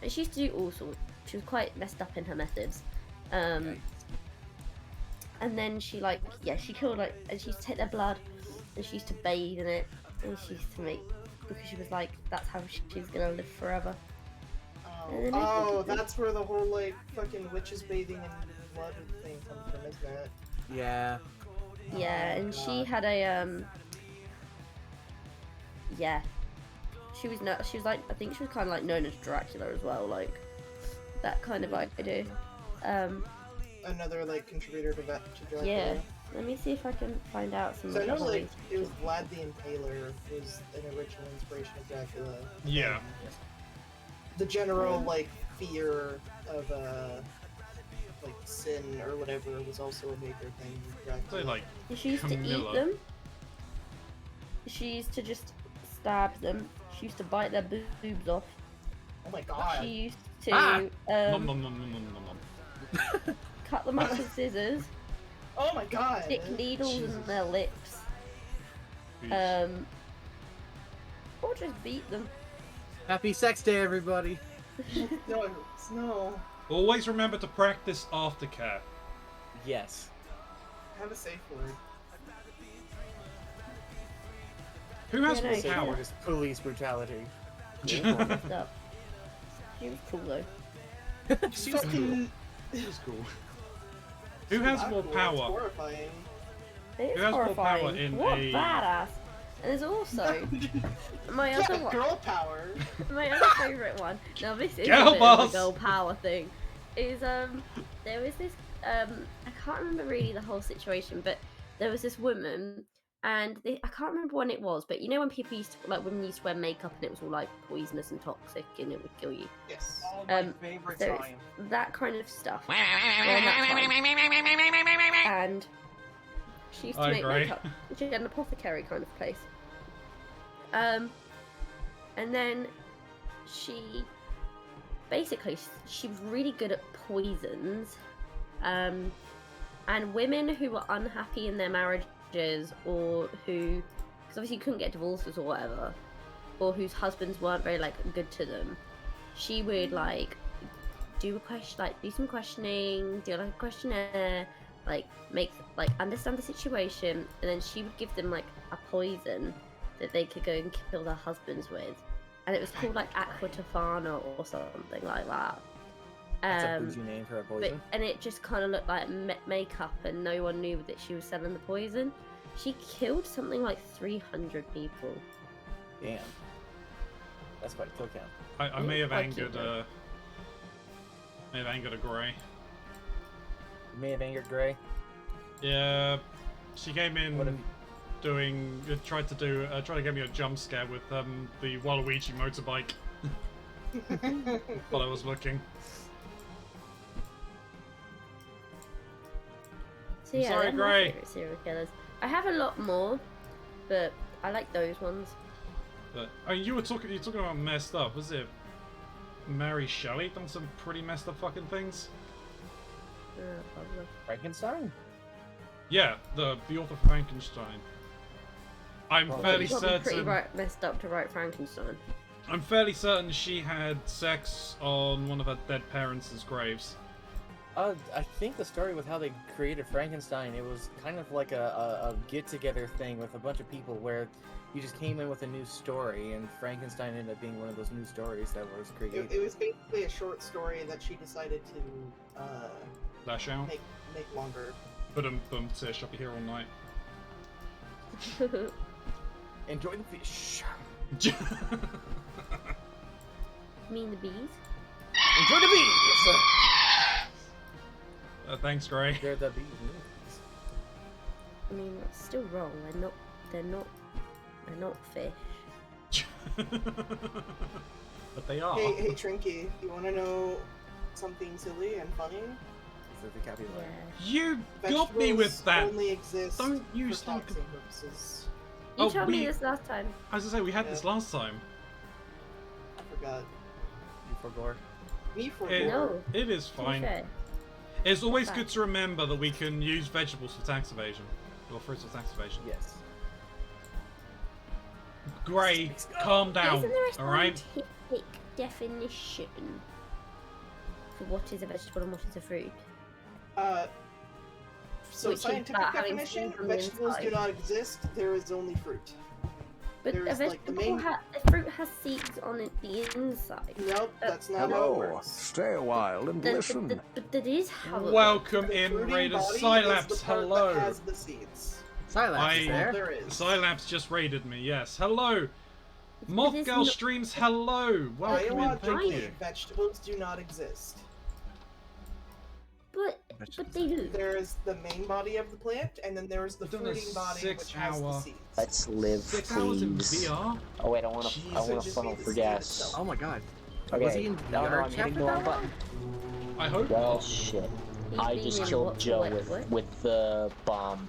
And she used to do all sorts. She was quite messed up in her methods. And then she she killed and she used to take their blood, and she used to bathe in it, and she used to make, because she was like that's how she was gonna live forever. And then I think That's where the whole like fucking witches bathing in blood thing comes from, isn't it? Yeah. Yeah, and she had a yeah. She was like, I think she was kind of like known as Dracula as well, like that kind of idea. Another like contributor to Dracula. Yeah. Let me see if I can find out some. So I know other like ways. it was Vlad the Impaler was an original inspiration of Dracula. Yeah. The general like fear of like sin or whatever was also a major thing in Dracula. They like She used to eat Camilla. them. She used to just stab them. She used to bite their boobs off. Oh my god. She used to nom nom nom nom nom nom nom. cut them up with scissors, Oh my god. stick needles in Jesus. their lips. Jeez. Or just beat them. Happy Sex Day, everybody. No. Always remember to practice aftercare. Yes. Have a safe word. Who has Yeah, more no, Safe power? word is police brutality. Messed up. She was cool though. She was cool. Fucking. That's cool. Who has Not more cool, it's power? horrifying. It is Who has more horrifying. power in what a- badass. And there's also my Yeah, other one. girl power. My other favourite one. Now this is Girl a bit boss! of a girl power thing. Is there was this I can't remember really the whole situation, but there was this woman, and I can't remember when it was, but you know when people used to, like, women used to wear makeup and it was all like poisonous and toxic and it would kill you. Yes. Oh, my favorite So it's that kind of stuff. around that time. And she used to I make agree. makeup. She had an apothecary kind of place. And then she basically she was really good at poisons. And women who were unhappy in their marriages, or who, because obviously you couldn't get divorces or whatever, or whose husbands weren't very like good to them, she would like do some questioning, do like a questionnaire, like understand the situation, and then she would give them like a poison that they could go and kill their husbands with, and it was called like aqua tofana or something like that. That's a bougie name for a poison. And it just kind of looked like makeup, and no one knew that she was selling the poison. She killed something like 300 people. Damn. That's quite a kill count. I may have Quite angered cute, though. a Grey. You may have angered Gray. Yeah, she came in What have tried to get me a jump scare with the Waluigi motorbike while I was looking. So I'm yeah, sorry, they're my Gray. favorite serial killers. I have a lot more, but I like those ones. But I mean, you're talking about messed up. Was it Mary Shelley done some pretty messed up fucking things? Probably. Frankenstein? Yeah, the author of Frankenstein. I'm Well, fairly You got me pretty certain. messed up to write Frankenstein. I'm fairly certain she had sex on one of her dead parents' graves. I think the story with how they created Frankenstein, it was kind of like a get-together thing with a bunch of people where you just came in with a new story, and Frankenstein ended up being one of those new stories that was created. It was basically a short story that she decided to Lash out. make longer. Boom, tish. I'll be here all night. Enjoy the fish. Mean the bees? Enjoy the bees! Thanks, Gray. They're the bees. I mean, that's still wrong. They're not fish. But they are. Hey, Trinky, you want to know something silly and funny? Is it the capybara? Yeah. You got me with Vegetables that. Only exist Don't use for them. toxin purposes. You Oh, told we- me this last time. As I say, we had this Yeah. last time. I forgot. You forgore. Me for It- No. It is To be fine. fair. It's always Fine. good to remember that we can use vegetables for tax evasion. Or fruits for tax evasion. Yes. Gray, calm down, Isn't there a alright? scientific definition for what is a vegetable and what is a fruit? So Which is scientific about having definition, food from the vegetables do inside. not exist. There is only fruit. But There a is, like, the vegetable, main- a fruit has seeds on it, the inside. Nope, that's not how it Hello, works. stay a while and listen. But that is how it works. Welcome The in, fruiting Raiders. body is Sylaps, the part hello. That has the seeds. Silence is there. There is. Sylaps just raided me, yes. Hello. Moth is Girl not- Streams, hello. Welcome in, thank Biologically, you. vegetables do not exist. But they do. There's the main body of the plant, and then there's the We've done a fruiting body, which has the 6-hour seeds. Let's live, 6 hours in please. VR? Oh wait, I want to Jesus. funnel for gas. Oh my god. Okay, Was he in no, VR I'm hitting chapter the wrong that button. I hope Well, not. shit. He's I being just in killed what- Joe what- what? with the bomb.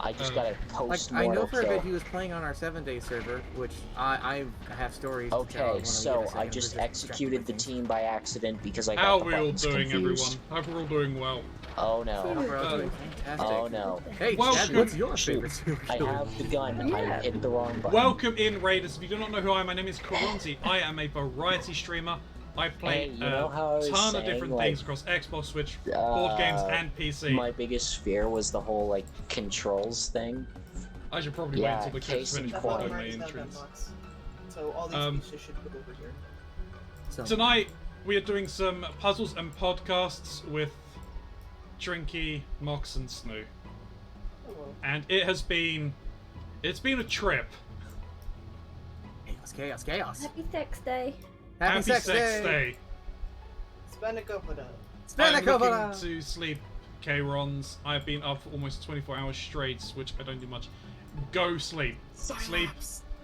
I just got a Like, post I know mortal for a kill. bit he was playing on our 7-day server, which I have stories to tell. Okay, when so we get a I second. just We're distracted by executed the things. team by accident because I How got are the we all buttons doing, confused. everyone? Hope we're all doing well. Oh no. We're all Uh, doing fantastic. Oh no. Hey, Welcome. Chad, what's your Shoot. favorite serial I killer? have the gun. I Yeah. hit the wrong button. Welcome in, Raiders. If you do not know who I am, my name is Keronzi. I am a variety streamer. I play Hey, you know how I was a ton of saying, different like, things across Xbox, Switch, board games, and PC. My biggest fear was the whole like controls thing. I should probably Yeah, wait until the clips case in finish That point. before bottom my right is not that entrance. box. So all these pieces should go over here. So, Tonight, we are doing some puzzles and podcasts with Trinky, Mox, and Snoo. Hello. And it's been a trip. chaos, chaos, chaos. Happy Sex Day. Happy sex day. day. Spanakoppada. I'm looking Spanakoppada. to sleep, Kerons. I've been up for almost 24 hours straight, which I don't do much. Go sleep. Sleep.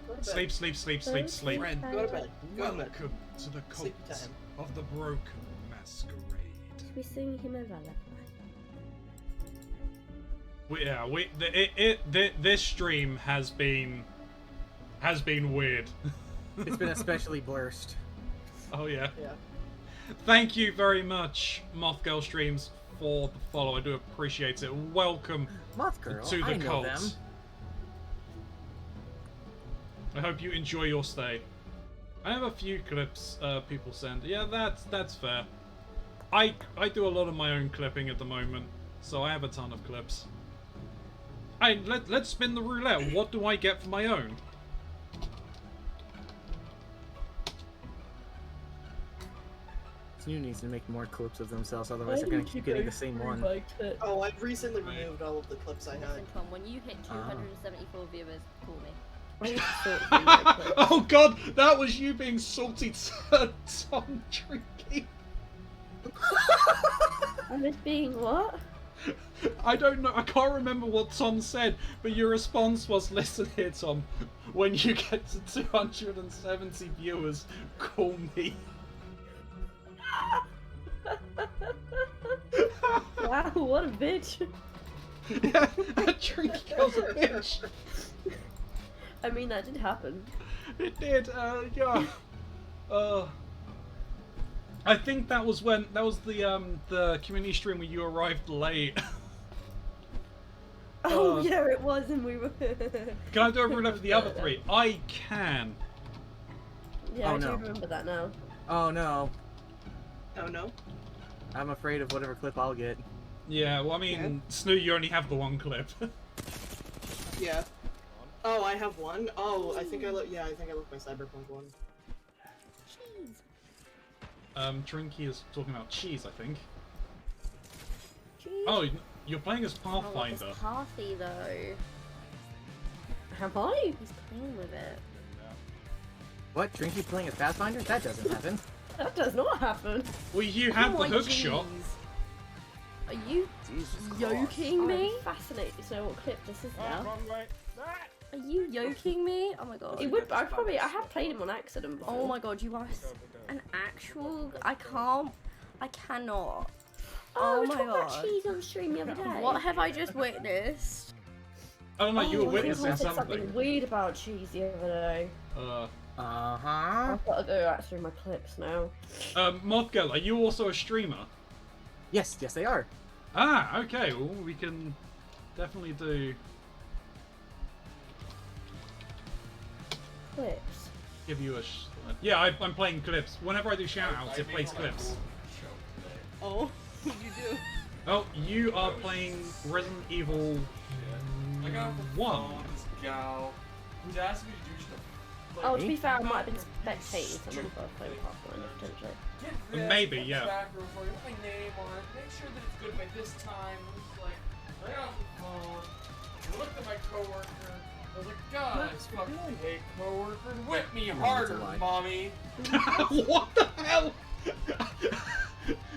Go to bed. Sleep, sleep, sleep, sleep, sleep. Friend, Go to bed. Go to bed. Welcome to the Sleep cult time. of the broken masquerade. Should we sing him a lullaby? This stream has been weird. It's been especially blurst. Oh yeah. Yeah. Thank you very much, Moth Girl Streams, for the follow. I do appreciate it. Welcome Moth Girl, to the I know cult. them. I hope you enjoy your stay. I have a few clips people send. Yeah, that's fair. I do a lot of my own clipping at the moment, so I have a ton of clips. Hey, let's spin the roulette. What do I get for my own? Snu needs to make more clips of themselves, otherwise they're gonna keep getting the same one. Oh, I've recently removed all of the clips I had. Listen, Tom, when you hit 274 viewers, call me. Oh god, that was you being salty to Tom Drinky. I was being what? I don't know, I can't remember what Tom said, but your response was, listen here Tom, when you get to 270 viewers, call me. Wow, what a bitch. Yeah, Drinky was a bitch. I mean, that did happen. It did, yeah. I think that was the community stream where you arrived late. Oh, yeah, it was, and we were. Can I do a roulette for the other three? I can. Yeah, Oh, I no. do remember that now. Oh no, Oh no. I'm afraid of whatever clip I'll get. Yeah, well, I mean, Snoo, you only have the one clip. Yeah. Oh, I have one. Oh, I think I look. Yeah, I think I looked my Cyberpunk one. Cheese. Trinky is talking about cheese, I think. Cheese. Oh, you're playing as Oh, Pathfinder. it's Pathy though. Have I? He's playing with it. What? Drinky playing as Pathfinder? That doesn't happen. That does not happen. Well, you have Oh the my hook shot. Are you yoking me? I'm fascinated to know what clip this is now. Are you yoking me? Oh my god. It would. I have played him on accident before. Oh my god, you are an actual. I cannot. Oh, Oh we my talked about god. cheese on stream the other day. What have I just witnessed? I don't know, you were I think witnessing I said something. something weird about cheese the other day. Uh-huh. I've got to go out through my clips now. Modgirl, are you also a streamer? Yes, they are. Ah, okay, well, we can definitely do... Clips. Give you a... Yeah, I'm playing clips. Whenever I do shoutouts, it plays clips. Oh, you do. Oh, you are playing Resident Evil I got off the 1. phone with this gal who's asked me to do stuff. Oh, to be fair, I might have been spectating someone for playing Pathfinder potentially. Get this, Maybe, put yeah. back real quick, put my name on it, make sure that it's good by this time. And it's like, I got off the phone, I looked at my coworker, I was like, God, I fucking hate coworkers. Whip me harder, lie. mommy. What the hell?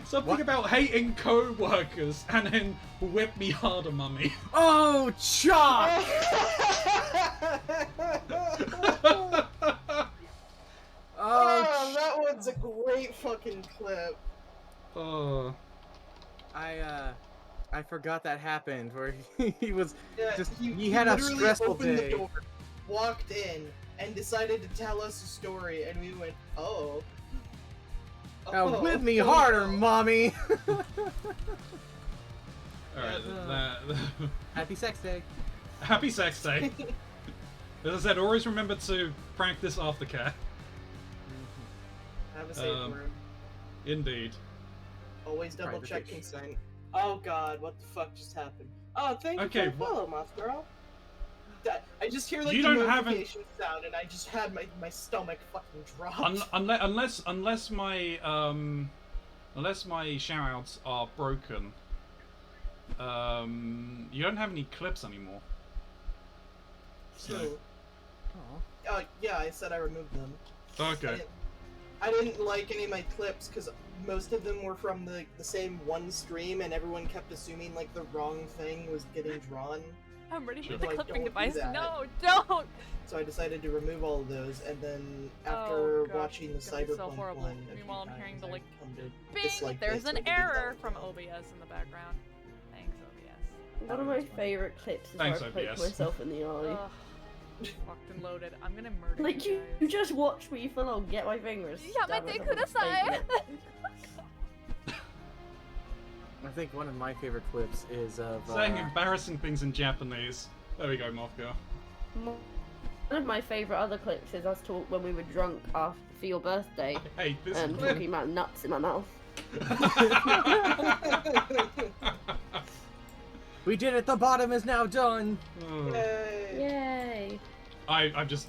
Something What? about hating co-workers and then whip me harder, mummy. Oh, Chuck! Oh, that one's a great fucking clip. Oh. I forgot that happened. Where he was Yeah, just he he had a literally stressful opened day. the door, walked in, and decided to tell us a story, and we went, oh. Now whip me harder, mommy. Alright, that... Happy sex day. Happy sex day. As I said, always remember to practice aftercare. Have a safe Um, word. Indeed. Always double Alright, the check fish. consent. Oh god, what the fuck just happened? Oh, thank Okay, you for the follow, Moth Girl. I just hear like You the don't have an- notification sound, and I just had my stomach fucking drop. Unless my shoutouts are broken, you don't have any clips anymore. So, Oh yeah, I said I removed them. okay. I didn't like any of my clips because most of them were from the same one stream, and everyone kept assuming like the wrong thing was getting drawn. I'm ready Sure. for the Like, clipping don't do device. that. No, don't! So I decided to remove all of those, and then Oh, after gosh, watching the it's gonna be so Cyberpunk horrible. one, a Meanwhile, few I'm hearing times, the, I've like, come to Bing! dislike There's this, so I an deleted all error of from them. OBS in the background. Thanks, OBS. One of my favourite clips is Thanks, where I poke OBS. myself in the eye. Ugh. Fucked and loaded. I'm gonna murder Like you you guys. just watched me full on get my fingers. Yeah, my stabbed dick myself could in have the face with it. I think one of my favorite clips is of Saying embarrassing things in Japanese. There we go, Mothgo. One of my favourite other clips is us talk when we were drunk after for your birthday I hate this and clip. talking about nuts in my mouth. we did it. The bottom is now done. Oh. Yay. Yay! I've just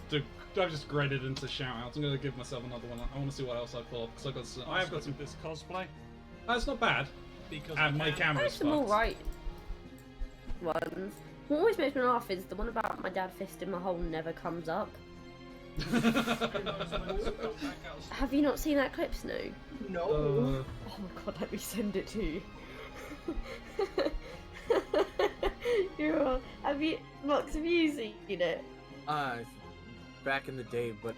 graded into shoutouts. I'm gonna give myself another one. I want to see what else I've got because I have got some. this cosplay That's not bad. because And the my cam- I have camera's some fucked. alright ones. What always makes me laugh is the one about my dad fisting my hole never comes up. Have you not seen that clip, Snoo? No. Oh my god, let me send it to you. Have you, Mox, have you seen it? Back in the day, but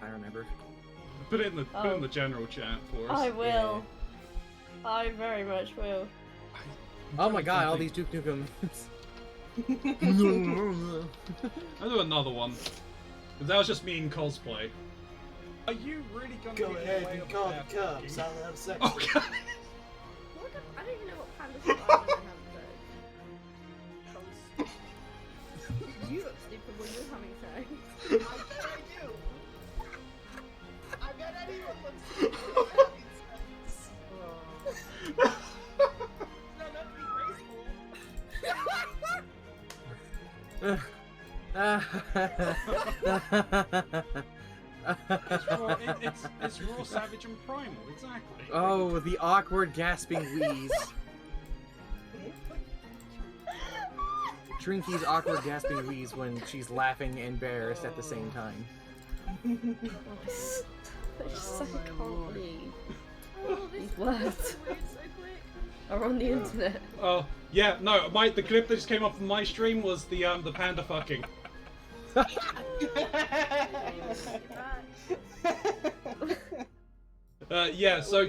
I remember. Put it in the general chat for us. I will. I very much will. Oh my god, all these Duke Nukem. I'll do another one. That was just me in cosplay. Are you really gonna Go get ahead away and with call that the cops. I'll have sex. Oh god. I don't even know what pandas are. You look stupid when you're having sex. I bet I do. I bet anyone looks stupid when they're having sex. No, that'd be It's raw, savage, and primal, exactly. Oh, the awkward gasping wheeze. Trinky's awkward gasping wheeze when she's laughing and embarrassed at the same time. I just can't believe these words are on the internet. Oh yeah, no, the clip that just came up from my stream was the panda fucking. Yeah, so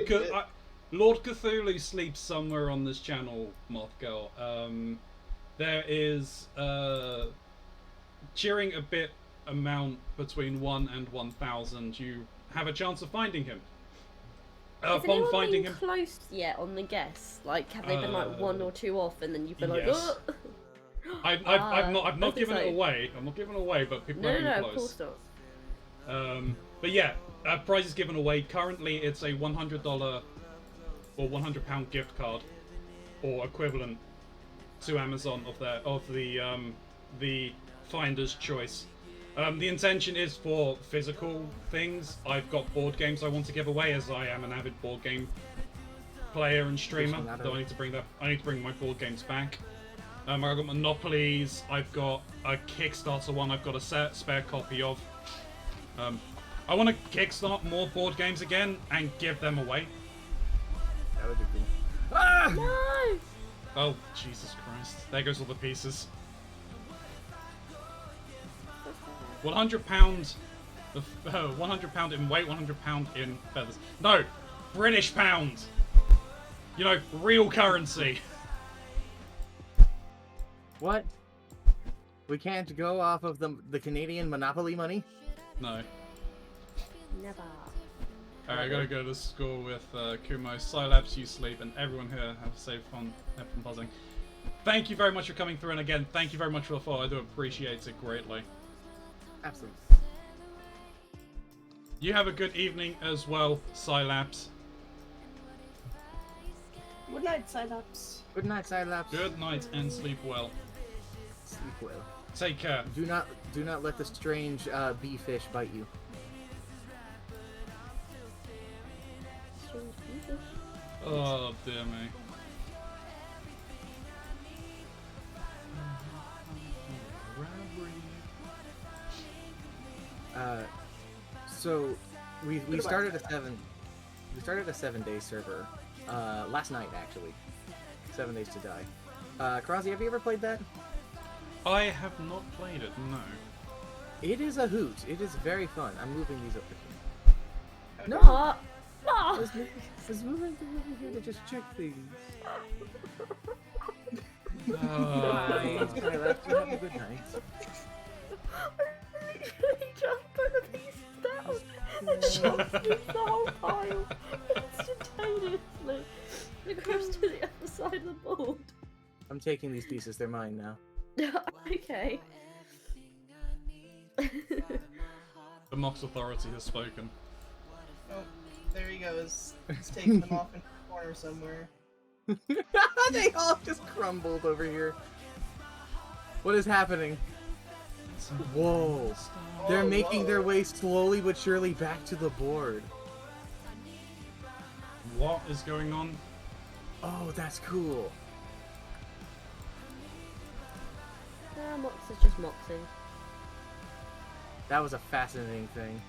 Lord Cthulhu sleeps somewhere on this channel, Moth Girl. There is cheering a bit amount between 1 and 1,000. You have a chance of finding him. Has Upon anyone finding been him, close yet on the guess? Like, have they been like one or two off, and then you've been like, yes. oh. I've not given it so. away. I'm not giving it away, but people No, have no, been no, of close. course not. But yeah, prize is given away. Currently, it's a $100 or £100 gift card, or equivalent, to Amazon of the finder's choice. The intention is for physical things. I've got board games I want to give away, as I am an avid board game player and streamer. So I need to bring my board games back. I've got Monopolies. I've got a Kickstarter one. I've got a spare copy of. I want to kickstart more board games again and give them away. That would be cool. Ah! No! Oh, Jesus Christ. There goes all the pieces. £100 £100 in weight, £100 in feathers. No! British pound! You know, real currency. What? We can't go off of the Canadian Monopoly money? No. Never. Alright, I gotta go to school with Kumo. Scilabs, you sleep, and everyone here have safe fun, have fun buzzing. Thank you very much for coming through, and again, thank you very much for the follow. I do appreciate it greatly. Absolutely. You have a good evening as well, Scilabs. Good night, Cylops. Good night, Cylops. Good night and sleep well. Sleep well. Take care. Do not let the strange bee fish bite you. Oh dear me. So we started a 7-day server last night actually. 7 Days to Die. Keronzi, have you ever played that? I have not played it, no. It is a hoot. It is very fun. I'm moving these up to here. No! I No! was moving them over here to just check things. Nice. You have a good night. Really just put the pieces down and just moves the whole pile instantaneously across to the other side of the board. I'm taking these pieces. They're mine now. Okay. The Mox Authority has spoken. Oh, there he goes. He's taking them off in the corner somewhere. They all just crumbled over here. What is happening? Whoa. They're making their way slowly but surely back to the board. What is going on? Oh, that's cool. Mox is just moxing. That was a fascinating thing.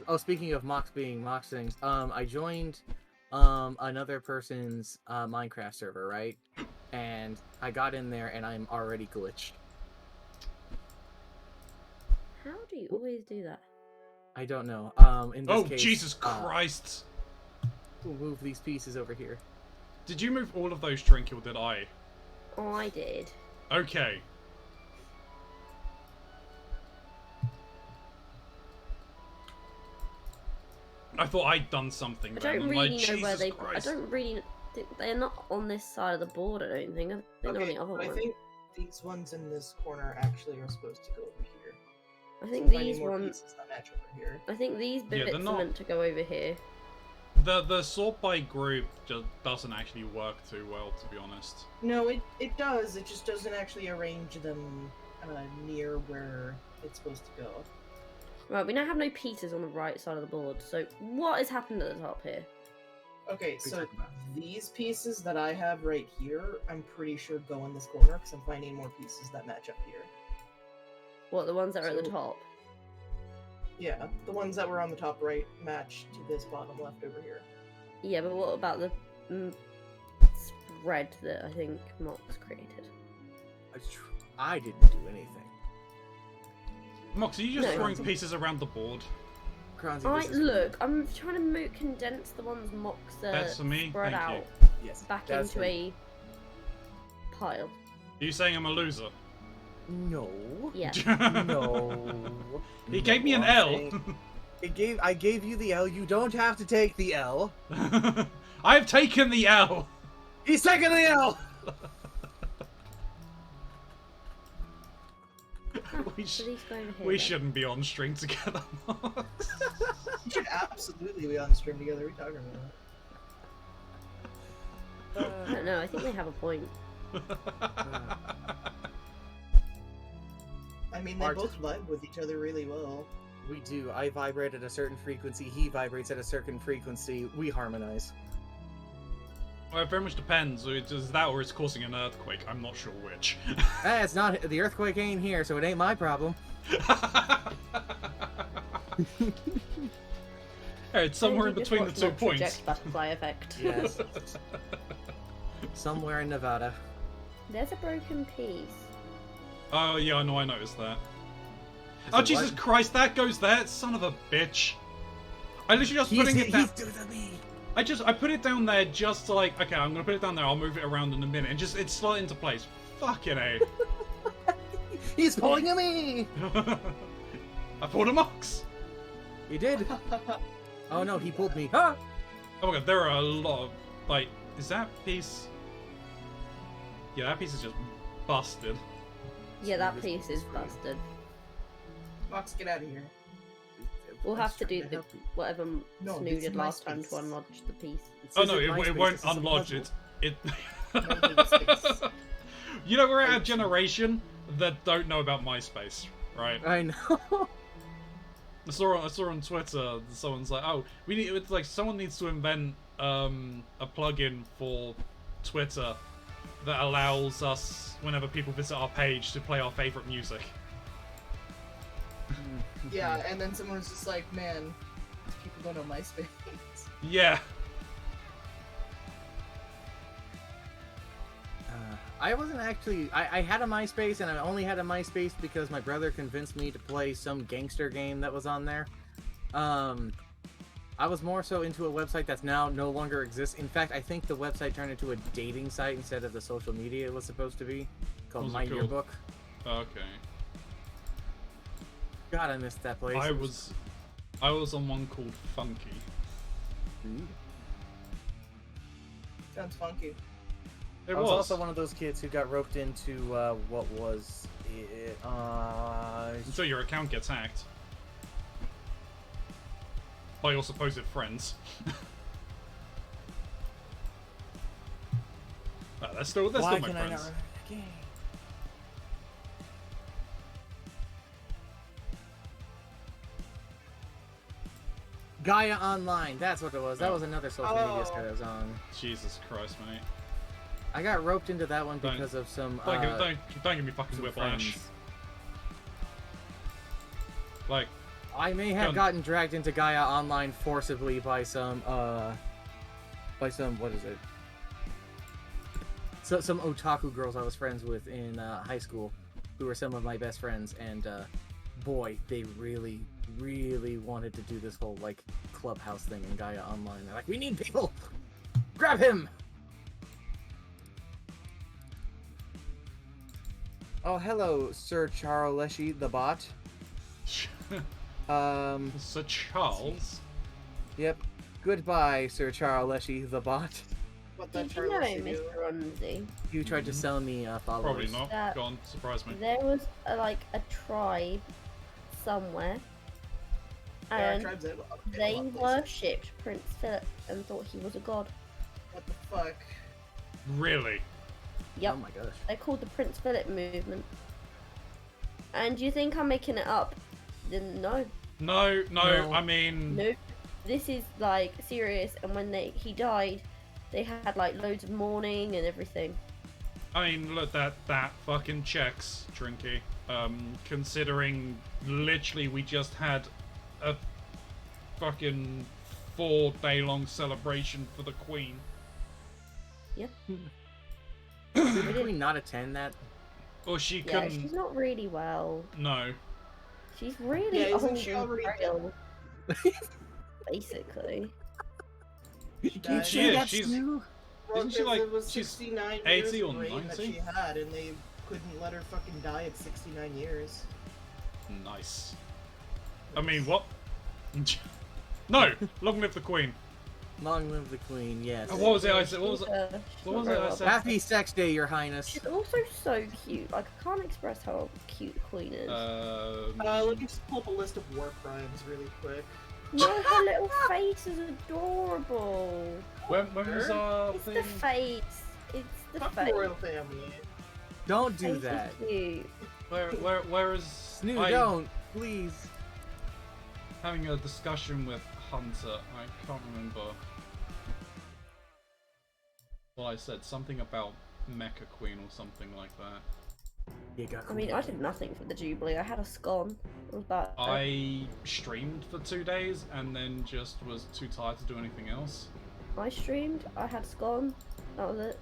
Oh, speaking of Mox being moxing, I joined another person's Minecraft server, right? And I got in there and I'm already glitched. How do you always do that? I don't know. In this Oh, case, Jesus Christ! We'll move these pieces over here. Did you move all of those, Trinky, or did I? Oh, I did. Okay. I thought I'd done something. I then. don't I'm really like, know where Jesus they. Christ. I don't really. They're not on this side of the board. I don't think. I think they're on Okay, the other I one. think these ones in this corner actually are supposed to go over here. I think So finding these more ones. pieces that match over here. I think these Yeah, bits they're are not- meant to go over here. The sort by group just doesn't actually work too well, to be honest. No, it does. It just doesn't actually arrange them near where it's supposed to go. Right, we now have no pieces on the right side of the board. So what has happened at the top here? Okay, What are you so talking about? these pieces that I have right here, I'm pretty sure go in this corner because I'm finding more pieces that match up here. What, the ones that are at the So- top? Yeah, the ones that were on the top right match to this bottom left over here. Yeah, but what about the spread that I think Mox created? I didn't do anything. Mox, are you just No. throwing pieces around the board? Keronzi, this is Look, I'm trying to condense the ones Mox That's for me, spread thank you. out Yes, back that's into for- a pile. Are you saying I'm a loser? No. Yeah. No. He gave me an I'm L. saying- I gave you the L. You don't have to take the L. I've taken the L. He's taking the L. we, So these go over here. we then. shouldn't be on string together. You should absolutely be on stream together. What are you talking about? I don't know, I think they have a point. I mean, they Art- both vibe with each other really well. We do. I vibrate at a certain frequency. He vibrates at a certain frequency. We harmonize. Well, it very much depends. It's that or it's causing an earthquake. I'm not sure which. It's not. The earthquake ain't here, so it ain't my problem. It's somewhere in I think between you the just two watched Mox points. reject butterfly effect. Yes. Somewhere in Nevada. There's a broken piece. Oh yeah, I know. I noticed that. Is Oh it Jesus what? Christ! That goes there, son of a bitch. I literally just putting it down. He's doing me. I put it down there just to like, okay, I'm gonna put it down there. I'll move it around in a minute, and just it slot into place. Fucking A. He's pulling a me. I pulled a Mox. He did. Oh no, he pulled me. Huh? Oh my god, there are a lot of like. Is that piece? Yeah, that piece is just busted. Yeah, that piece is busted. Mox, get out of here. We'll I'm have to trying do the help you. whatever No, Snoo this did is my last time to space. unlodge the piece. Oh no, it won't unlodge it. You know, we're at a generation that don't know about MySpace, right? I know. I saw on Twitter, someone's like, oh, we need, it's like, someone needs to invent, a plugin for Twitter that allows us, whenever people visit our page, to play our favorite music. Yeah, and then someone was just like, man, people don't know MySpace. Yeah. I wasn't actually. I had a MySpace, and I only had a MySpace because my brother convinced me to play some gangster game that was on there. I was more so into a website that's now no longer exists. In fact, I think the website turned into a dating site instead of the social media it was supposed to be, called Was it My cool? Yearbook. Okay. God, I missed that place. I was on one called Funky. Ooh. Sounds funky. It I was was. also one of those kids who got roped into what was it? Until your account gets hacked. By your supposed friends. No, they're still my Why can I friends. not remember the game? Gaia Online, that's what it was. That was another social media site I was on. Jesus Christ, mate. I got roped into that one Don't- because of some Don't give me fucking some whiplash. friends. Like, I may have gotten dragged into Gaia Online forcibly by some what is it? So some otaku girls I was friends with in high school, who were some of my best friends, and boy, they really, really wanted to do this whole like clubhouse thing in Gaia Online. They're like, we need people, grab him. Oh, hello, Sir Charleshi the bot. Sir Charles. Yep. Goodbye, Sir Charleshi the bot. What Did you know, Mr. Runzi, You tried to sell me followers. Probably not. That- Go on, surprise me. there was a tribe somewhere, and they worshipped Prince Philip and thought he was a god. What the fuck? Really? Yep. Oh my gosh. They're called the Prince Philip movement. And you think I'm making it up? Then no. No, No. I mean... No. This is like serious, and when he died, they had like loads of mourning and everything. I mean, look, that fucking checks, Trinky. Considering literally we just had a fucking 4-day-long celebration for the Queen. Yeah. Did we not attend that? Or she Yeah, couldn't... she's not really well. No. She's really Yeah, isn't old she and already frail. Basically. died. She is. That's She's... new. Isn't she like... It was She's 69 80 years or of reign that 90? she had, and they couldn't let her fucking die at 69 years. Nice. I mean, what? No! Long live the Queen. Long live the Queen, yes. Oh, what was it I said? What was She's, it? she's What not was very it I well. said? Happy Sex Day, Your Highness. She's also so cute. Like, I can't express how cute the Queen is. Let me just pull up a list of war crimes really quick. No, her little face is adorable. when was our It's thing? the face. It's the Fuck the face. royal family. Don't do Face is that. cute. Where is... Snoo, I don't. Please. having a discussion with Hunter. I can't remember what I said. Something about Mecha Queen or something like that. I mean, I did nothing for the Jubilee. I had a scone. It was bad. I streamed for 2 days and then just was too tired to do anything else. I streamed. I had scone. That was it.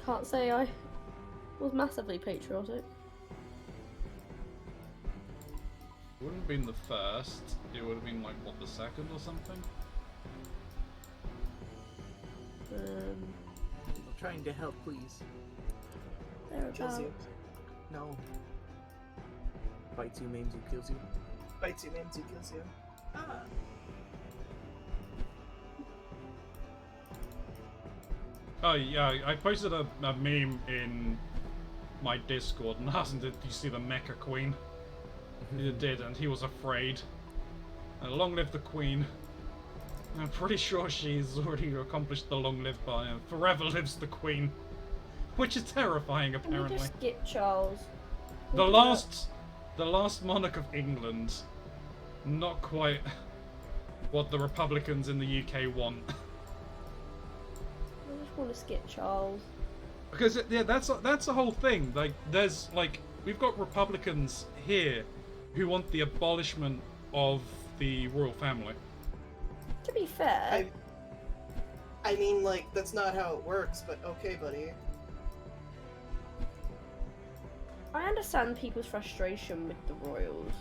Can't say I was massively patriotic. wouldn't have been the first. It would have been like what, the second or something. I'm trying to help, please. Kills you. No. Bites you, maims you, kills you. Bites you, maims you, kills you. Ah. Oh yeah, I posted a meme in my Discord and asked him, did you see the Mecha Queen? He did, and he was afraid. And long live the Queen. I'm pretty sure she's already accomplished the long live by forever lives the Queen. Which is terrifying, Can you apparently. just skip Charles? The last monarch of England. Not quite what the Republicans in the UK want. I just want to skip Charles. Because yeah, that's the whole thing. Like, there's like we've got Republicans here who want the abolishment of the royal family. To be fair, I mean, like, that's not how it works, but okay, buddy. I understand people's frustration with the royals.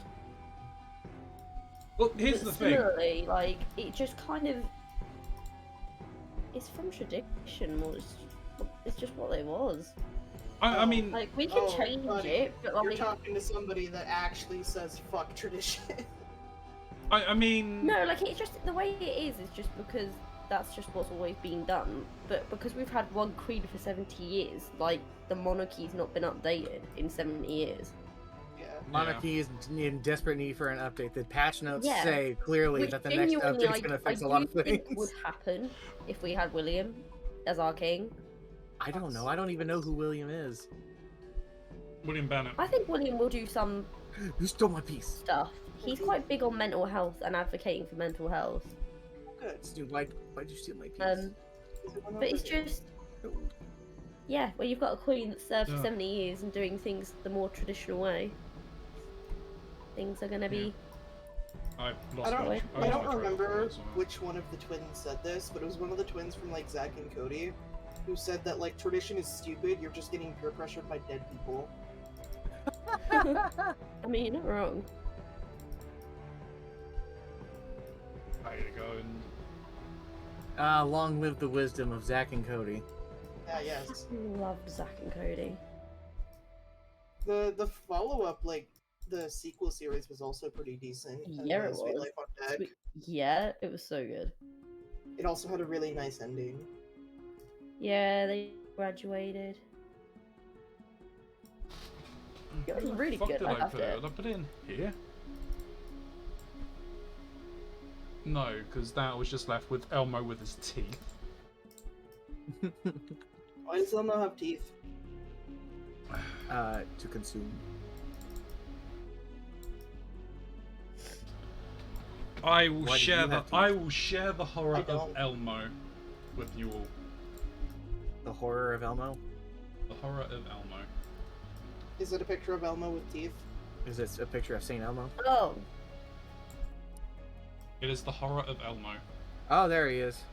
Well, here's But the thing. similarly, like, it just kind of... It's from tradition, more it's just what it was. I mean... Like, we can change buddy, it, but You're like... talking to somebody that actually says fuck tradition. I mean... No, like, it's just... The way it is just because that's just what's always been done. But because we've had one queen for 70 years, like, the monarchy's not been updated in 70 years. Yeah. Monarchy is in desperate need for an update. The patch notes Yeah. say clearly Which that the next genuinely, update's going to fix a lot of I do think things. would happen if we had William as our king. I don't know. I don't even know who William is. William Bennett. I think William will do some You stole my piece. stuff. He's quite big on mental health and advocating for mental health. Good. Dude, why'd you steal my piece? But it's just... Yeah, well, you've got a queen that served for 70 years and doing things the more traditional way. Things are gonna be... I don't remember which one of the twins said this, but it was one of the twins from, like, Zack and Cody, who said that, like, tradition is stupid, you're just getting peer pressured by dead people. I mean, you're not wrong. I gotta go and... Long live the wisdom of Zack and Cody. Yes. I love Zack and Cody. The follow-up, like, the sequel series was also pretty decent. Yeah, it Sweet was. Life on Deck. Yeah, it was so good. It also had a really nice ending. Yeah, they graduated. It was really Fuck good. did I I loved put it. Did I put it in here? No, because that was just left with Elmo with his teeth. Why does Elmo have teeth? To consume. I will Why do share you the have teeth? I will share the horror I of don't. Elmo with you all. The horror of Elmo? The horror of Elmo. Is it a picture of Elmo with teeth? Is this a picture of Saint Elmo? Oh, It is the horror of Elmo. Oh, there he is.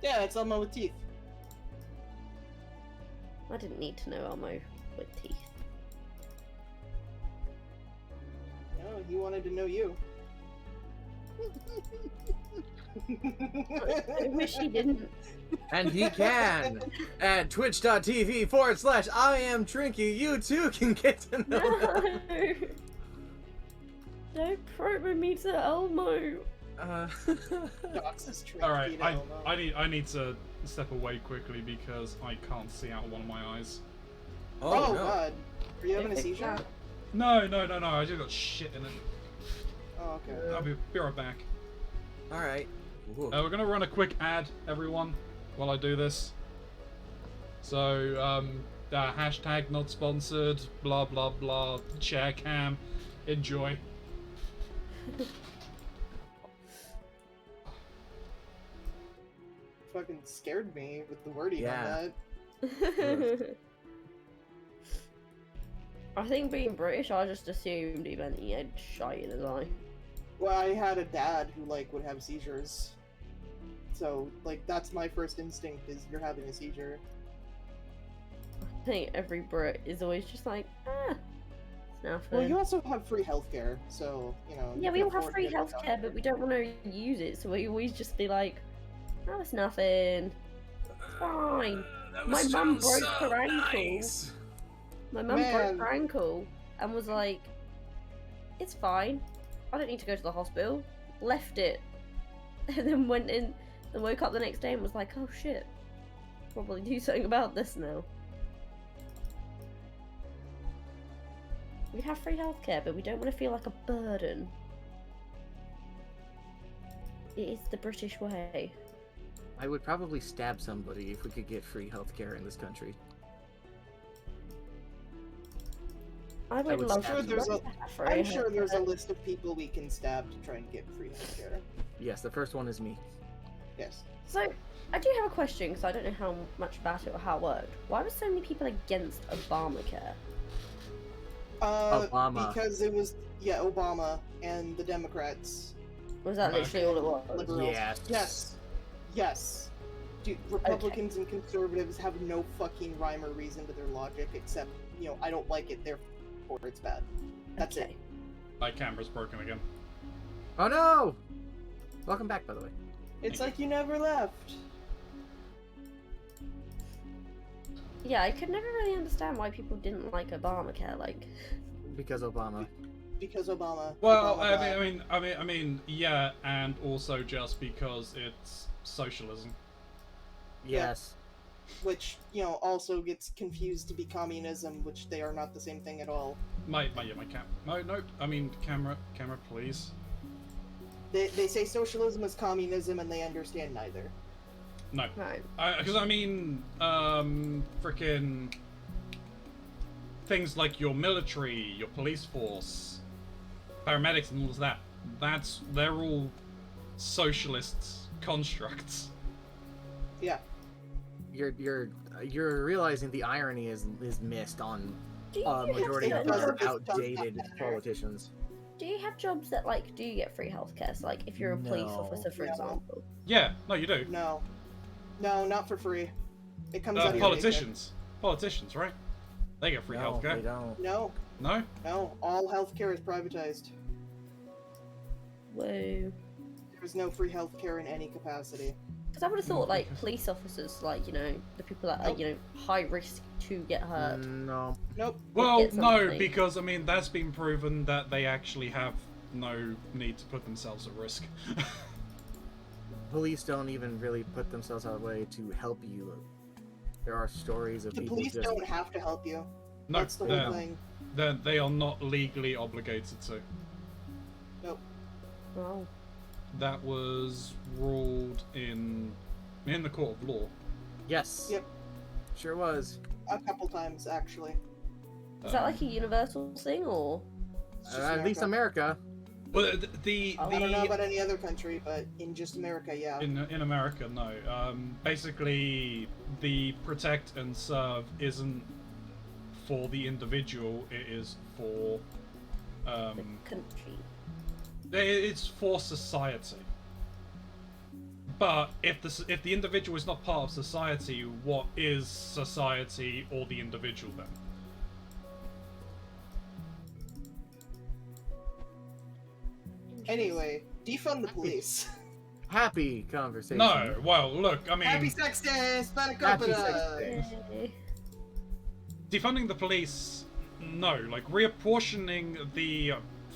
Yeah, it's Elmo with teeth. I didn't need to know Elmo with teeth. No, he wanted to know you. I wish he didn't. And he can! At twitch.tv/I am Trinky, you too can get to know No! him. Don't promo me to Elmo! Dox is tricky All right, to Elmo. I need to step away quickly because I can't see out of one of my eyes. Oh, no. god. Are you having a Fix seizure? that. No, I just got shit in it. Oh, okay. I'll be right back. Alright. We're gonna run a quick ad, everyone, while I do this. So, hashtag not sponsored, blah blah blah, chair cam, enjoy. Fucking scared me with the wording Yeah. on that. I think being British, I just assumed he meant he had shite in his eye. Well, I had a dad who, like, would have seizures. So, like, that's my first instinct, is you're having a seizure. I think every Brit is always just like, Nothing. Well, you also have free healthcare, so you know. Yeah, you we can all have afford free to get healthcare, but we don't want to use it, so we always just be like, "Oh, it's nothing. It's fine." My mum broke her ankle. My mum broke Man. her ankle and was like, "It's fine. I don't need to go to the hospital." Left it, and then went in and woke up the next day and was like, "Oh shit, probably do something about this now." We have free healthcare, but we don't want to feel like a burden. It is the British way. I would probably stab somebody if we could get free healthcare in this country. I would would love stab to you. have free I'm sure there's a healthcare. list of people we can stab to try and get free healthcare. Yes, the first one is me. Yes. So, I do have a question because I don't know how much about it or how it worked. Why were so many people against Obamacare? Obama. Because it was Obama and the Democrats. Was that literally all it was? Liberals. Yes. Yes. Dude, Republicans and conservatives have no fucking rhyme or reason to their logic except, I don't like it, therefore it's bad. That's it. My camera's broken again. Oh no! Welcome back, by the way. It's like you never left. Yeah, I could never really understand why people didn't like Obamacare. Like, Because Obama. Because Obama. Well, Obama I mean, yeah, and also just because it's socialism. Yes. which, also gets confused to be communism, which they are not the same thing at all. My cam. No, I mean camera, please. They say socialism is communism, and they understand neither. No, right. Because I mean, freaking things like your military, your police force, paramedics, and all of that. They're all socialist constructs. Yeah. You're realizing the irony is missed on Do you a majority have of certain our jobs- outdated politicians. Do you have jobs that do you get free healthcare? So, if you're a police No. officer, for No. example. Yeah, no, you do. No, not for free. It comes out of your Politicians, right? They get free No, healthcare. they don't. paycheck. No. No, all healthcare is privatized. Whoa. There's no free healthcare in any capacity. Because I would have thought, police officers, the people that are, high risk to get hurt. No. Nope. Well, get no, something. because I mean that's been proven that they actually have no need to put themselves at risk. Police don't even really put themselves out of the way to help you. There are stories of The people police just... don't have to help you. No, That's the whole thing. they are not legally obligated to. Nope. Wow. That was ruled in the court of law. Yes. Yep. Sure was. A couple times, actually. Is that a universal thing, or? It's just At least America. Well, the I don't know about any other country, but in just America, yeah. in America, no. Basically, the protect and serve isn't for the individual. It is for The country. it's for society. But if the individual is not part of society, what is society or the individual then? Anyway, defund the police. Happy conversation. No, well, look, I mean, Happy Sex Day, Happy Spanakopita! Sex Day. Yay. defunding the police, no. Like reapportioning the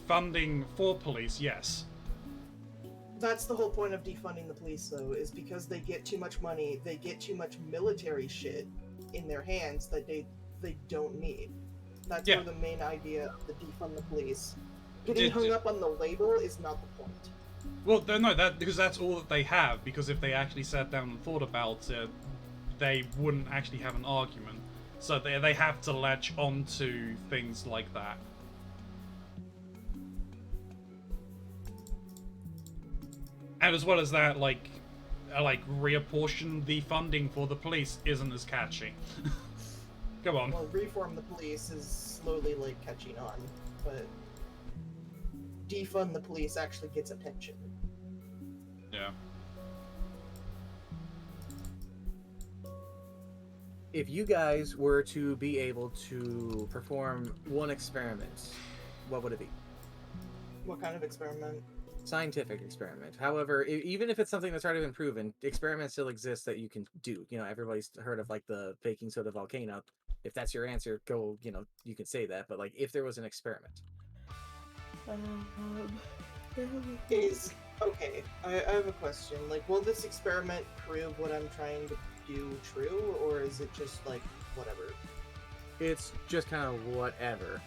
funding for police, yes. That's the whole point of defunding the police, though, is because they get too much money, they get too much military shit in their hands that they don't need. That's Yeah. where the main idea of the defund the police. Getting hung up on the label is not the point. Well, no, because that's all that they have. Because if they actually sat down and thought about it, they wouldn't actually have an argument. So they have to latch onto things like that. And as well as that, like reapportion the funding for the police isn't as catchy. Go on. Well, reform the police is slowly, catching on, but defund the police actually gets attention. Yeah. if you guys were to be able to perform one experiment, what would it be? What kind of experiment? Scientific experiment. However, even if it's something that's already been proven, experiments still exist that you can do. You know, everybody's heard of like the baking soda volcano. If that's your answer, go. You know, you can say that. But like, if there was an experiment, Is okay. I have a question. Like, will this experiment prove what I'm trying to do true, or is it just like whatever? it's just kind of whatever.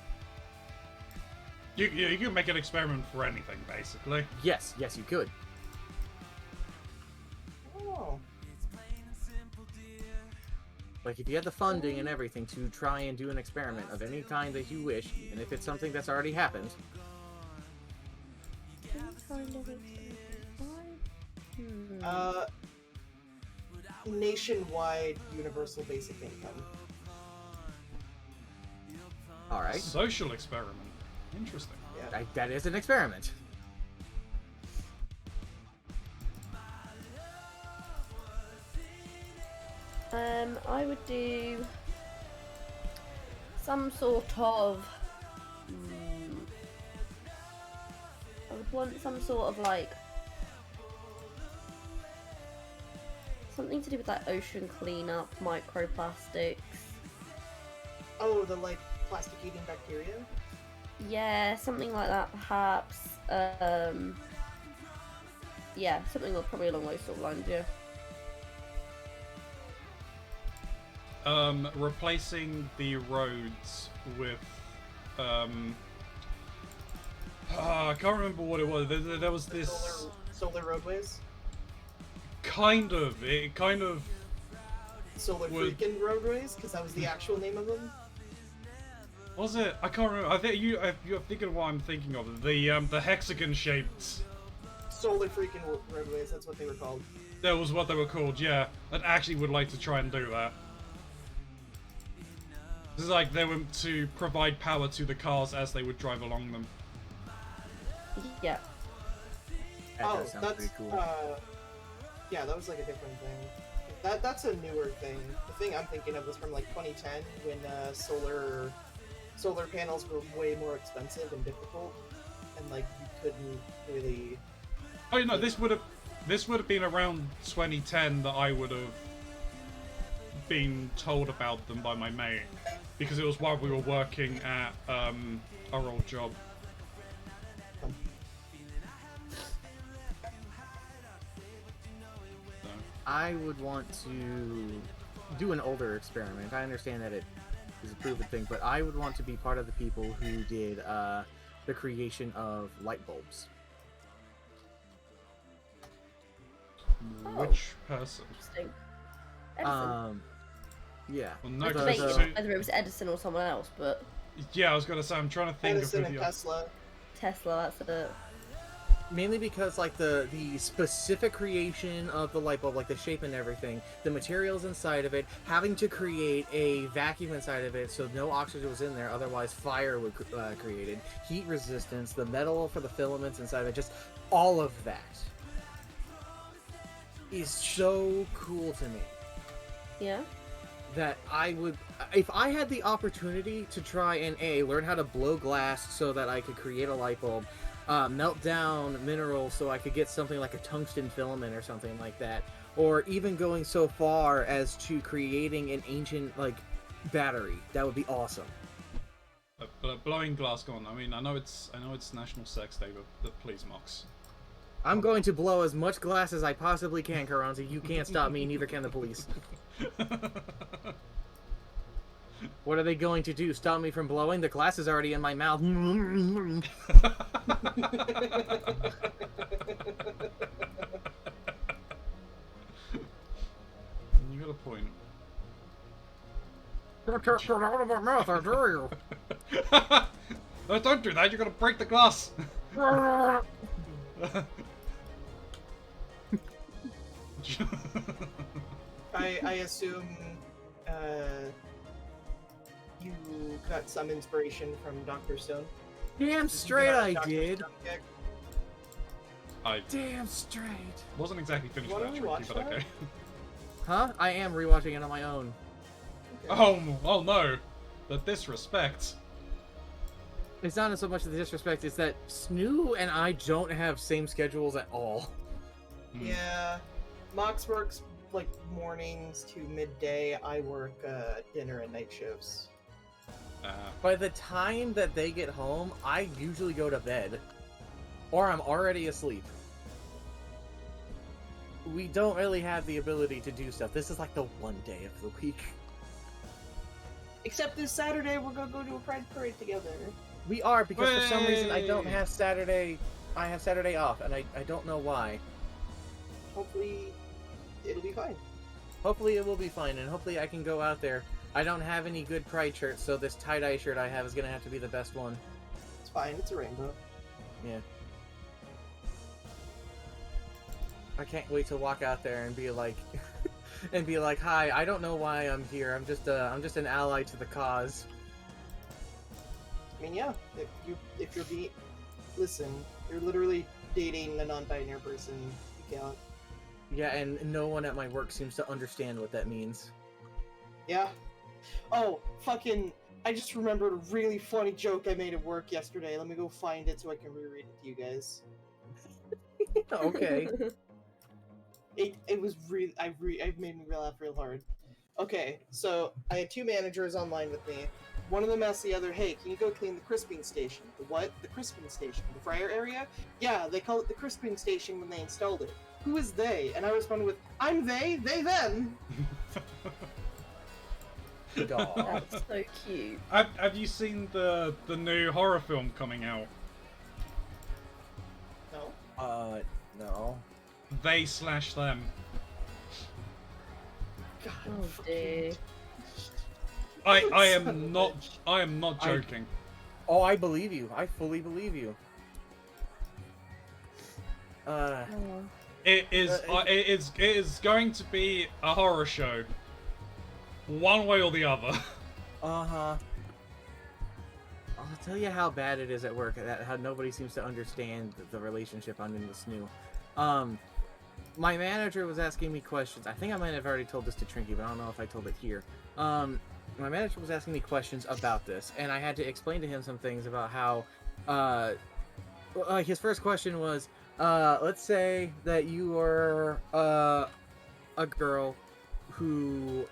You can make an experiment for anything, basically. Yes, you could. Oh. Like, if you had the funding and everything to try and do an experiment of any kind that you wish, and if it's something that's already happened, Nationwide universal basic income. all right, Social experiment. Interesting. Yeah. that is an experiment. I would do some sort of. I would want some sort of like something to do with like ocean cleanup, microplastics. Oh, the like plastic eating bacteria? Yeah, something like that, perhaps. Yeah, something probably along those sort of lines. Yeah. Replacing the roads with I can't remember what it was. There was this Solar roadways? it kind of Solar was- freaking roadways? Because that was the actual name of them? was it? I can't remember. I think you're thinking of what I'm thinking of. The hexagon shaped. Solar freaking roadways, that's what they were called. That was what they were called. Yeah, I actually would like to try and do that. This is like they were to provide power to the cars as they would drive along them. Yeah. That Oh, does sound that's pretty cool. yeah, that was like a different thing. That's a newer thing. The thing I'm thinking of was from like 2010 when solar panels were way more expensive and difficult, and like you couldn't really. Oh no, this would have been around 2010 that I would have been told about them by my mate, because it was while we were working at our old job. So. I would want to do an older experiment. I understand that it is a proven thing, but I would want to be part of the people who did the creation of light bulbs. Which person? Interesting. Edison. Yeah. Well, no, I because debated whether it was Edison or someone else, but yeah, I was gonna say I'm trying to think Edison of and who Tesla. Tesla. That's it. Mainly because like the specific creation of the light bulb, like the shape and everything, the materials inside of it, having to create a vacuum inside of it so no oxygen was in there, otherwise fire would created, heat resistance, the metal for the filaments inside of it, just all of that is so cool to me. Yeah. That I would, if I had the opportunity to try and learn how to blow glass so that I could create a light bulb, melt down minerals so I could get something like a tungsten filament or something like that, or even going so far as to creating an ancient like battery, that would be awesome. But blowing glass gone. I mean, I know it's National Sex Day, but please, Mox. I'm going to blow as much glass as I possibly can, Keronzi. You can't stop me, neither can the police. What are they going to do? Stop me from blowing? The glass is already in my mouth. You got a point. Get out of my mouth, I dare you. No, don't do that. You're gonna break the glass. I assume you got some inspiration from Dr. Stone. Damn straight I did. I Damn straight. wasn't exactly finished Why with don't that we tricky, watch but okay. Huh? I am rewatching it on my own. Oh no, the disrespect. It's not so much the disrespect, it's that Snoo and I don't have same schedules at all. Yeah, Mox works like mornings to midday. I work dinner and night shifts. By the time that they get home, I usually go to bed. Or I'm already asleep. We don't really have the ability to do stuff. This is like the one day of the week. Except this Saturday, we're gonna go to a Pride Parade together. We are, because for some reason I don't Way! have Saturday. I have Saturday off, and I don't know why. Hopefully, it'll be fine. Hopefully it will be fine, and hopefully I can go out there. I don't have any good Pride shirts, so this tie-dye shirt I have is gonna have to be the best one. It's fine. It's a rainbow. Yeah. I can't wait to walk out there and be like, "Hi, I don't know why I'm here. I'm just an ally to the cause." I mean, yeah. If you're listen, you're literally dating a non-binary person. You count. Yeah, and no one at my work seems to understand what that means. Yeah. Oh, fucking! I just remembered a really funny joke I made at work yesterday. Let me go find it so I can reread it to you guys. Okay. It was really it made me laugh real hard. Okay, so I had two managers online with me. One of them asked the other, "Hey, can you go clean the crisping station?" The what? The crisping station. The fryer area? Yeah, they call it the crisping station when they installed it. Who is they? And I responded with, "I'm they them." That's so cute. Have you seen the new horror film coming out? No. No. They/them. God, Oh dear. I Son of a am not joking. Oh, I believe you. I fully believe you. Oh. It is going to be a horror show. One way or the other. Uh-huh. I'll tell you how bad it is at work, how nobody seems to understand the relationship I'm in with Snoo. My manager was asking me questions. I think I might have already told this to Trinky, but I don't know if I told it here. My manager was asking me questions about this, and I had to explain to him some things about how, his first question was, let's say that you are, a girl who,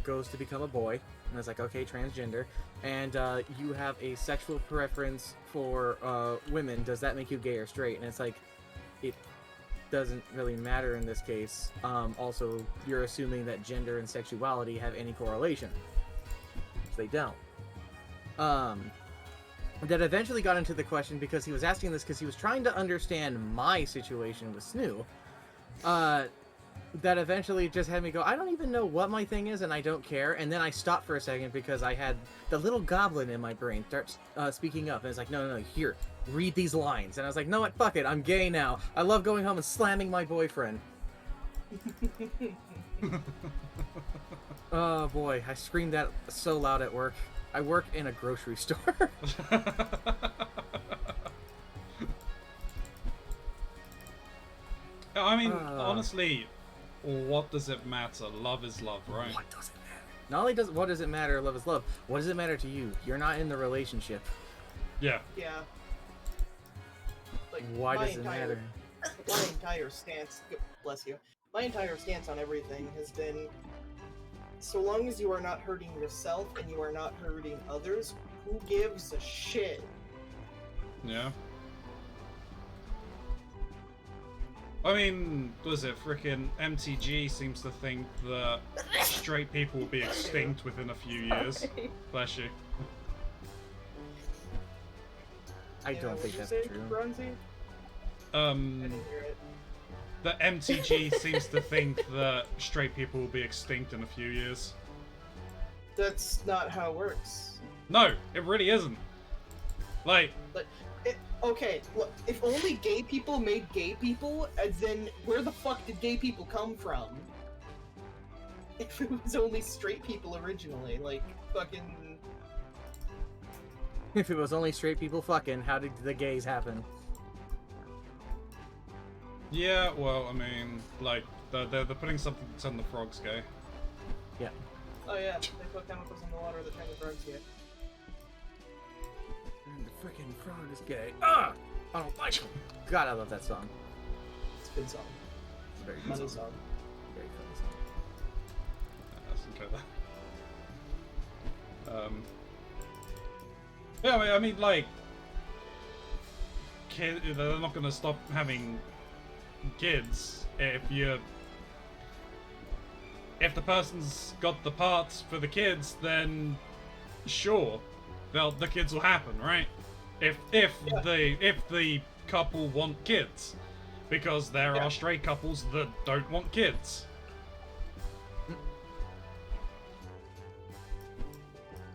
goes to become a boy, and I was like, okay, transgender, and, you have a sexual preference for, women, does that make you gay or straight? And it's like, it doesn't really matter in this case. Also, you're assuming that gender and sexuality have any correlation. They don't. That eventually got into the question because he was asking this because he was trying to understand my situation with Snoo. That eventually just had me go, I don't even know what my thing is and I don't care. And then I stopped for a second because I had the little goblin in my brain start speaking up. And it's like, no, here, read these lines. And I was like, no, what, fuck it, I'm gay now. I love going home and slamming my boyfriend. Oh boy, I screamed that so loud at work. I work in a grocery store. I mean, honestly, what does it matter? Love is love, right? What does it matter? Not only what does it matter, love is love. What does it matter to you? You're not in the relationship. Yeah. Yeah. Like, Why does it matter? My entire stance, bless you, my entire stance on everything has been, so long as you are not hurting yourself and you are not hurting others, who gives a shit? Yeah. I mean, was it frickin' MTG seems to think that straight people will be extinct within a few years. Bless you. I don't think that's true. Keronzi? I didn't hear it. The MTG seems to think that straight people will be extinct in a few years. That's not how it works. No, it really isn't. Like, okay, look, if only gay people made gay people, then where the fuck did gay people come from? If it was only straight people originally, like, fucking... If it was only straight people fucking, how did the gays happen? yeah, well, I mean, like, they're putting something to turn the frogs gay. Yeah. Oh yeah, they put chemicals in the water that turn the frogs gay. And the freaking frog is gay. Ah! I don't like him. God, I love that song. It's a good song. It's a very good Funny song. song. Very funny song. That's okay. Yeah, I mean, like, they're not gonna stop having kids if the person's got the parts for the kids, then sure, the kids will happen, right? If the couple want kids, because there are straight couples that don't want kids.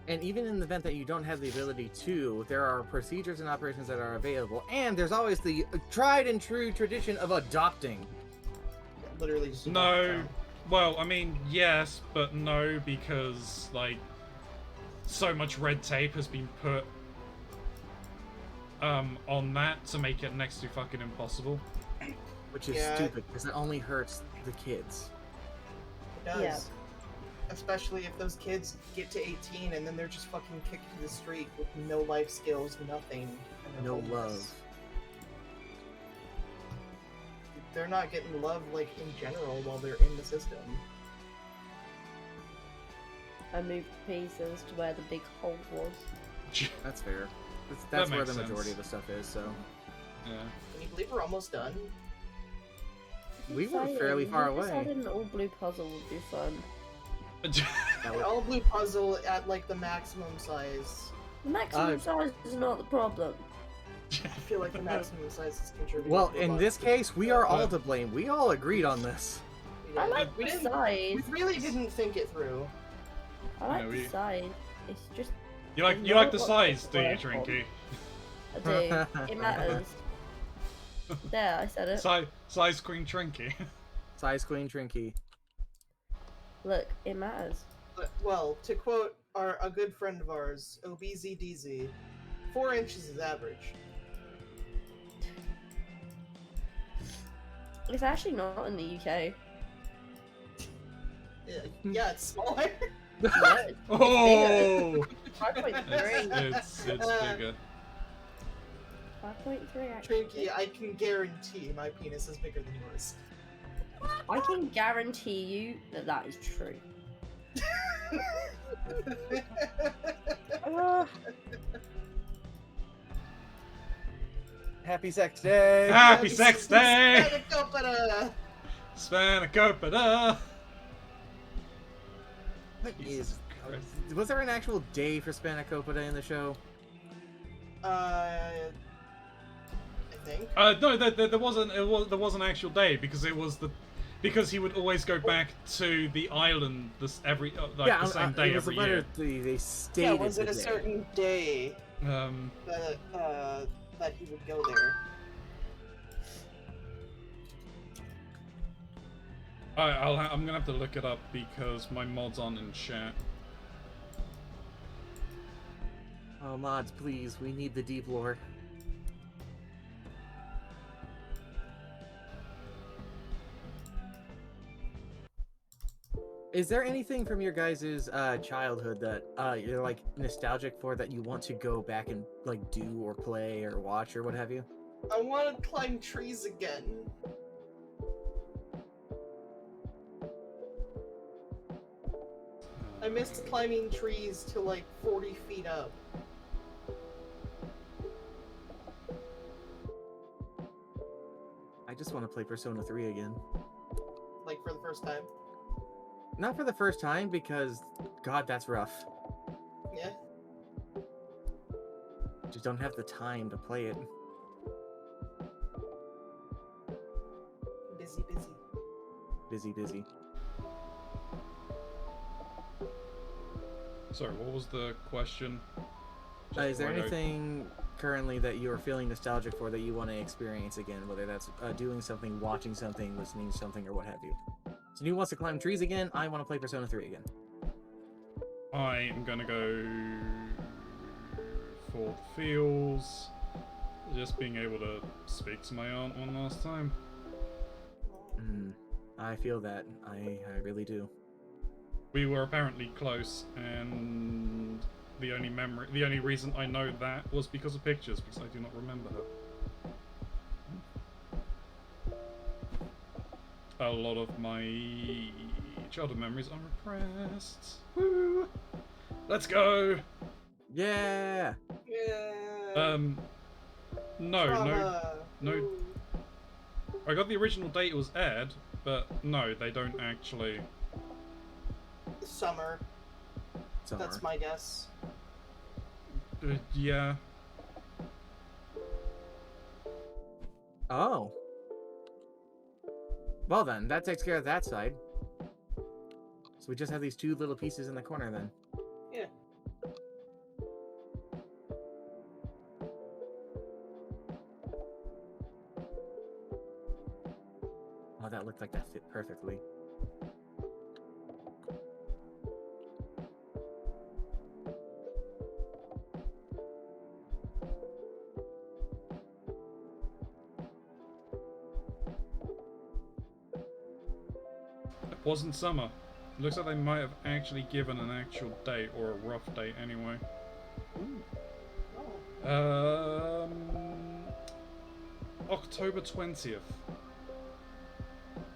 And even in the event that you don't have the ability to, there are procedures and operations that are available, and there's always the tried and true tradition of adopting. Literally just No, well, I mean, yes, but no, because, like, so much red tape has been put on that to make it next to fucking impossible. Which is stupid, because it only hurts the kids. It does. Yeah. Especially if those kids get to 18 and then they're just fucking kicked to the street with no life skills, nothing. And they're No homeless. love. They're not getting love, like, in general while they're in the system. I moved pieces to where the big hole was. That's fair. That's where makes the majority sense. of the stuff is, so. Yeah. Can you believe we're almost done? We were fairly far Who away. decided an all blue puzzle would be fun? An all blue puzzle at, like, the maximum size. The maximum size is not the problem. I feel like the maximum size is contributing. Well, to the in bug. this case, we are all to blame. We all agreed on this. I like we the didn't. size. We really didn't think it through. I like No, the size. It's just. You like the size, do you, Trinky? I do. It matters. There, I said it. Size Queen Trinky. Size Queen Trinky. Look, it matters. Well, to quote a good friend of ours, OBZDZ, 4 inches is average. It's actually not in the UK. Yeah, it's smaller. Yeah, Oh! 5.3. It's bigger. 5.3 actually. Trinky, I can guarantee my penis is bigger than yours. I can guarantee you that that is true. Happy Sex Day! Happy Sex Day! Spanakopita! Spanakopita! What is... Was there an actual day for Spanakopita in the show? I think. No, there wasn't. There was an actual day because it was because he would always go back to the island the same day it was every a letter year. They stated was it the a day. certain day Um, that he would go there? I'm gonna have to look it up because my mods aren't in chat. Oh, mods, please. We need the deep lore. Is there anything from your guys' childhood that you're like nostalgic for that you want to go back and like do or play or watch or what have you? I want to climb trees again. I missed climbing trees to like 40 feet up. I just want to play Persona 3 again. Like for the first time. Not for the first time, because, God, that's rough. Yeah. Just don't have the time to play it. Busy. Busy. Sorry, what was the question? Is there Just anything currently that you're feeling nostalgic for that you want to experience again? Whether that's doing something, watching something, listening to something, or what have you. So he wants to climb trees again. I want to play Persona 3 again. I am gonna go for the feels. Just being able to speak to my aunt one last time. I feel that. I really do. We were apparently close, and the only reason I know that was because of pictures, because I do not remember her. A lot of my childhood memories are repressed. Woo! Let's go! Yeah. Yeah. No. I got the original date it was aired, but no, they don't actually. Summer. Summer. That's my guess. Yeah. Oh. Well then, that takes care of that side. So we just have these two little pieces in the corner then. Yeah. Oh, that looked like that fit perfectly. It wasn't summer. It looks like they might have actually given an actual date, or a rough date anyway. October 20th.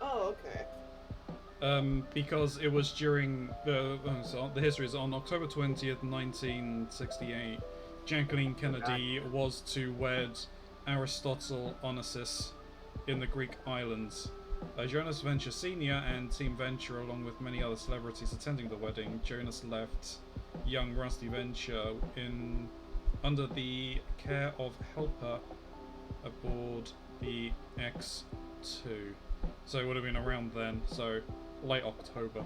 Oh, okay. Because it was during the history is on October 20th, 1968. Jacqueline Kennedy was to wed Aristotle Onassis in the Greek islands. Jonas Venture Sr. and Team Venture, along with many other celebrities attending the wedding. Jonas left young Rusty Venture under the care of helper aboard the X-2. So it would have been around then, so late October.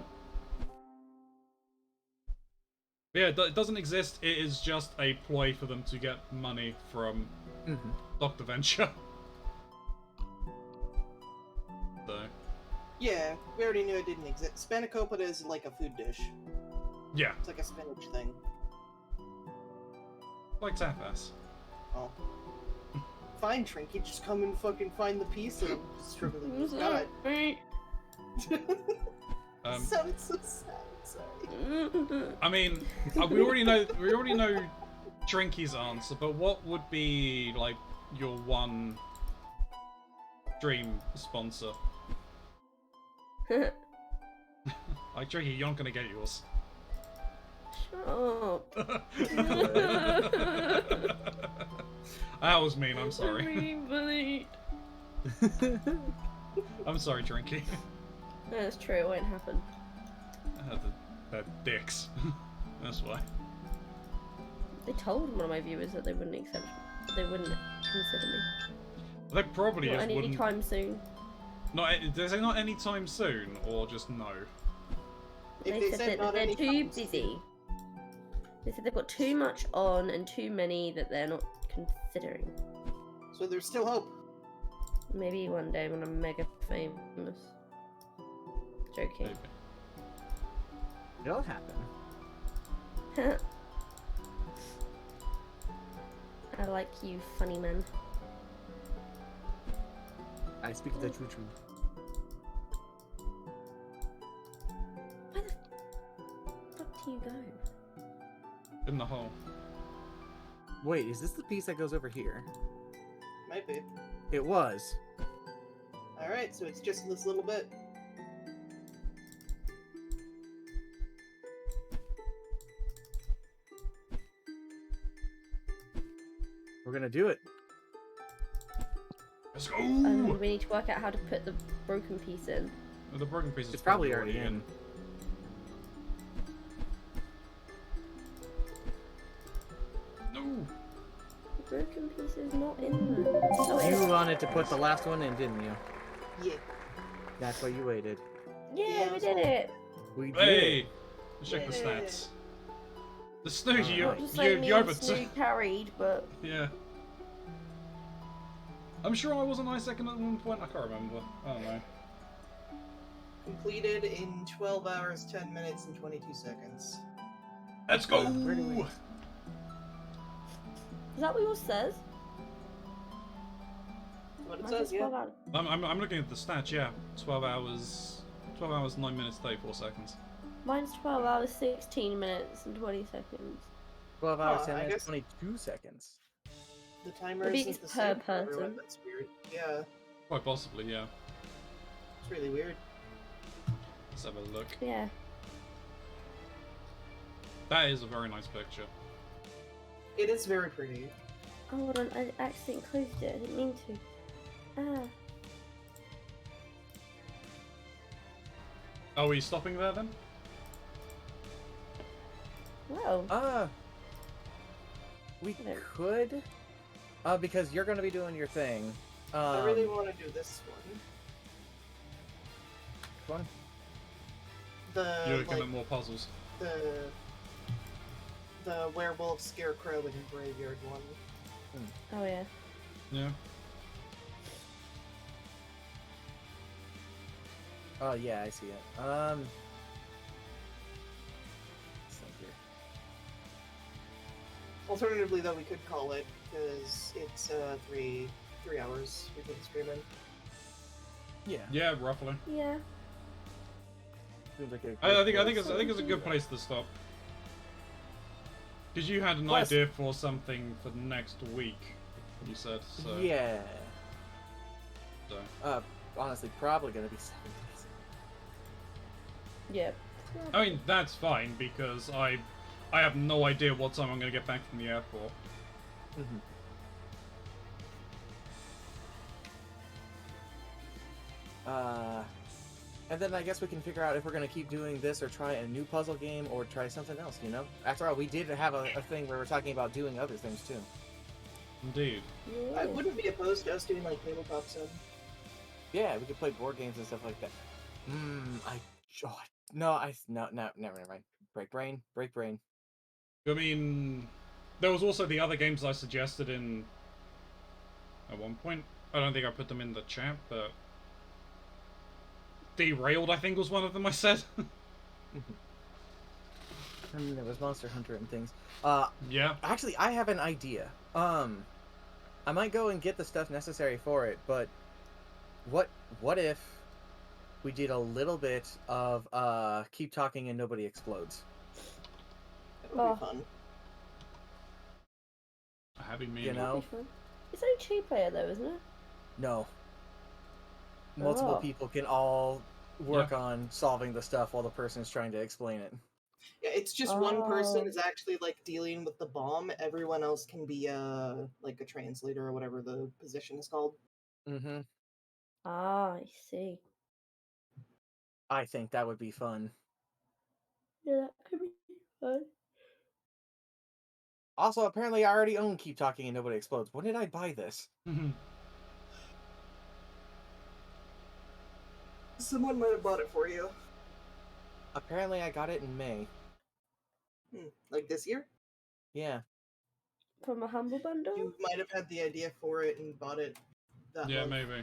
Yeah, it doesn't exist, it is just a ploy for them to get money from Dr. Venture. So. Yeah, we already knew it didn't exist. Spanakopita is like a food dish. Yeah. It's like a spinach thing. Like tapas. Oh. Fine, Trinky, just come and fucking find the piece and I'm struggling. Got it. Sounds so sad. Sorry. I mean, we already know Trinky's answer, but what would be like your one dream sponsor? Like Trinky, you're not gonna get yours. Shut up. That was mean, I'm sorry. I'm sorry, Trinky. That's true, it won't happen. They're dicks. That's why. They told one of my viewers that they wouldn't accept, they wouldn't consider me. They probably Not just wouldn't. anytime soon. Does it not anytime soon, or just no? They said that they're too busy. They said they've got too much on and too many that they're not considering. So there's still hope. Maybe one day when I'm mega famous. Joking. Maybe. It'll happen. I like you, funny man. I speak the truth. Where the fuck do you go? In the hole. Wait, is this the piece that goes over here? Might be. It was. Alright, so it's just this little bit. We're gonna do it. Let's go! And we need to work out how to put the broken piece in. Well, the broken piece is It's probably already in. No! The broken piece is not in there. Oh, You wanted to put the last one in, didn't you? Yeah. That's why you waited. yeah, we did it! We did. Hey! Let's check the stats. The snooze, Oh, Just like me you and over Snoo carried, but... Yeah. I'm sure I wasn't I second at one point. I can't remember. I don't know. Completed in 12 hours, 10 minutes, and 22 seconds. Let's go! Where do we... Is that what yours says? What it Mine says, says yeah. 12 hours. I'm looking at the stats, yeah. 12 hours, 9 minutes, 34 seconds. Mine's 12 hours, 16 minutes, and 20 seconds. 12 hours, Huh, 10 I minutes, guess- 22 seconds. The timer Maybe isn't it's the per same for everyone. person. That's weird. Yeah, Quite possibly, yeah. it's really weird. Let's have a look. Yeah. That is a very nice picture. It is very pretty. Oh, hold on, I accidentally closed it. I didn't mean to. Ah. Oh, are you stopping there then? Well. We No. could, because you're gonna be doing your thing. I really want to do this one. Which one? You're The looking at more puzzles. the werewolf, scarecrow, and graveyard one. Oh yeah. Yeah. Oh yeah, I see it. Let's see here. Alternatively, though, we could call it because it's 3 hours we can scream in. Yeah. Yeah, roughly. Yeah. Seems like I think it's a good place to stop. Because you had an Plus- idea for something for next week, you said. So. Yeah. So. Honestly, probably gonna be 7 days. Yep. I mean, that's fine because I have no idea what time I'm gonna get back from the airport. Mm-hmm. And then I guess we can figure out if we're gonna keep doing this or try a new puzzle game or try something else, you know? After all, we did have a thing where we're talking about doing other things too. Indeed. I wouldn't be opposed to us doing like tabletop sim. Yeah, we could play board games and stuff like that. No, never mind. Break brain. I mean, there was also the other games I suggested in at one point. I don't think I put them in the chat, but Derailed, I think, was one of them I said. And there was Monster Hunter and things. Yeah. Actually, I have an idea. I might go and get the stuff necessary for it, but what if we did a little bit of keep talking and nobody explodes? That would be fun. A happy meal. You know? It's only 2-player though, isn't it? No. Multiple Oh. people can all work on solving the stuff while the person is trying to explain it. Yeah, it's just one person Oh. is actually like dealing with the bomb. Everyone else can be like a translator or whatever the position is called. Mm-hmm. Ah, I see. I think that would be fun. Yeah, that could be fun. Also, apparently I already own Keep Talking and Nobody Explodes. When did I buy this? Someone might have bought it for you. Apparently I got it in May. Like this year? Yeah. From a Humble Bundle? You might have had the idea for it and bought it that Yeah, month. maybe.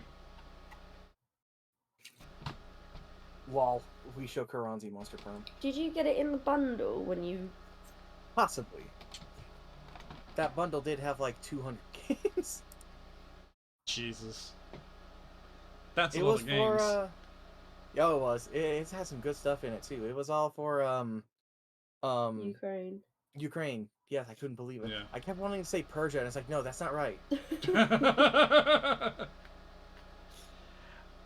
Lol. We show Keronzi Monster Prom. Did you get it in the bundle when you... Possibly. That bundle did have like 200 games. Jesus. That's a It lot was of games. for, yeah, it was. It had some good stuff in it too. It was all for, Ukraine. Ukraine. Yes, I couldn't believe it. Yeah. I kept wanting to say Persia, and it's like, no, that's not right.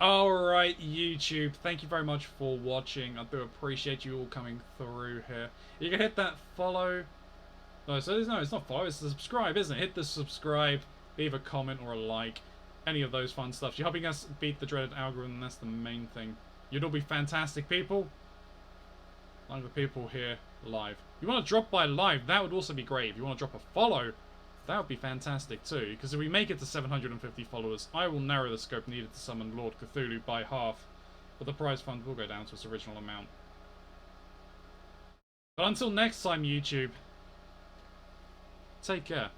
Alright, YouTube, thank you very much for watching. I do appreciate you all coming through here. You can hit that follow. No, so no, it's not follow, it's the subscribe, isn't it? Hit the subscribe, leave a comment or a like. Any of those fun stuff. You're helping us beat the dreaded algorithm, that's the main thing. You'd all be fantastic people. Like the people here live. If you want to drop by live, that would also be great. If you want to drop a follow, that would be fantastic too. Because if we make it to 750 followers, I will narrow the scope needed to summon Lord Cthulhu by half. But the prize fund will go down to its original amount. But until next time, YouTube, take care.